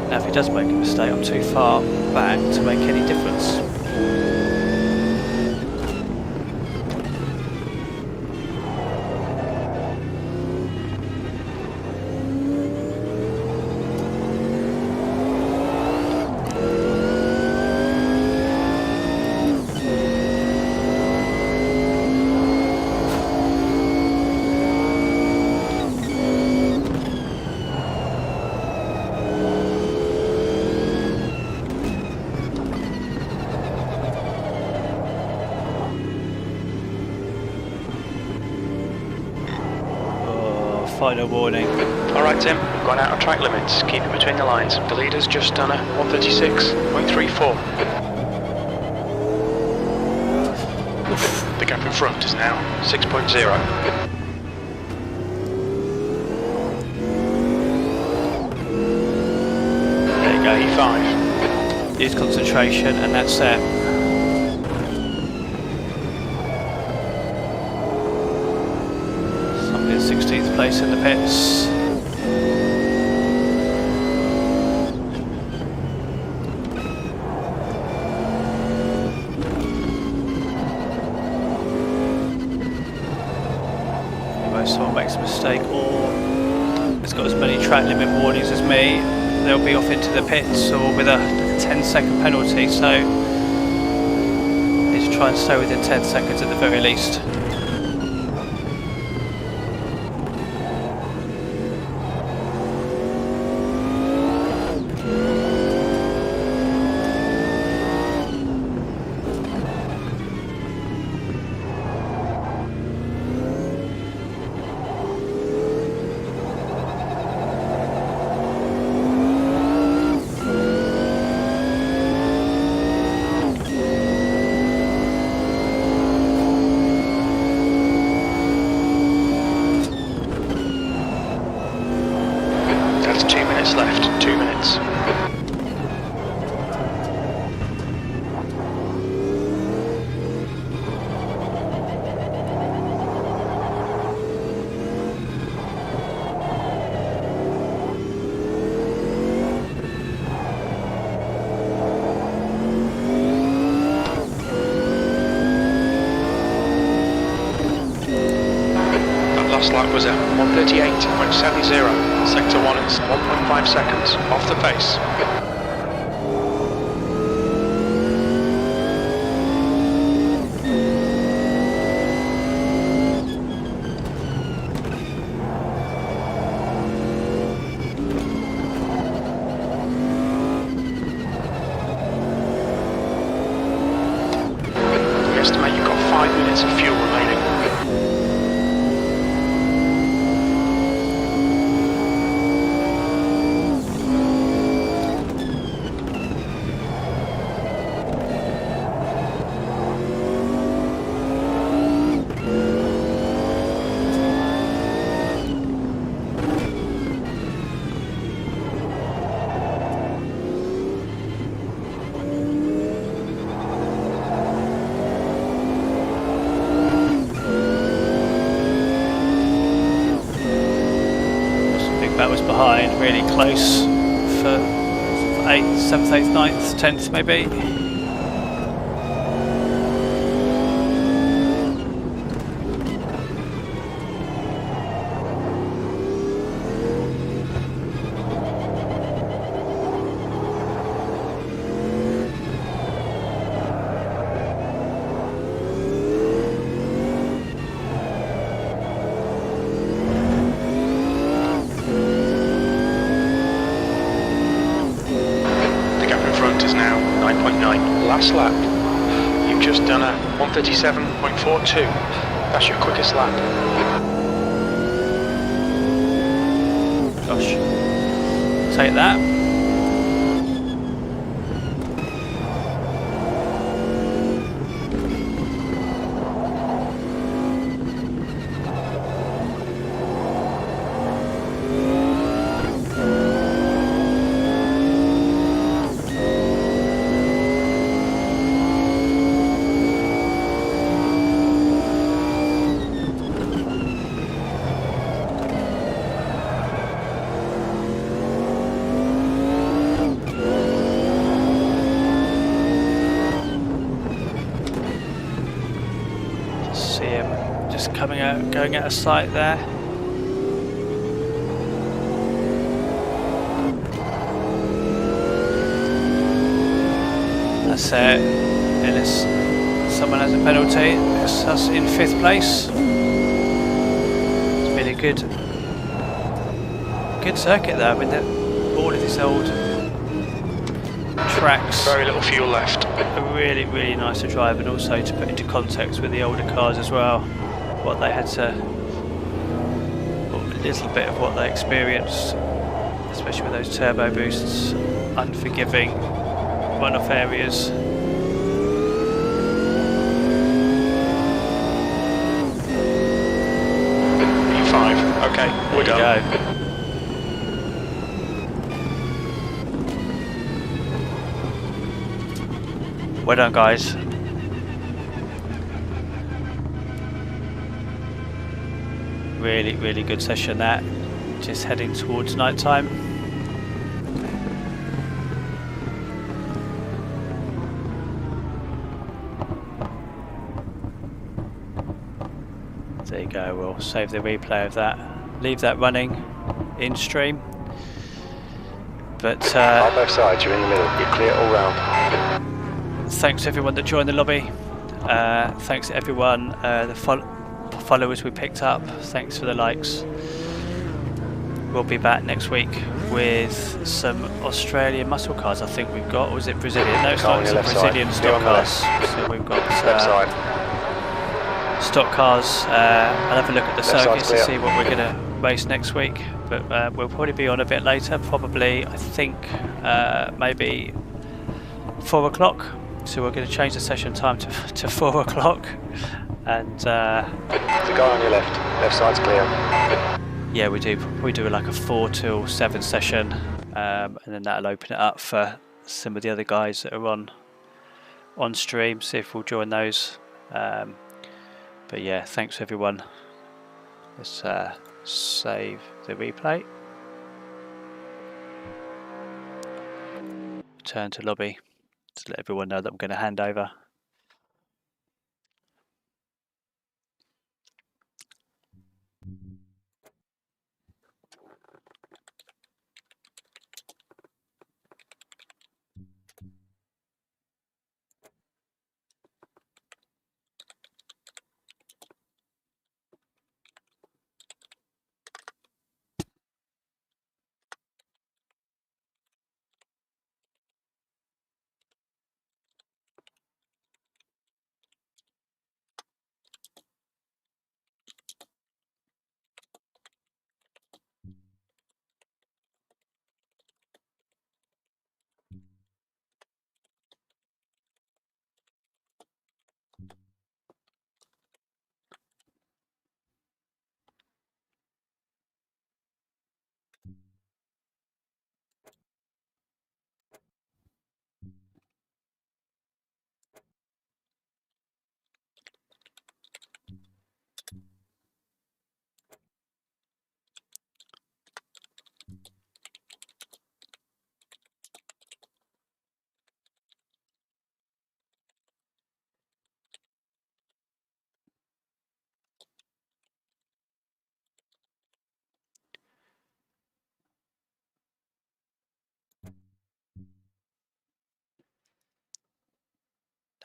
Now, if he does make a mistake, I'm too far back to make any difference. Final warning. Alright Tim, we've gone out of track limits. Keep it between the lines. The leader's just done a 1:36.34. The gap in front is now 6.0. There you go, E5. Use concentration, and that's it. Somebody in 16th place in the pits. Anyway, someone makes a mistake or has got as many track limit warnings as me, they'll be off into the pits or with a 10-second penalty, so need to try and stay within 10 seconds at the very least. That's 2 minutes left. 2 minutes. That last lap was a 1:38.70. Sector 1 is 1.5 seconds off the pace. We estimate you've got 5 minutes of fuel remaining. That was behind, really close for 8th, 7th, 8th, 9th, 10th maybe. kilometres now, 9.9. Last lap. You've just done a 1:37.42. That's your quickest lap. Gosh. Take that. See him just coming out, going out of sight there. That's it. Unless someone has a penalty, it's us in 5th place. It's been a good circuit though. I mean, all of these old tracks. Very little fuel left. Are really, really nice to drive, and also to put into context with the older cars as well, what they had to, or a little bit of what they experienced, especially with those turbo boosts, unforgiving run-off areas. P5. Okay, we're done. There you go. Well done, guys. Really, really good session that. Just heading towards night time. There you go, we'll save the replay of that. Leave that running in stream. But On both sides, you're in the middle. You're clear all round. thanks to everyone that joined the lobby. Thanks to everyone, the followers we picked up. Thanks for the likes. We'll be back next week with some Australian muscle cars. I think we've got, or is it Brazilian? No, it's not. It's Brazilian stock cars. So we've got stock cars. I'll have a look at the circuits to see what we're going to race next week. But we'll probably be on a bit later. Probably, I think, maybe 4 o'clock. So we're going to change the session time to 4 o'clock. And There's a guy on your left. Left side's clear. yeah, we do like a 4 till 7 session, and then that'll open it up for some of the other guys that are on stream. See if we'll join those. But yeah, thanks everyone. Let's save the replay. Return to lobby to let everyone know that I'm going to hand over.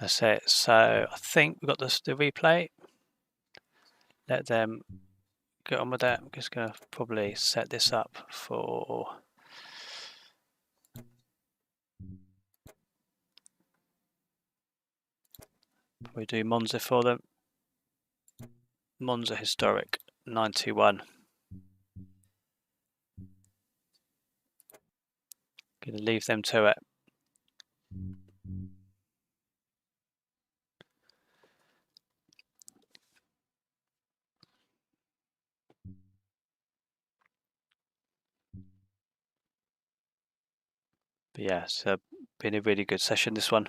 That's it. So I think we've got the replay. Let them get on with that. I'm just going to probably set this up for we do Monza for them. Monza Historic 91. Going to leave them to it. But yeah, it's been a really good session, this one.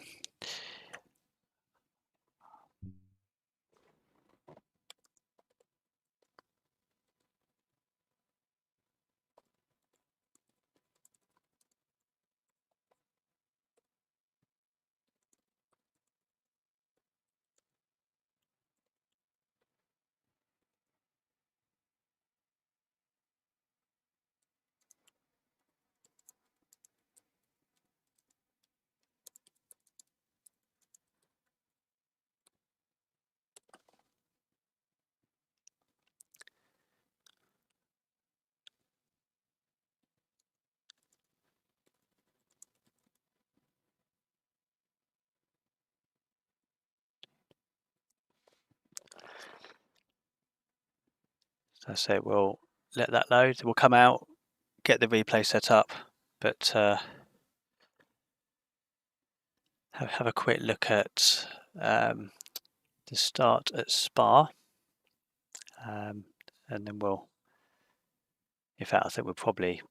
So I say we'll let that load. We'll come out, get the replay set up, but have a quick look at the start at Spa, and then we'll, in fact, I think we'll probably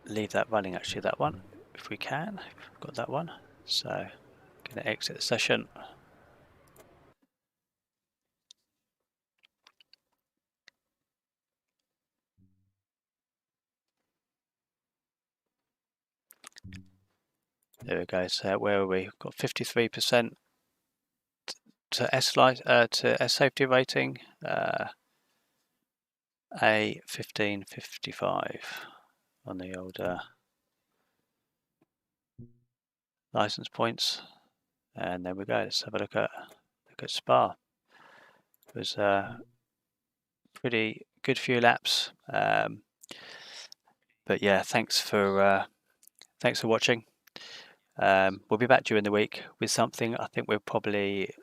leave that running, actually, that one, if we can. We've got that one. So going to exit the session. There we go. So where are we? Got 53% to S safety rating. A 1555 on the old license points, and there we go. Let's have a look at Spa. It was a pretty good few laps, but yeah, thanks for watching. We'll be back during the week with something. I think we're probably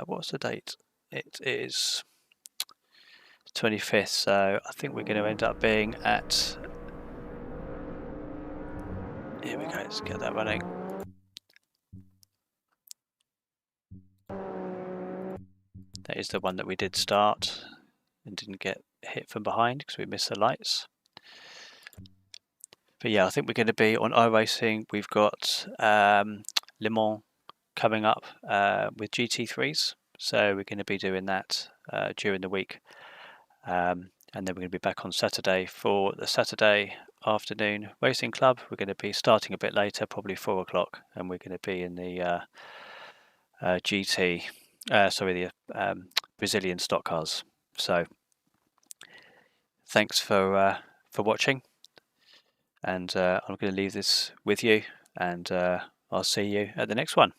what's the date? It is 25th, so I think we're going to end up being at, here we go, let's get that running. That is the one that we did start and didn't get hit from behind because we missed the lights. But yeah, I think we're going to be on iRacing. We've got Le Mans coming up with GT3s, so we're going to be doing that during the week. And then we're going to be back on Saturday for the Saturday afternoon racing club. We're going to be starting a bit later, probably 4 o'clock, and we're going to be in the Brazilian stock cars. So thanks for watching, and I'm going to leave this with you, and I'll see you at the next one.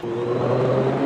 Right.